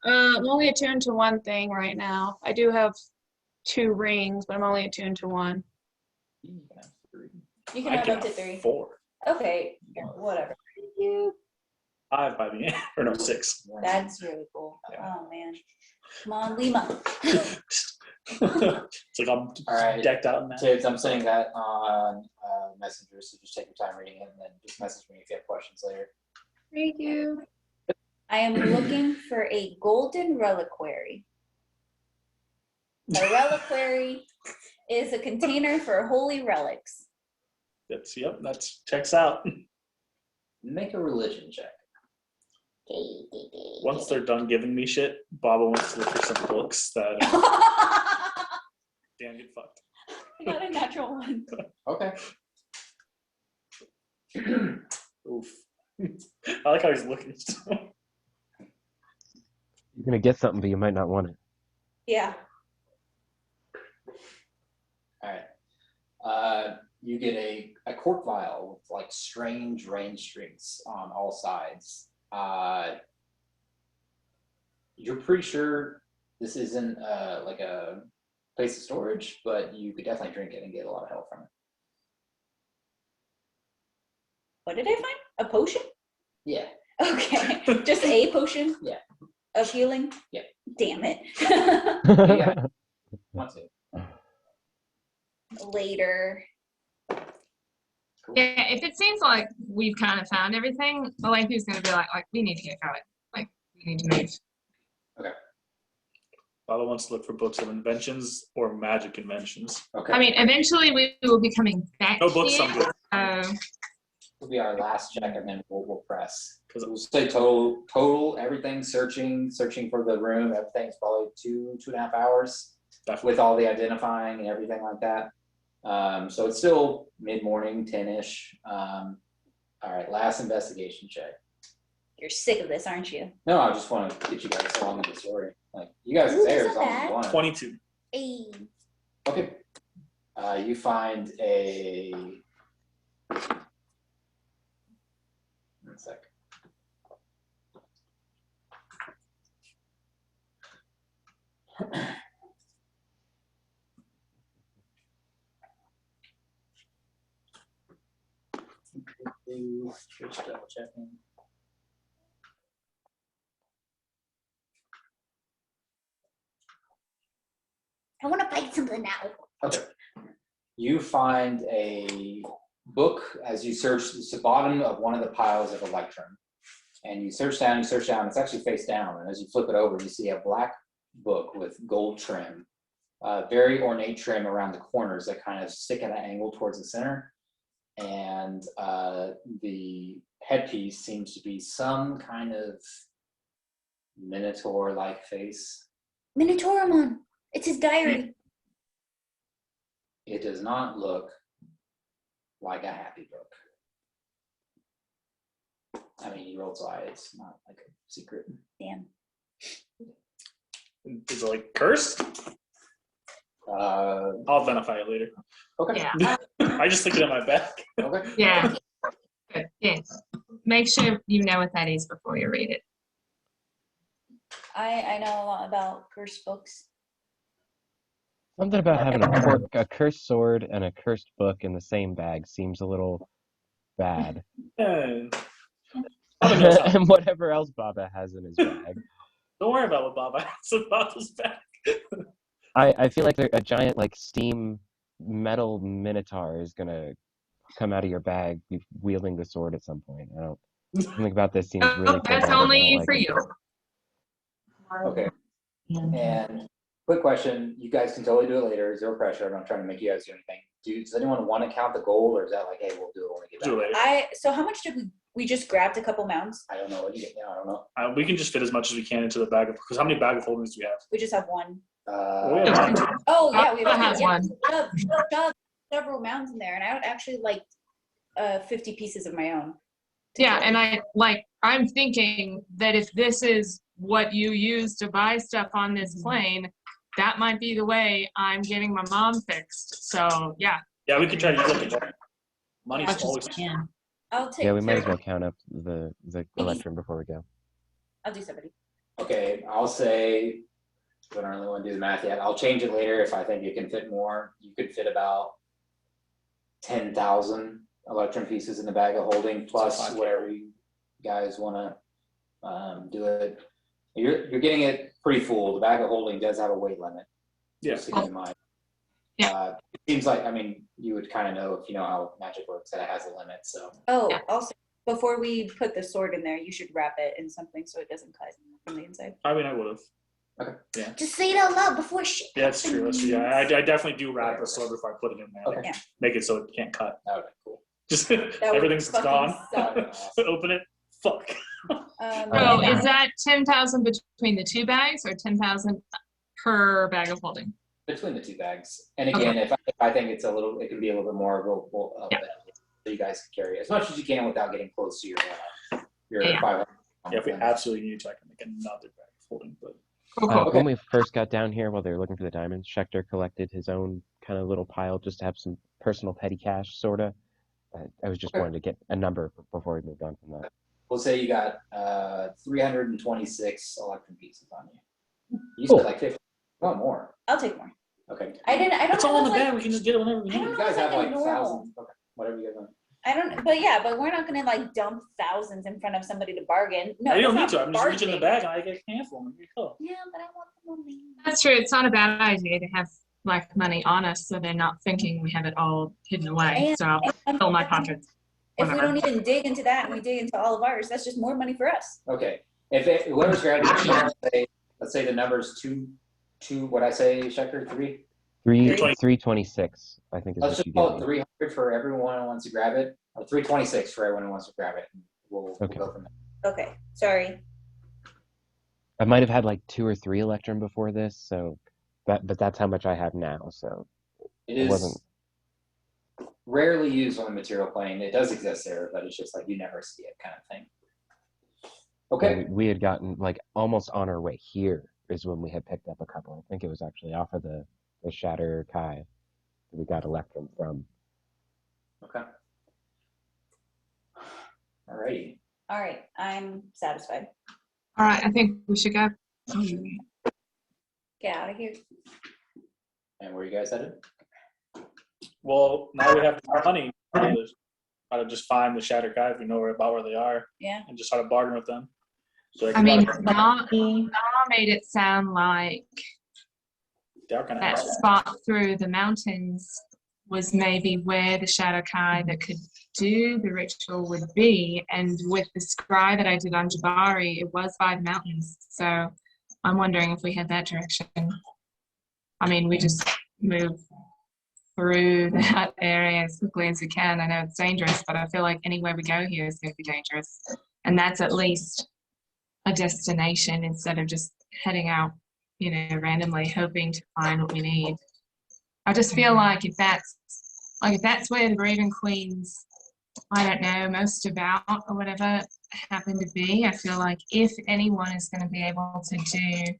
G: I'm only attuned to one thing right now. I do have 2 rings, but I'm only attuned to one.
B: You can have 3.
C: You can
A: I
C: have
A: can
C: up to
A: have
C: 3.
A: 4.
C: Okay, whatever. Thank you.
A: 5 by the end, or no, 6.
C: That's really cool. Oh man. Come on, Lima.
A: It's like I'm
B: All right.
A: decked out in that.
B: Kids, I'm saying that on Messenger, so just take your time reading it and then just message me if you have questions later.
G: Thank you.
C: I am looking for a golden reliquary. A reliquary is a container for holy relics.
A: That's checks out.
B: Make a religion check.
A: Once they're done giving me shit, Baba wants to look for some books that Dan get fucked.
C: I got a natural 1.
B: Okay.
A: Oof. I like how he's looking.
E: You're gonna get something, but you might not want it.
C: Yeah.
B: All right. You get a cork vial with like strange rain streaks on all sides. You're pretty sure this isn't like a place of storage, but you could definitely drink it and get a lot of health from it.
C: What did I find? A potion?
B: Yeah.
C: Okay. Just a potion?
B: Yeah.
C: Of healing?
B: Yeah.
C: Damn it.
B: Yeah. Want to.
C: Later.
B: Cool.
H: Yeah, if it seems like we've kind of found everything, Alethi's gonna be like, we need to get going. Like, we need to move.
A: Baba wants to look for books of inventions or magic inventions.
B: Okay.
H: I mean, eventually we will be coming back
A: No books,
H: here.
A: I'm good.
B: This will be our last check, and then we'll press.
A: Because
B: We'll say total everything, searching for the room. Everything's probably 2.5 hours with all the identifying and everything like that. So it's still mid-morning, 10-ish. All right, last investigation check.
C: You're sick of this, aren't you?
B: No, I just want to get you guys along with the story. Like, you guys are there as long as you want.
A: 22.
C: Hey.
B: Okay. You find a. One sec. Just double checking.
C: I want to fight something now.
B: Okay. You find a book as you search. It's the bottom of one of the piles of Electrum. And you search down, it's actually face down. And as you flip it over, you see a black book with gold trim, very ornate trim around the corners that kind of stick at an angle towards the center. And the headpiece seems to be some kind of minotaur-like face.
C: Minotauramon. It's his diary.
B: It does not look like a happy book. I mean, he rolled so high, it's not like a secret.
C: Damn.
A: Is it like cursed? I'll identify it later.
B: Okay.
H: Yeah.
A: I just stick it in my back.
B: Okay.
H: Yeah. Good. Yes. Make sure you know what that is before you read it.
C: I know a lot about cursed books.
E: Something about having a cursed sword and a cursed book in the same bag seems a little bad.
A: Yeah. Baba knows how.
E: And whatever else Baba has in his bag.
A: Don't worry about what Baba has about his back.
E: I feel like a giant like steam metal minotaur is gonna come out of your bag wielding the sword at some point. I don't something about this seems really
H: That's
E: foreboding. I
H: only
E: don't
H: for
E: like it.
H: you.
B: Okay. And quick question, you guys can totally do it later, zero pressure. I'm not trying to make you guys do anything. Does anyone want to count the gold, or is that like, hey, we'll do it when we get
A: Do it
B: back?
A: later.
C: So how much did we just grabbed a couple mounds?
B: I don't know what you get now, I don't know.
A: We can just fit as much as we can into the bag of, because how many bag of holdings do we have?
C: We just have one.
A: We have one, too.
C: Oh yeah, we
H: Baba
C: have
H: has
C: yeah,
H: one.
C: shoved several mounds in there, and I would actually like 50 pieces of my own.
H: Yeah, and I'm thinking that if this is what you use to buy stuff on this plane, that might be the way I'm getting my mom fixed. So yeah.
A: Yeah, we could try to use up Money's
F: Much as
A: always.
F: we can.
C: I'll take.
E: Yeah, we might as
C: two.
E: well count up the electrum before we go.
C: I'll do 70.
B: Okay, I'll say, I don't really want to do the math yet. I'll change it later if I think you can fit more. You could fit about 10,000 electrum pieces in the bag of holding, plus
A: 5K.
B: whatever you guys want to do it. You're getting it pretty full. The bag of holding does have a weight limit.
A: Yeah.
B: Just to keep in mind.
H: Yeah.
B: It seems like, I mean, you would kind of know if you know how magic works, that it has a limit. So
C: Oh,
H: Yeah.
C: also, before we put the sword in there, you should wrap it in something so it doesn't cut from the inside.
A: I mean, I would have.
C: Just say it out loud before shit.
A: Yeah, that's true. That's true. Yeah, I definitely do wrap the sword before I put it in there.
B: Okay.
C: Yeah.
A: Make it so it can't cut.
B: that would be cool.
A: Just
C: That would
A: everything's
C: fucking
A: gone.
C: suck.
A: Open it. Fuck.
H: So
C: And
H: is that 10,000 between the two bags or 10,000 per bag of holding?
B: Between the two bags. And again, if I think it's a little, it can be a little bit more available,
H: Yeah.
B: so you guys can carry as much as you can without getting close to your
H: Yeah.
B: 500.
A: Yeah, if we absolutely need to, I can make another bag of holding. But
B: Okay.
E: When we first got down here, while they were looking for the diamonds, Schechter collected his own kind of little pile just to have some personal petty cash, sorta. I was just
B: Okay.
E: wanting to get a number before we moved on from that.
B: We'll say you got 326 electrum pieces on you. You
E: Cool.
B: said like 50. Want more?
C: I'll take more.
B: Okay.
C: I don't
A: it's all in the
C: know if,
A: bag. We can just get it whenever we
C: I
A: need
C: don't
A: it.
B: You
C: know
B: guys
C: if
B: have
C: like
B: like
C: a normal.
B: thousands. Okay. Whatever you guys want.
C: I don't, but we're not gonna like dump thousands in front of somebody to bargain. No,
A: you don't need
C: that's
A: to.
C: not
A: I'm just reaching in the
C: bargaining.
A: bag and I get a handful. And you go.
C: Yeah, but I want the money.
H: That's true. It's not a bad idea to have like money on us so they're not thinking we have it all hidden away.
C: And-
H: So I'll
C: and
H: fill my pockets.
C: If we
H: Whatever.
C: don't even dig into that and we dig into all of ours, that's just more money for us.
B: Okay. If whoever's grabbing it, let's say the number's two. What I say, Schechter, 3.
E: 326, I think is
B: Let's
E: what
B: just
E: you
B: call
E: gave
B: it
E: me.
B: 300 for everyone who wants to grab it, or 326 for everyone who wants to grab it. We'll
E: Okay.
B: go from there.
C: Okay, sorry.
E: I might have had like 2 or 3 electrum before this, so but that's how much I have now. So
B: It
E: it
B: is
E: wasn't.
B: rarely used on the material plane. It does exist there, but it's just like you never see it kind of thing. Okay.
E: We had gotten like almost on our way here is when we had picked up a couple. I think it was actually off of the Shatter Kai that we got electrum from.
B: Okay. Alrighty.
C: All right, I'm satisfied.
H: All right, I think we should go.
C: Get out of here.
B: And where you guys headed?
A: Well, now we have the money. How to just find the Shattered Guy if we know about where they are,
C: Yeah.
A: and just how to bargain with them. So they
H: I
A: can
H: mean,
A: bargain.
H: Na made it sound like
A: They are kind of
H: that
A: assholes.
H: spot through the mountains was maybe where the Shadow Kai that could do the ritual would be. And with the scry that I did on Jabari, it was by the mountains. So I'm wondering if we head that direction. I mean, we just move through that area as quickly as we can. I know it's dangerous, but I feel like anywhere we go here is going to be dangerous. And that's at least a destination instead of just heading out, randomly hoping to find what we need. I just feel like if that's where the Raven Queens, I don't know, most about or whatever happen to be, I feel like if anyone is going to be able to do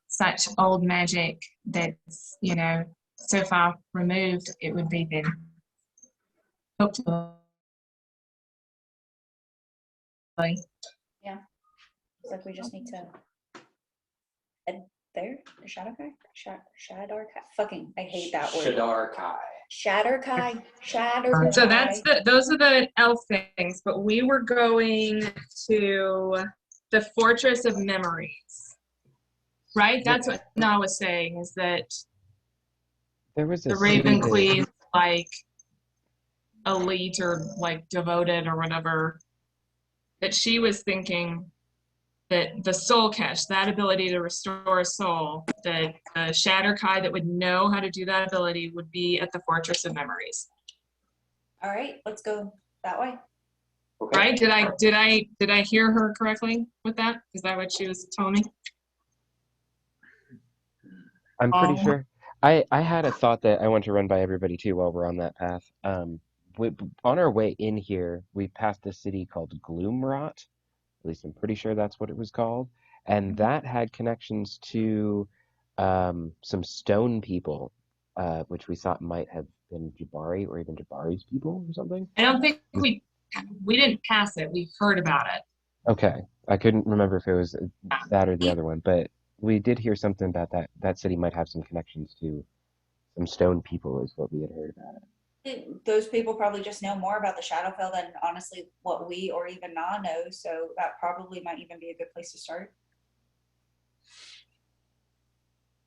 H: such old magic that's, so far removed, it would be them. Hopefully.
C: It's like we just need to head there. The Shadow Kai? Shadow Kai. Fucking, I hate that word.
B: Shadar Kai.
C: Shatter Kai. Shatter
H: So
C: Kai.
H: those are the elf things, but we were going to the Fortress of Memories, right? That's what Na was saying, is that
E: There was a
H: the Raven
E: city that-
H: Queen, like elite or like devoted or whatever, that she was thinking that the soul cache, that ability to restore a soul, that the Shatter Kai that would know how to do that ability would be at the Fortress of Memories.
C: All right, let's go that way.
B: Okay.
H: Right? Did I hear her correctly with that? Is that what she was telling me?
E: I'm pretty sure. I had a thought that I want to run by everybody too while we're on that path. On our way in here, we passed a city called Gloomrot. At least I'm pretty sure that's what it was called. And that had connections to some stone people which we thought might have been Jabari or even Jabari's people or something.
H: I don't think we didn't pass it. We heard about it.
E: Okay, I couldn't remember if it was that or the other one, but we did hear something about that city might have some connections to some stone people, is what we had heard about it.
C: Those people probably just know more about the Shadowfell than honestly what we or even Na know, so that probably might even be a good place to start.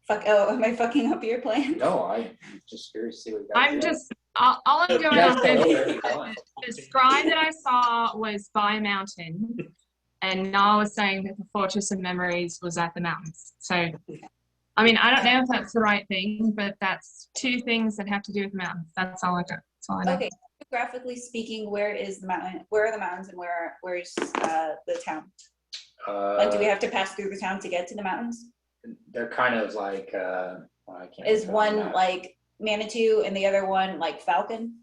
C: Am I fucking up your plan?
B: No, I'm just curious to see what you guys
H: I'm
B: do.
H: just, all I'm going
B: Yeah,
H: off
B: go
H: is
B: over it.
H: the scry that I saw was by a mountain, and Na was saying that the Fortress of Memories was at the mountains. So, I mean, I don't know if that's the right thing, but that's two things that have to do with mountains. That's all I got. That's all I know.
C: Okay, geographically speaking, where is the mountain? Where are the mountains and where's the town? Like, do we have to pass through the town to get to the mountains?
B: They're kind of like, I can't
C: Is
B: remember
C: one
B: that.
C: like Manitou and the other one like Falcon?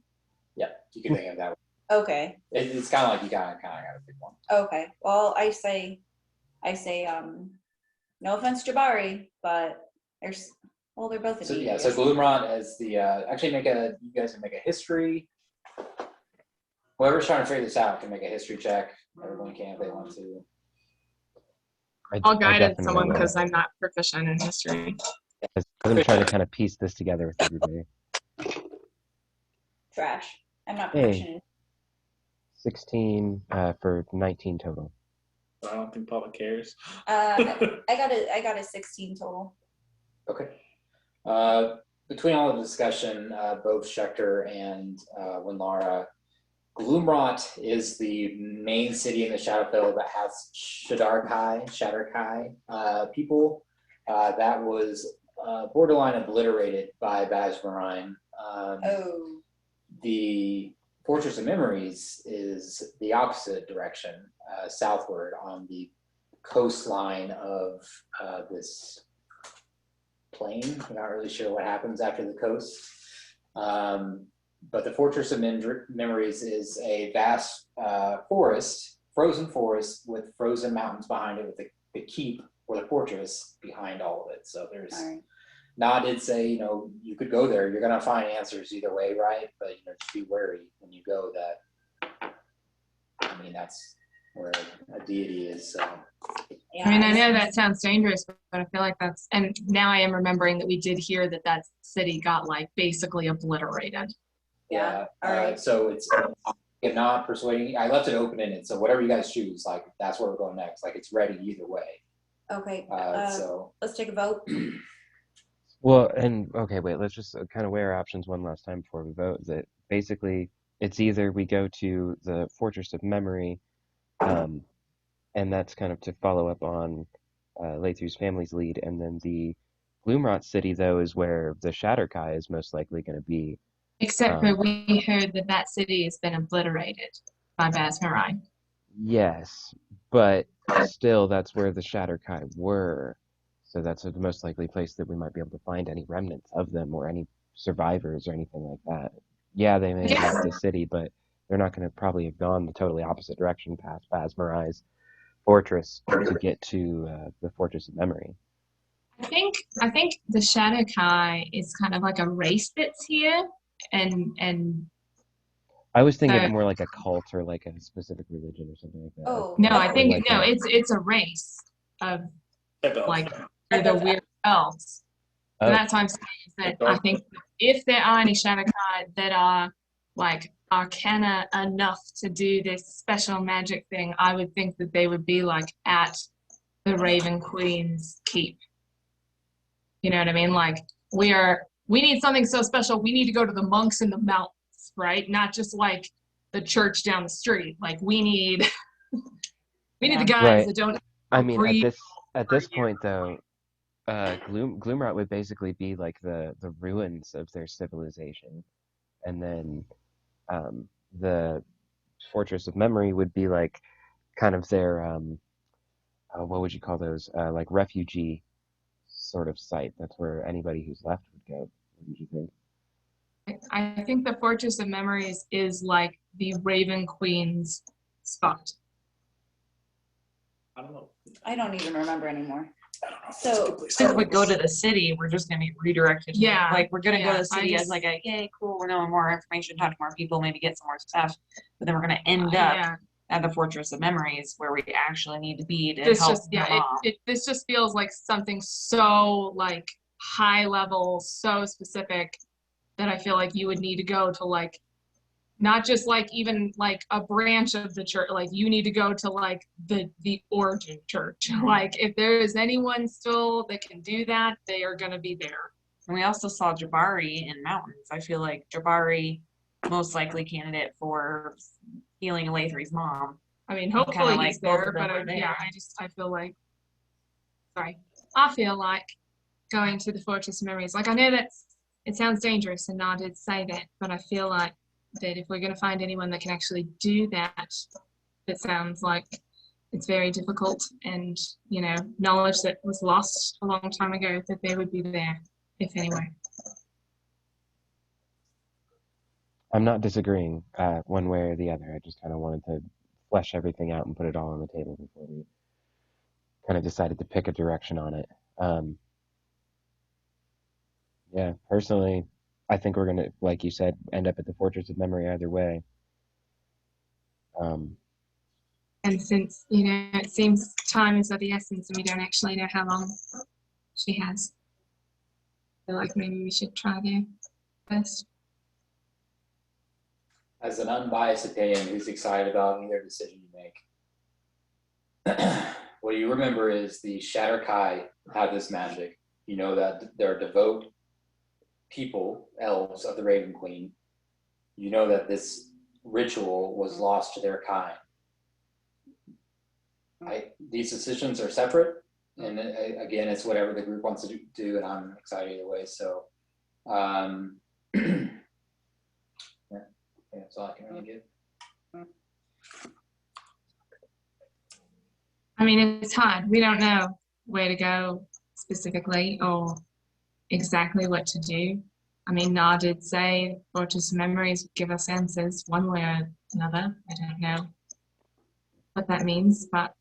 B: Yeah, you can think of that.
C: Okay.
B: It's kind of like you kind of got to pick one.
C: Okay. Well, I say, no offense, Jabari, but they're both a
B: So
C: D.
B: yeah, so Gloomrot as the actually you guys can make a history. Whoever's trying to figure this out can make a history check. Everyone can if they want to.
H: I'll guide it
E: definitely
H: someone
E: will.
H: because I'm not proficient in history.
E: I'm trying to kind of piece this together with everybody.
C: Trash. I'm not
E: Hey.
C: proficient.
E: 16 for 19 total.
A: I don't think public cares.
C: I got a 16 total.
B: Okay. Between all the discussion, both Schechter and Winlara, Gloomrot is the main city in the Shadowfell that has Shatterkai people. That was borderline obliterated by Bazmarine.
C: Oh.
B: The Fortress of Memories is the opposite direction, southward on the coastline of this plain. I'm not really sure what happens after the coast. But the Fortress of Memories is a vast forest, frozen forest with frozen mountains behind it, with the keep or the fortress behind all of it. So there's Nod did say, you could go there. You're going to find answers either way, right? But, just be wary when you go that, that's where a deity is.
H: I mean, I know that sounds dangerous, but I feel like and now I am remembering that we did hear that city got like basically obliterated.
C: Yeah. All right.
B: So it's if not persuading, I left it open ended. So whatever you guys choose, like that's where we're going next. Like it's ready either way.
C: Okay.
B: So
C: let's take a vote.
E: Well, and okay, wait, let's just kind of weigh our options one last time before we vote. That basically it's either we go to the Fortress of Memory, and that's kind of to follow up on Lathu's family's lead, and then the Gloomrot city, though, is where the Shatterkai is most likely going to be.
H: Except for we heard that city has been obliterated by Bazmarine.
E: Yes, but still, that's where the Shatterkai were. So that's the most likely place that we might be able to find any remnants of them or any survivors or anything like that. Yeah, they may have left the city, but they're not going to probably have gone the totally opposite direction past Bazmarine's fortress to get to the Fortress of Memory.
H: I think the Shadowkai is kind of like a race that's here, and
E: I was thinking of more like a cult or like a specific religion or something like that.
C: Oh.
H: no, I think
E: like
H: it's a race of like they're the weird elves.
E: Oh.
H: And that's what I'm saying is that I think if there are any Shadowkai that are like arcana enough to do this special magic thing, I would think that they would be like at the Raven Queen's keep. You know what I mean? Like we need something so special. We need to go to the monks in the mountains, right? Not just like the church down the street. Like we need the guys that don't.
E: I mean, at this point though, Gloomrot would basically be like the ruins of their civilization, and then the Fortress of Memory would be like kind of their what would you call those, like refugee sort of site. That's where anybody who's left would go. What do you think?
H: I think the Fortress of Memories is like the Raven Queen's spot.
A: I don't know.
C: I don't even remember anymore.
A: I don't know
C: So
F: If we go to the city, we're just gonna be redirected.
H: Yeah,
F: Like, we're gonna go to
H: yeah,
F: the city as like a, yay, cool, we're knowing more information, talk to more people, maybe get some more stuff. But then we're gonna end up
H: yeah.
F: at the Fortress of Memories where we actually need to be to
H: This
F: help
H: just
F: the
H: yeah,
F: mom.
H: this just feels like something so like high level, so specific that I feel like you would need to go to like not just like even like a branch of the church, like you need to go to like the origin church. Like if there is anyone still that can do that, they are gonna be there.
F: And we also saw Jabari in Mountains. I feel like Jabari, most likely candidate for healing Elathri's mom.
H: I mean,
F: Kinda
H: hopefully
F: like
H: he's
F: both
H: there,
F: of them
H: but
F: are
H: yeah,
F: there.
H: I feel like, sorry, I feel like going to the Fortress of Memories. Like I know that it sounds dangerous, and I did say that, but I feel like that if we're going to find anyone that can actually do that, it sounds like it's very difficult, and you know, knowledge that was lost a long time ago, that they would be there, if anyway.
E: I'm not disagreeing one way or the other. I just kind of wanted to flesh everything out and put it all on the table before we kind of decided to pick a direction on it. Yeah, personally, I think we're gonna, like you said, end up at the Fortress of Memory either way.
H: And since you know, it seems time is of the essence, and we don't actually know how long she has, I feel like maybe we should try there first.
B: As an unbiased opinion, who's excited about either decision you make? What you remember is the Shatter Kai have this magic. You know that they're devout people, elves of the Raven Queen. You know that this ritual was lost to their kind. These decisions are separate, and again, it's whatever the group wants to do, and I'm excited either way. So, yeah, that's all I can really give.
H: I mean, it's hard. We don't know where to go specifically or exactly what to do. I mean, Na did say Fortress of Memories would give us answers one way or another. I don't know what that means, but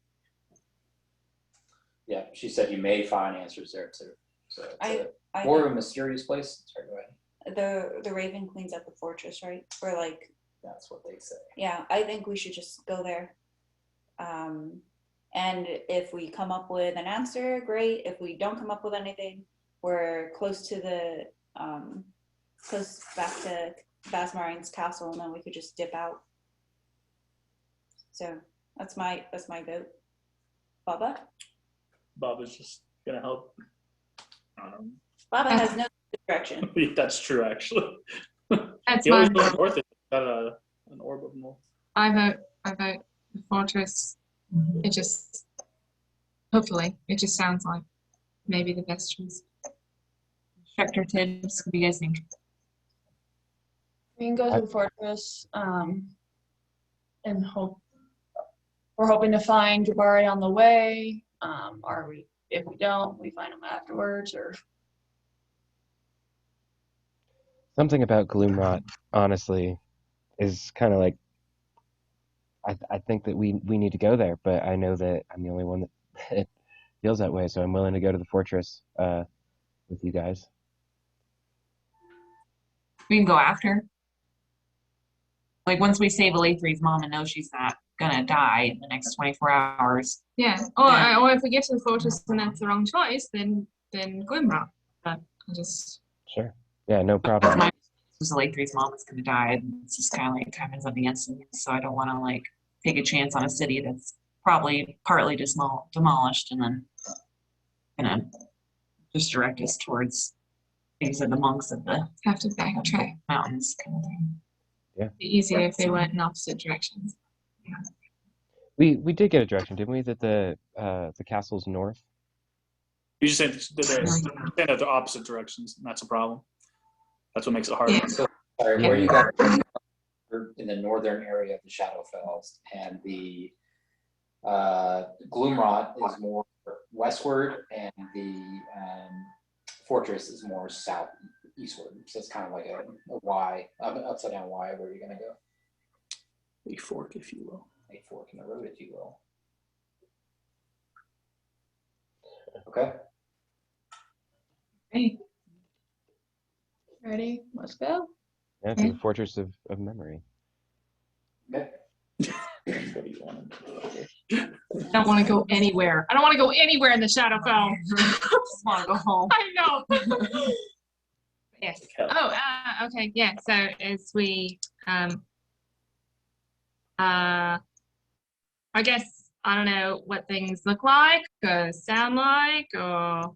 B: Yeah, she said you may find answers there too. So it's
C: I
B: more of a mysterious place. Sorry, go ahead.
C: the Raven Queen's at the fortress, right? Or like,
B: That's what they say.
C: yeah, I think we should just go there. And if we come up with an answer, great. If we don't come up with anything, we're close to the close back to Basmarin's castle, and then we could just dip out. So that's my vote. Baba?
A: Bob is just gonna help.
C: Baba has no direction.
A: That's true, actually.
H: that's
A: He
H: my
A: always goes
H: vote.
A: north. It's got an orb of north.
H: I vote the Fortress. It just, hopefully, it just sounds like maybe the best choice.
F: Schecter, Tibbs, what do you guys think?
G: We can go to the fortress, and hope. We're hoping to find Jabari on the way. Or if we don't, we find him afterwards. Or
E: Something about Gloomrot, honestly, is kind of like, I think that we need to go there, but I know that I'm the only one that feels that way, so I'm willing to go to the fortress with you guys.
F: We can go after. Like, once we save Elathri's mom and know she's not gonna die in the next 24 hours.
H: Yeah. Or if we get to the fortress and that's the wrong choice, then Glimrock. But I just
E: Sure. Yeah, no
F: Because
E: problem.
F: my Elathri's mom is gonna die, and it's just kind of like happens on the instant. So I don't want to like take a chance on a city that's probably partly demolished and then gonna just direct us towards things that the monks of the
H: have to backtrack.
F: mountains kind of thing.
H: It'd be easier if they went in opposite directions.
E: We did get a direction, didn't we? That the castle's north.
A: You just saying that they're the opposite directions, and that's a problem. That's what makes it hard.
H: Yeah.
B: So, sorry, where you got in the northern area of the Shadowfells, and the Gloomrot is more westward, and the fortress is more southeastward. So it's kind of like a Y, upside down Y, where you're gonna go.
A: A fork, if you will.
B: A fork in the road, if you will. Okay.
H: Hey,
G: Ready? Let's go.
E: Yeah, to the fortress of memory.
B: Okay.
A: What do you want to do?
H: I don't want to go anywhere. I don't want to go anywhere in the Shadowfell.
F: I just want to go home.
H: I know. Yes.
A: Hell.
H: Oh, okay. Yeah. So as we, I guess I don't know what things look like or sound like or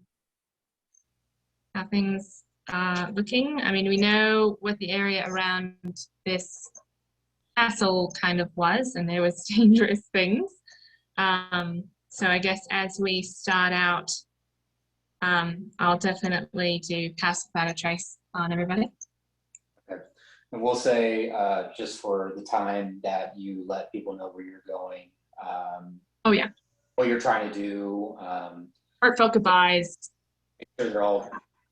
H: how things are looking. I mean, we know what the area around this castle kind of was, and there was dangerous things. So I guess as we start out, I'll definitely do pass without a trace on everybody.
B: Okay. And we'll say, just for the time that you let people know where you're going,
H: Oh yeah,
B: what you're trying to do,
H: heartfelt goodbyes.
B: make sure they're all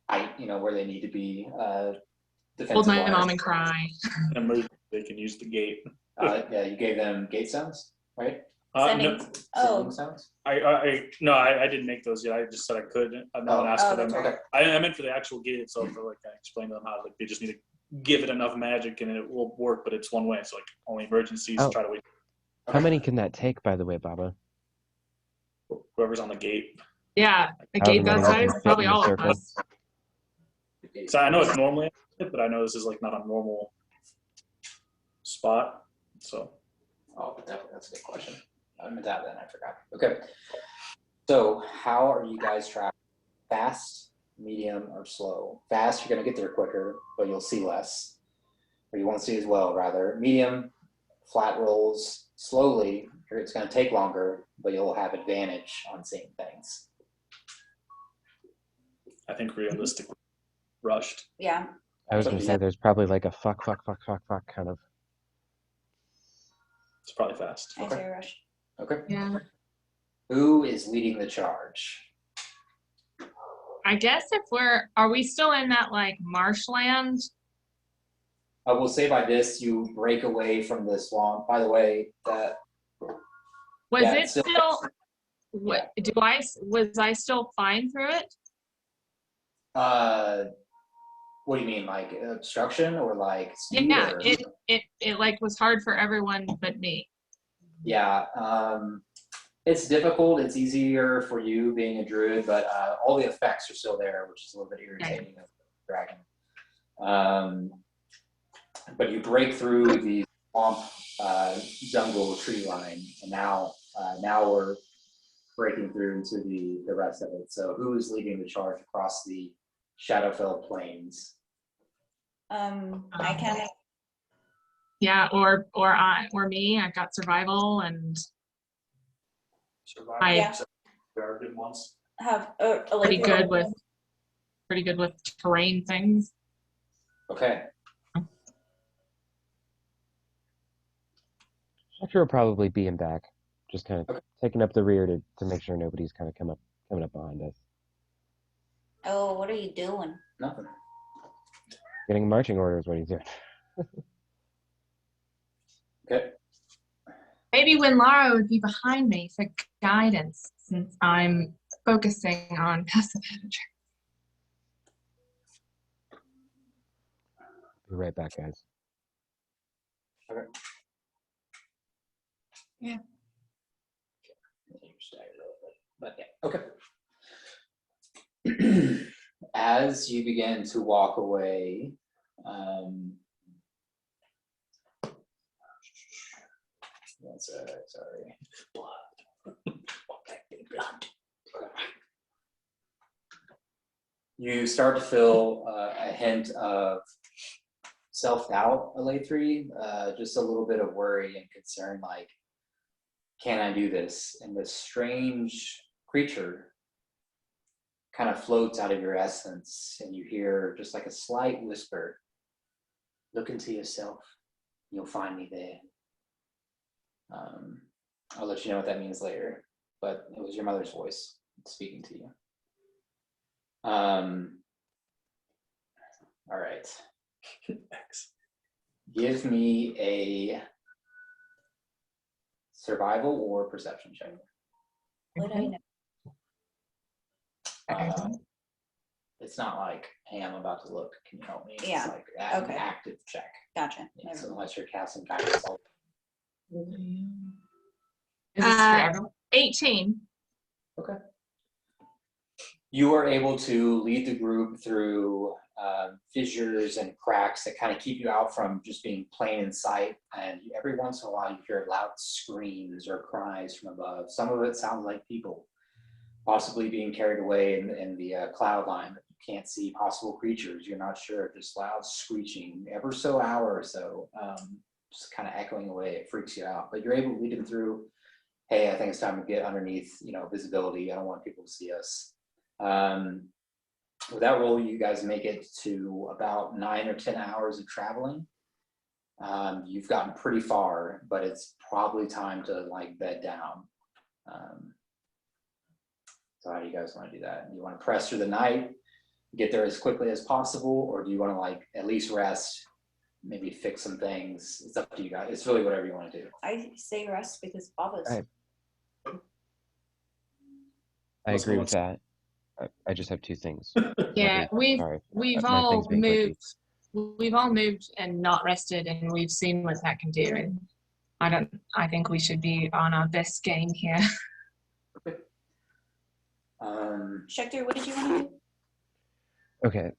B: tight, where they need to be,
H: Hold my
B: defensive-wise.
H: mom and cry.
A: In emergency, they can use the gate.
B: Yeah, you gave them gate sounds, right?
C: Sending.
A: No,
B: Sending sounds?
A: I didn't make those yet. I just said I could. No one asked
C: Oh,
A: for them.
C: that's right.
B: Okay.
A: I meant for the actual gate itself. For like I explained to them how like they just need to give it enough magic and it will work, but it's one way. So like only emergencies.
E: Oh.
A: Try to wait.
E: How many can that take, by the way, Baba?
A: Whoever's on the gate.
H: Yeah, the
E: However
H: gate that
E: many we can
H: size,
E: fit
H: probably
E: in the
H: all of
E: circle.
H: us.
A: So I know it's normally, but I know this is like not a normal spot. So
B: Oh, definitely, that's a good question. I meant that then, I forgot. Okay. So how are you guys traveling? Fast, medium, or slow? Fast, you're gonna get there quicker, but you'll see less. Or you won't see as well, rather. Medium, flat rolls, slowly, it's gonna take longer, but you'll have advantage on seeing things.
A: I think realistically, rushed.
C: Yeah.
E: I was gonna say there's probably like a fuck kind of.
A: It's probably fast.
C: I say rush.
B: Okay.
H: Yeah.
B: Who is leading the charge?
H: I guess if are we still in that like marshland?
B: I will say by this, you break away from the swamp. By the way, that
H: Was
B: Yeah,
H: it
B: it's still-
H: still, what, was I still fine through it?
B: what do you mean, like obstruction or like speed?
H: Yeah,
B: or-
H: it like was hard for everyone but me.
B: Yeah, it's difficult. It's easier for you being a druid, but all the effects are still there, which is a little bit irritating of the dragon. But you break through the swamp, jungle tree line, and now we're breaking through into the rest of it. So who is leading the charge across the Shadowfell plains?
C: I can.
H: Yeah, or me. I've got survival and
A: Survival.
C: Yeah.
A: There are good ones.
C: Have
H: pretty good with terrain things.
B: Okay.
E: After will probably be in back, just kind of
B: Okay.
E: taking up the rear to make sure nobody's kind of coming up behind us.
C: Oh, what are you doing?
B: Nothing.
E: Getting marching orders, what he's doing.
B: Okay.
H: Maybe when Lara would be behind me for guidance, since I'm focusing on passive manager.
E: Be right back, guys.
B: Okay.
G: Yeah.
B: But yeah, okay. As you begin to walk away, sorry. You start to feel a hint of self-doubt, Alatri, just a little bit of worry and concern, like, can I do this? And this strange creature kind of floats out of your essence, and you hear just like a slight whisper, look into yourself, you'll find me there. I'll let you know what that means later, but it was your mother's voice speaking to you. All right. Give me a survival or perception check.
C: What I know.
B: It's not like, hey, I'm about to look. Can you help me?
C: Yeah.
B: It's like an
C: Okay.
B: active check.
C: Gotcha.
B: Yeah,
C: Never
B: so
C: mind.
B: unless you're casting guidance,
F: Is this for everyone?
H: 18.
B: you are able to lead the group through fissures and cracks that kind of keep you out from just being plain in sight. And every once in a while, you hear loud screams or cries from above. Some of it sounds like people possibly being carried away in the cloud line. But you can't see possible creatures. You're not sure. Just loud screeching, ever so hour or so, just kind of echoing away. It freaks you out. But you're able to lead them through. Hey, I think it's time to get underneath, visibility. I don't want people to see us. With that roll, you guys make it to about 9 or 10 hours of traveling. You've gotten pretty far, but it's probably time to bed down. So how do you guys want to do that? Do you want to press through the night, get there as quickly as possible, or do you want to at least rest, maybe fix some things? It's up to you guys. It's really whatever you want to do.
C: I say rest because Baba's.
E: I agree with that. I just have two things.
H: Yeah,
E: Sorry.
H: we've
E: My
H: all
E: thing's being glitchy.
H: moved and not rested, and we've seen what that can do. And I think we should be on our best game here.
C: Schecter, what did you want to do?
E: Okay.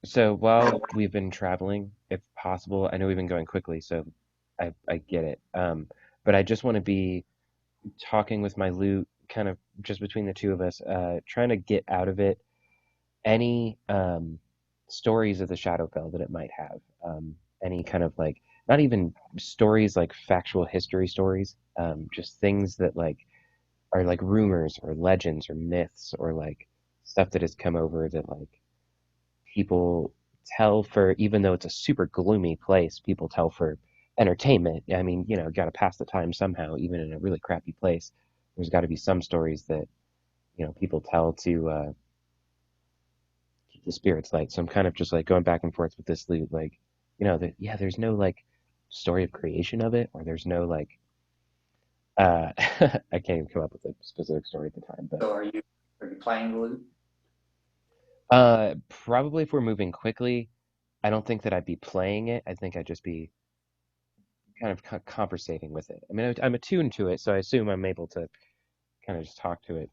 E: So while we've been traveling, if possible, I know we've been going quickly, so I get it. But I just want to be talking with my loot, kind of just between the two of us, trying to get out of it any stories of the Shadowfell that it might have. Any kind of not even stories like factual history stories, just things that are rumors or legends or myths or stuff that has come over that people tell for, even though it's a super gloomy place, people tell for entertainment. I mean, got to pass the time somehow, even in a really crappy place. There's got to be some stories that people tell to keep the spirits light. So I'm kind of just going back and forth with this loot, there's no story of creation of it, or there's no I can't even come up with a specific story at the time. But
B: So are you playing the loot?
E: Probably if we're moving quickly, I don't think that I'd be playing it. I think I'd just be kind of conversating with it. I mean, I'm attuned to it, so I assume I'm able to kind of just talk to it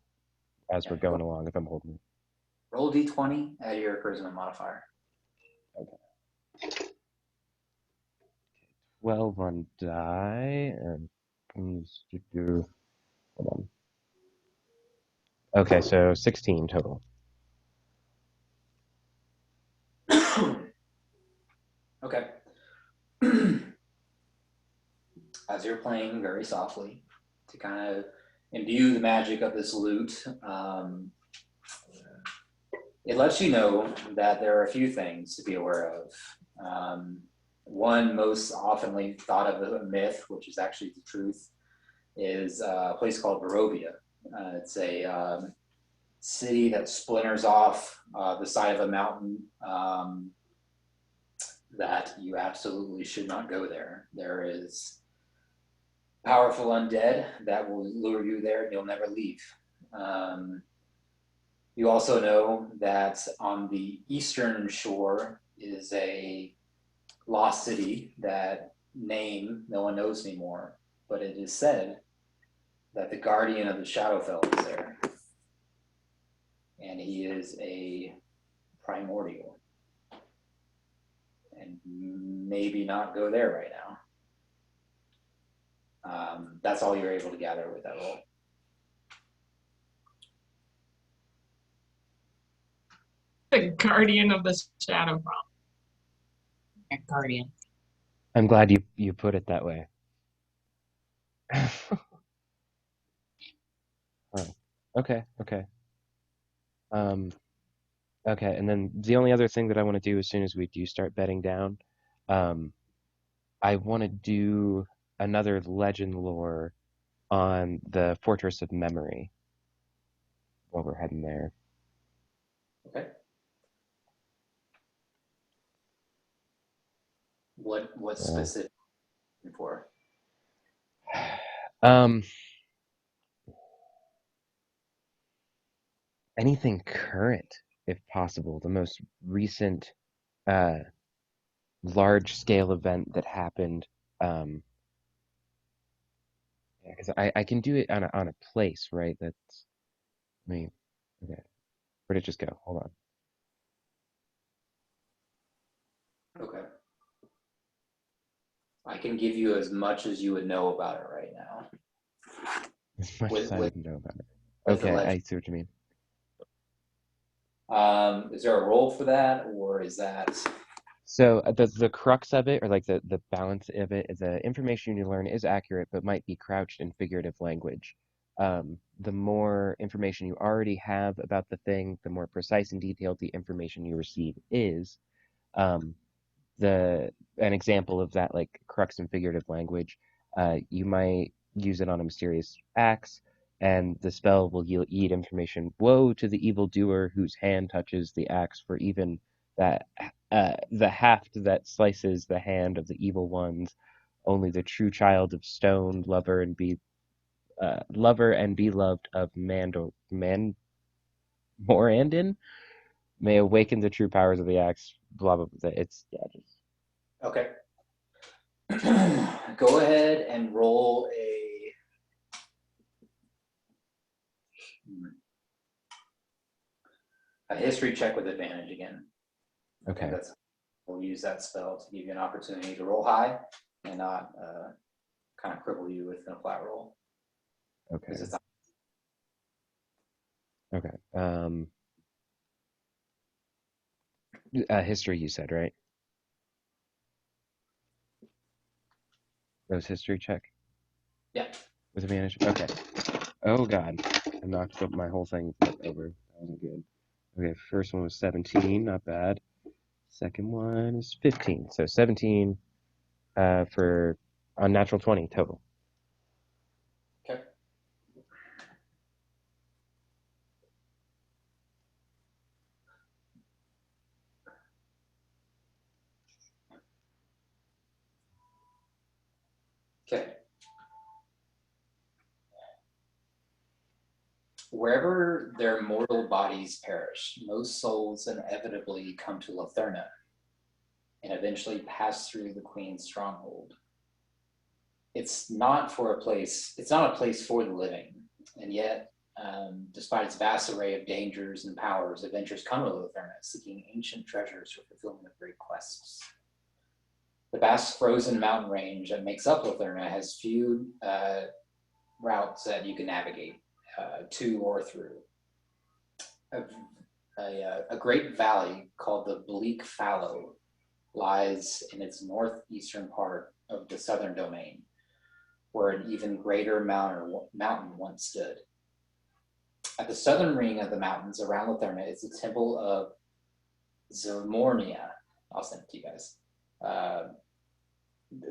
E: as we're going along if I'm holding it.
B: Roll d20, add your charisma modifier.
E: Okay. 12 on die, and hold on. Okay, so 16 total.
B: Okay. As you're playing very softly to kind of imbue the magic of this loot, it lets you know that there are a few things to be aware of. One most oftenly thought of as a myth, which is actually the truth, is a place called Barovia. It's a city that splinters off the side of a mountain that you absolutely should not go there. There is powerful undead that will lure you there and you'll never leave. You also know that on the eastern shore is a lost city that name no one knows anymore, but it is said that the guardian of the Shadowfell is there. And he is a primordial. And maybe not go there right now. That's all you're able to gather with that roll.
H: The guardian of the shadow realm.
F: Guardian.
E: I'm glad you put it that way. Huh. Okay. Okay, and then the only other thing that I want to do as soon as we do start bedding down, I want to do another legend lore on the Fortress of Memory while we're heading there.
B: Okay. What specific for?
E: Anything current. if possible, the most recent large scale event that happened. Because I can do it on a place, right? That's, I mean, okay. Where'd it just go? Hold on.
B: Okay. I can give you as much as you would know about it right now.
E: As much
B: With-
E: as I
B: with-
E: would know about it.
B: with the
E: Okay,
B: legend.
E: I see what you mean.
B: Is there a role for that, or is that?
E: So the crux of it, or like the balance of it, is the information you learn is accurate, but might be crouched in figurative language. The more information you already have about the thing, the more precise and detailed the information you receive is. Um, an example of that, like crux in figurative language, you might use it on a mysterious axe, and the spell will yield information. Woe to the evildoer whose hand touches the axe, for even that the haft that slices the hand of the evil ones. Only the true child of stone, lover and beloved of Morandin, may awaken the true powers of the axe. Blah blah blah. It's yeah, just
B: Okay. Go ahead and roll a history check with advantage again.
E: okay.
B: We'll use that spell to give you an opportunity to roll high and not kind of cripple you with a flat roll.
E: Okay.
B: 'Cause it's
E: Okay. History, you said, right? That was history check
B: yeah.
E: with advantage. Okay. Oh God, I knocked up my whole thing over. That wasn't good. Okay, first one was 17, not bad. Second one is 15. So 17 for unnatural 20 total.
B: Okay. Okay. Wherever their mortal bodies perish, most souls inevitably come to Latherna and eventually pass through the Queen's stronghold. It's not a place for the living, and yet, despite its vast array of dangers and powers, adventurers come to Latherna seeking ancient treasures for fulfillment of great quests. The vast frozen mountain range that makes up Latherna has few routes that you can navigate to or through. A great valley called the Bleak Fallow lies in its northeastern part of the southern domain, where an even greater mountain once stood. At the southern ring of the mountains around Latherna is the temple of Zermornia. I'll send it to you guys.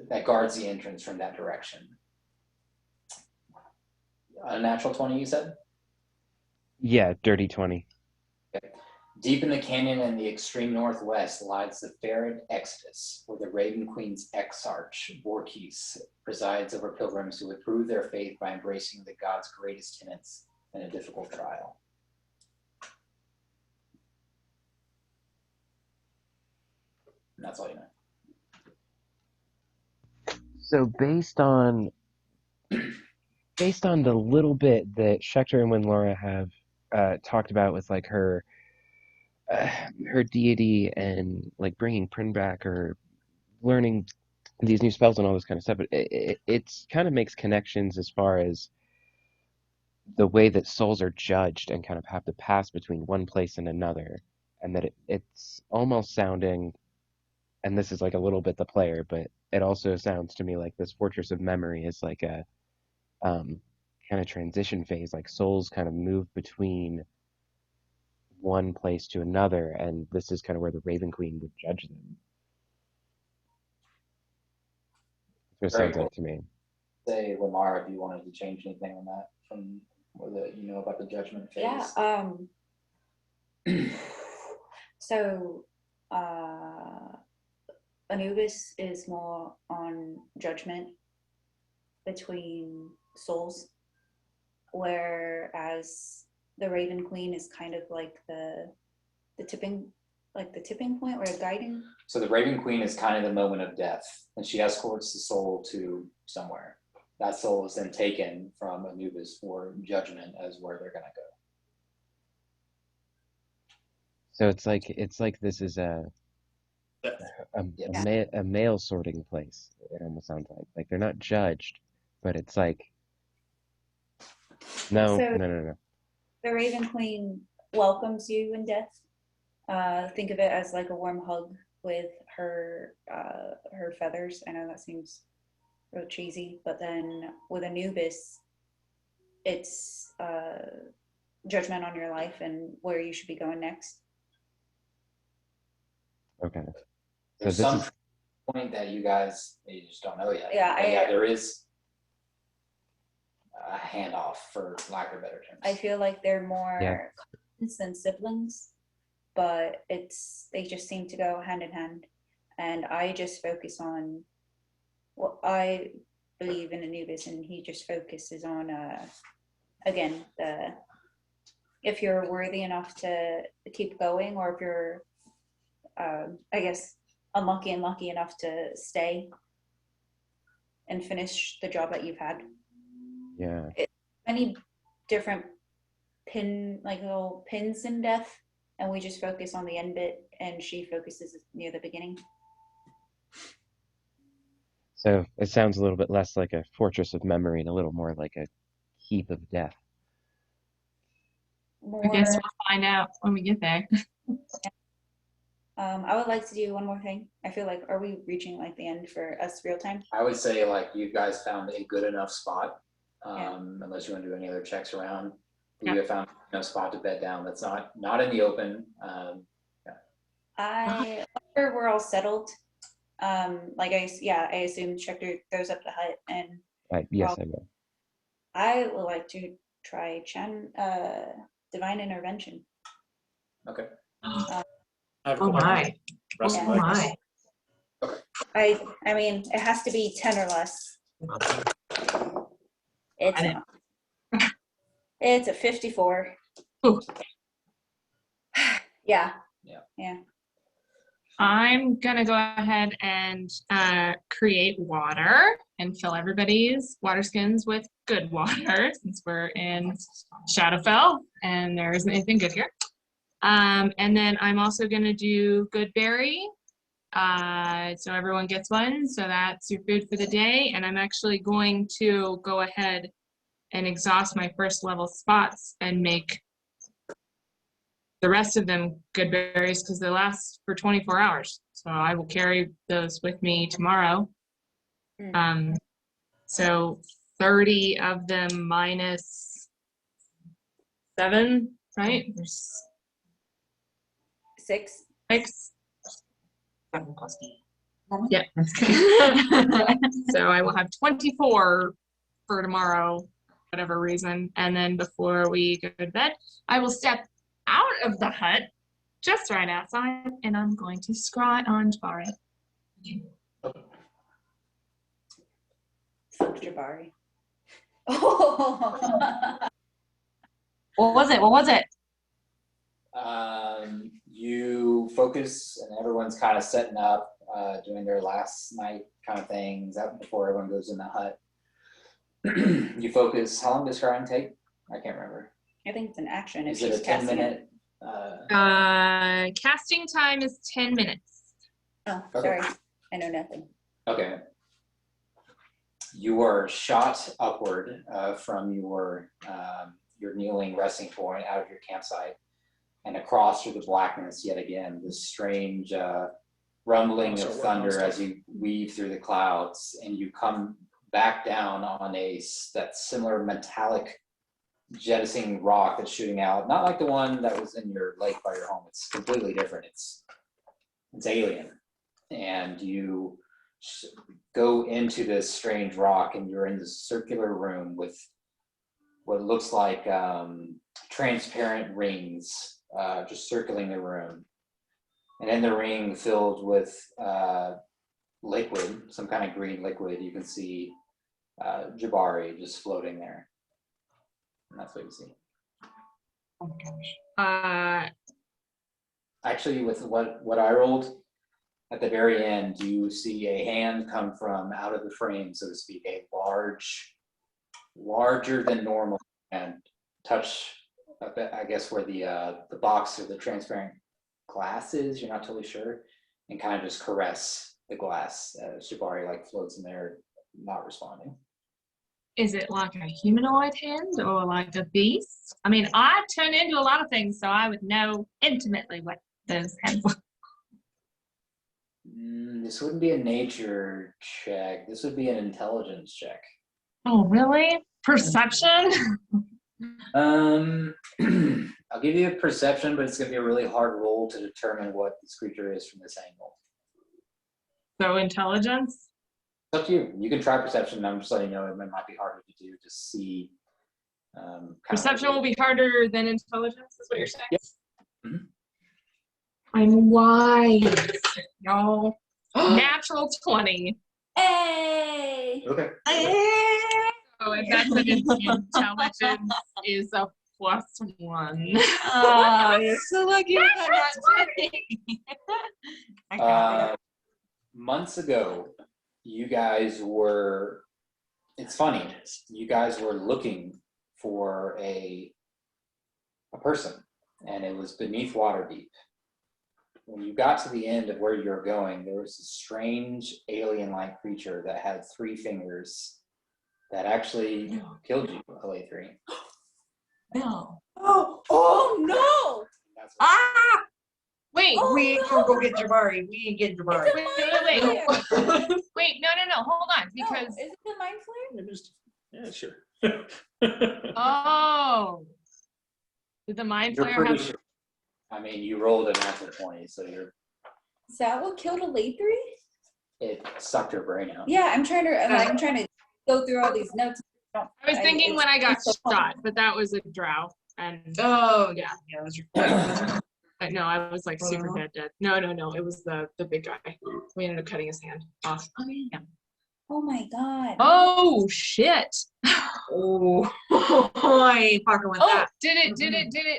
B: That guards the entrance from that direction. A natural 20, you said?
E: Yeah, dirty 20.
B: Okay. Deep in the canyon in the extreme northwest lies the Farid Exodus, where the Raven Queen's exarch, Vorkis, presides over pilgrims who would prove their faith by embracing the god's greatest tenets in a difficult trial. And that's all you know.
E: So based on the little bit that Schechter and Winlaura have talked about with like her deity and like bringing Prin back or learning these new spells and all this kind of stuff, but it's kind of makes connections as far as the way that souls are judged and kind of have to pass between one place and another, and that it's almost sounding, and this is like a little bit the player, but it also sounds to me like this Fortress of Memory is like a kind of transition phase, like souls kind of move between one place to another, and this is kind of where the Raven Queen would judge them. That's what it
B: Very
E: sounds
B: cool.
E: like to me.
B: Say, Lamar, if you wanted to change anything on that from what you know about the judgment phase.
C: Yeah. So Anubis is more on judgment between souls, whereas the Raven Queen is kind of like the the tipping point or a guiding?
B: So the Raven Queen is kind of the moment of death, and she escorts the soul to somewhere. That soul is then taken from Anubis for judgment as where they're gonna go.
E: So it's like this is a male sorting place. It almost sounds like they're not judged, but it's like no.
C: The Raven Queen welcomes you in death. Think of it as like a warm hug with her feathers. I know that seems real cheesy, but then with Anubis, it's judgment on your life and where you should be going next.
E: Okay.
B: There's
E: So this
B: some point that you just don't know yet.
C: Yeah,
B: there is a handoff, for lack of better terms.
C: I feel like they're more cousins than siblings, but they just seem to go hand in hand. And I just focus on what I believe in Anubis, and he just focuses on again, if you're worthy enough to keep going, or if you're I guess unlucky and lucky enough to stay and finish the job that you've had.
E: Yeah.
C: Many different little pins in death, and we just focus on the end bit, and she focuses near the beginning.
E: So it sounds a little bit less like a fortress of memory and a little more like a heap of death.
H: I guess we'll find out when we get there.
C: I would like to do one more thing. I feel like, are we reaching like the end for us real time?
B: I would say like you guys found a good enough spot, unless you want to do any other checks around. You have found enough spot to bed down. That's not in the open.
C: After we're all settled, I assume Schecter goes up the hut, and
E: Yes, I will.
C: I would like to try divine intervention.
B: Okay.
F: Oh my.
A: Wrestling
F: Oh
A: legs.
F: my.
C: I mean, it has to be 10 or less. It's a 54.
H: Ooh.
C: Yeah.
H: I'm gonna go ahead and create water and fill everybody's water skins with good water, since we're in Shadowfell and there isn't anything good here. And then I'm also gonna do good berry. So everyone gets one, so that's your food for the day. And I'm actually going to go ahead and exhaust my first level spots and make the rest of them good berries, because they last for 24 hours. So I will carry those with me tomorrow. So 30 of them minus 7, right? There's
C: 6.
H: 6.
F: 7 plus 8.
H: Yeah. So I will have 24 for tomorrow, whatever reason. And then before we go to bed, I will step out of the hut, just right outside, and I'm going to scry on Jabari.
C: Fuck Jabari.
F: What was it?
B: You focus, and everyone's kind of setting up, doing their last night kind of things before everyone goes in the hut. You focus. How long does scrying take? I can't remember.
C: I think it's an action.
B: Is it a 10-minute?
H: Casting time is 10 minutes.
C: Oh,
B: Okay.
C: sorry. I know nothing.
B: Okay. You are shot upward from your kneeling resting point out of your campsite, and across through the blackness yet again, this strange rumbling of thunder as you weave through the clouds, and you come back down on that similar metallic jettisoning rock that's shooting out, not like the one that was in your lake by your home. It's completely different. It's alien. And you go into this strange rock, and you're in this circular room with what looks like transparent rings just circling the room. And in the ring filled with liquid, some kind of green liquid, you can see Jabari just floating there. And that's what you see.
F: Oh my gosh.
B: Actually, with what I rolled, at the very end, you see a hand come from out of the frame, so to speak, a larger than normal hand touch, I guess, where the box or the transparent glass is. You're not totally sure, and kind of just caress the glass. Jabari like floats in there, not responding.
H: Is it like a humanoid hand or like a beast? I mean, I turn into a lot of things, so I would know intimately what those hands look.
B: This wouldn't be a nature check. This would be an intelligence check.
H: Oh, really? Perception?
B: I'll give you a perception, but it's going to be a really hard roll to determine what this creature is from this angle.
H: So intelligence?
B: It's up to you. You can try perception. I'm just letting you know it might be harder to do to see.
H: Perception will be harder than intelligence, is what you're saying?
B: Yep. Mm-hmm.
H: I'm wise, y'all. Natural 20.
C: Hey!
B: Okay.
H: So if that's an intelligence is a +1.
F: Oh, you're so lucky with that. I got it.
B: Months ago, you guys were, it's funny, you guys were looking for a person, and it was beneath Waterdeep. When you got to the end of where you were going, there was a strange alien-like creature that had 3 fingers that actually killed you, LA3.
F: No.
C: Oh no!
B: That's what
H: Wait,
C: Oh,
F: We ain't gonna go get Jabari. We ain't getting Jabari.
H: wait. No, hold on, because
C: Is it the mind flare?
A: Yeah, sure.
H: oh, did the mind
B: You're
H: flayer
B: pretty
H: have?
B: sure. I mean, you rolled a natural 20, so
C: Is that what killed a late 3?
B: it sucked your brain out.
C: Yeah, I'm trying to go through all these notes.
H: I was thinking when I got
C: it's so fun.
H: shot, but that was a drow, and
F: Oh, yeah. Yeah, it was your
H: but no, I was like super dead. No, it was the big guy. We ended up cutting his hand off.
F: Oh, yeah.
C: Oh my god.
H: Oh shit!
F: Oh, I ain't fucking with
H: Oh,
F: that.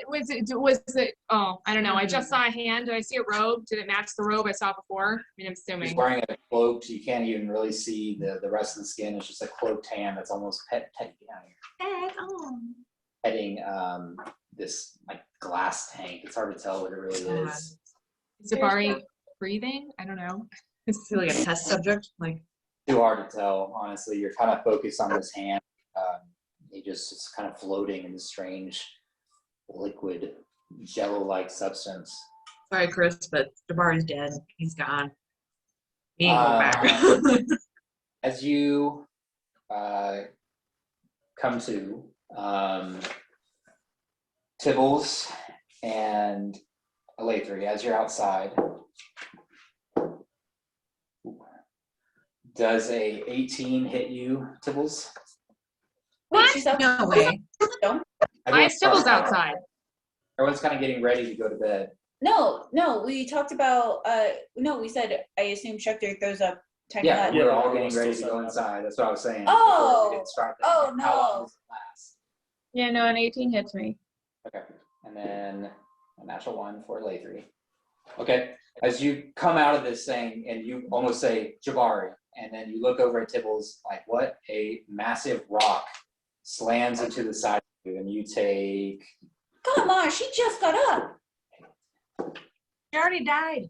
H: was it? Oh, I don't know. I just saw a hand. Did I see a robe? Did it match the robe I saw before? I mean, I'm
B: He's
H: assuming.
B: wearing a cloak, so you can't even really see the rest of the skin. It's just a cloaked hand that's almost petting this like glass tank. It's hard to tell what it really is.
H: Is Jabari breathing? I don't know.
F: Is he like a test subject? Like,
B: Too hard to tell, honestly. You're kind of focused on this hand. He just is kind of floating in this strange liquid jello-like substance.
F: sorry, Chris, but Jabari's dead. He's gone. He ain't going back.
B: As you come to, Tibbles and Alathri, as you're outside, does a 18 hit you, Tibbles?
C: Wait, she's up.
F: No way.
H: My Stibble's outside.
B: Everyone's kind of getting ready to go to bed.
C: No, we talked about we said I assume Schecter throws up tiny
B: Yeah,
C: hut.
B: we're all
A: we're
B: getting
A: still
B: ready to
A: setting
B: go
A: up.
B: inside. That's what I was saying.
C: Oh,
B: before we get started.
C: oh,
B: How long
C: no.
B: does it last?
H: Yeah, no, an 18 hits me.
B: Okay, and then a natural 1 for Lathree. Okay, as you come out of this thing and you almost say Jabari, and then you look over at Tibbles, like what? A massive rock slams into the side of you, and you take.
C: Come on, she just got up.
F: She already died.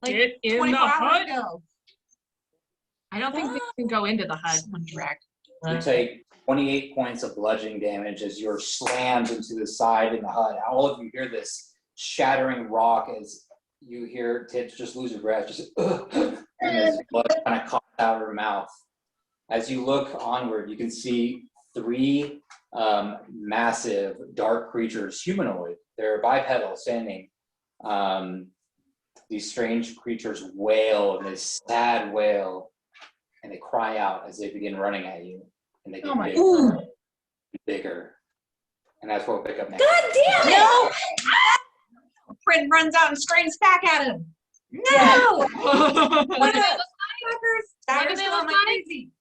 F: Like
H: Get in
F: 24
H: the
F: hours
H: hut.
F: ago.
H: I don't think we can go into the hut when you wrecked.
B: You take 28 points of bludgeoning damage as you're slammed into the side in the hut. All of you hear this shattering rock as you hear Tibbs just lose her breath, just and as blood kind of coughs out of her mouth. As you look onward, you can see 3 massive dark creatures, humanoid. They're bipedal, standing. These strange creatures wail, and they sad wail, and they cry out as they begin running at you. And they get bigger, bigger. And that's what we'll pick up next.
C: God damn it!
F: No! Fred runs out and screams back at him. No!
H: What
F: What
H: do they
F: up?
H: look
F: Fuckers.
H: What do
F: Daggers
H: they
F: going
H: look
F: like
H: like?
F: crazy.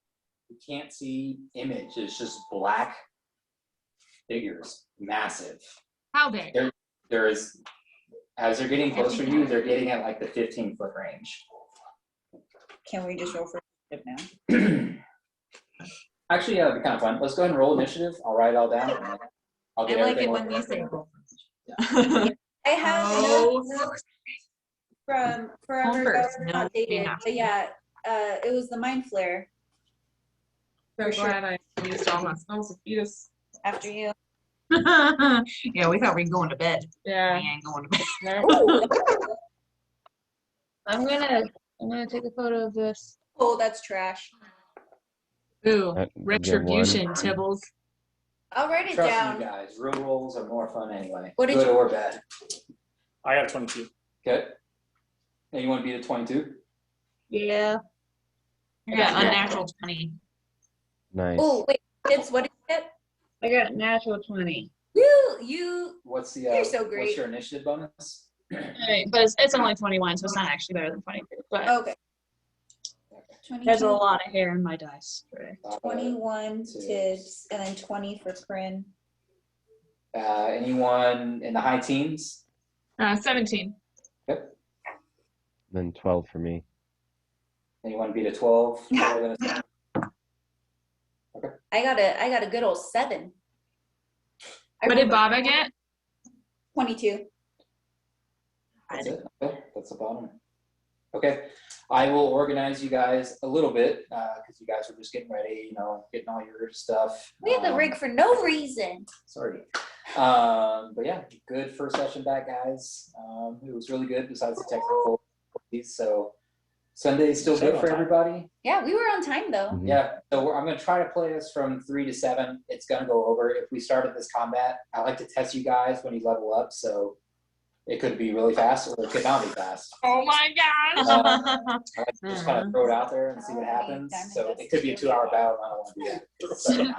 B: You can't see image. It's just black figures, massive.
H: How big?
B: There is As they're getting closer to you, they're getting at like the 15-foot range.
C: Can we just roll for initiative now?
B: Actually, yeah, that'd be kind of fun. Let's go ahead and roll initiative. I'll write it all down. And I'll
F: I
B: get
F: like it
B: everything
F: when you
B: worked.
F: say roll.
C: I have
F: Oh.
C: notes from forever
F: Home
C: ago,
F: first,
C: it's
F: no,
C: not dated,
F: you're not.
C: but yeah, it was the mind flare
H: So
C: For sure.
H: glad I used all my spells of fetus.
C: after you.
F: Yeah, we thought we were going to bed. We
H: Yeah.
F: ain't going to bed.
H: No.
G: I'm gonna take a photo of this.
C: Oh, that's trash.
H: Ooh,
E: Get
H: retribution,
E: one.
H: Tibbles.
C: I'll write it
B: Trust
C: down.
B: me, guys. Real rolls are more fun anyway.
C: What did
B: Good
C: you-
B: or bad.
A: I got 22.
B: Okay. And you want to be the 22?
G: Yeah.
F: You got unnatural 20.
E: Nice.
C: Oh, wait, Tips, what did you get?
G: I got natural 20.
C: You,
B: What's the
C: You're so
B: what's
C: great.
B: your initiative bonus?
G: Right, but it's only 21, so it's not actually better than 22. But
C: okay.
G: there's a
C: 22,
G: lot of hair in my dice tray.
C: 21
B: Tips.
C: Tips, and then 20 for Corinne.
B: Anyone in the high teens?
H: 17.
E: Then 12 for me.
B: Anyone beat a 12?
C: I got a good old 7.
H: What did Baba get?
C: 22.
B: That's it. Okay, that's the bottom. Okay, I will organize you guys a little bit because you guys are just getting ready, getting all your stuff.
C: We had the rig for no reason.
B: Sorry. But yeah, good first session back, guys. It was really good besides the technical difficulties. So Sunday's still good for everybody.
C: Yeah, we were on time though.
E: Mhm.
B: Yeah, so I'm going to try to play us from 3 to 7. It's going to go over. If we started this combat, I like to test you guys when you level up. So it could be really fast or it could not be fast.
H: Oh my gosh.
B: I like to just kind of throw it out there and see what happens. So it could be a 2-hour battle. I don't want to do that. It's Sunday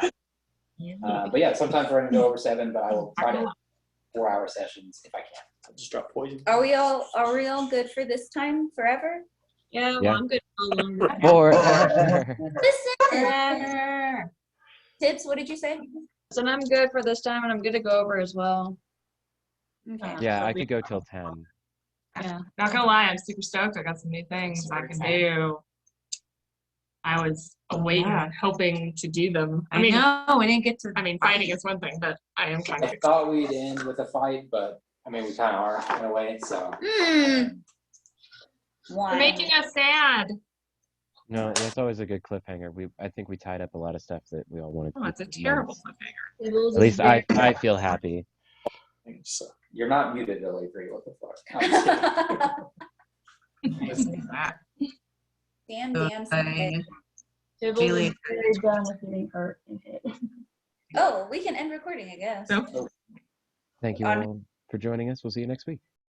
B: night. But yeah, sometimes we're going to go over 7, but I will try to 4-hour sessions if I can.
A: I'll just drop poison.
C: Are we all good for this time forever?
G: Yeah, well,
E: Yeah.
G: I'm good for a longer.
E: Forever.
C: Listen. Tips, what did you say?
G: So I'm good for this time, and I'm good to go over as well.
C: Okay.
E: Yeah, I could go till 10.
G: Yeah.
H: Not gonna lie, I'm super stoked. I got some new things I can do. I was waiting, hoping to do them.
F: I know, we didn't get to.
H: Fighting is one thing, but I am kind of.
B: I thought we'd end with a fight, but we kind of are in a way. So
H: You're
C: One.
H: making us sad.
E: No, that's always a good cliffhanger. I think we tied up a lot of stuff that we all wanted to
H: Oh, it's a
E: keep in
H: terrible
E: mind.
H: cliffhanger.
E: At least I feel happy.
A: So,
B: you're not muted, Billy. What the fuck? I'm just kidding.
H: Listen to that.
C: damn Sunday.
F: Julie.
G: Is done with getting hurt and hit.
C: Oh, we can end recording, I guess.
H: So-
E: Thank you
C: On-
E: all for joining us. We'll see you next week.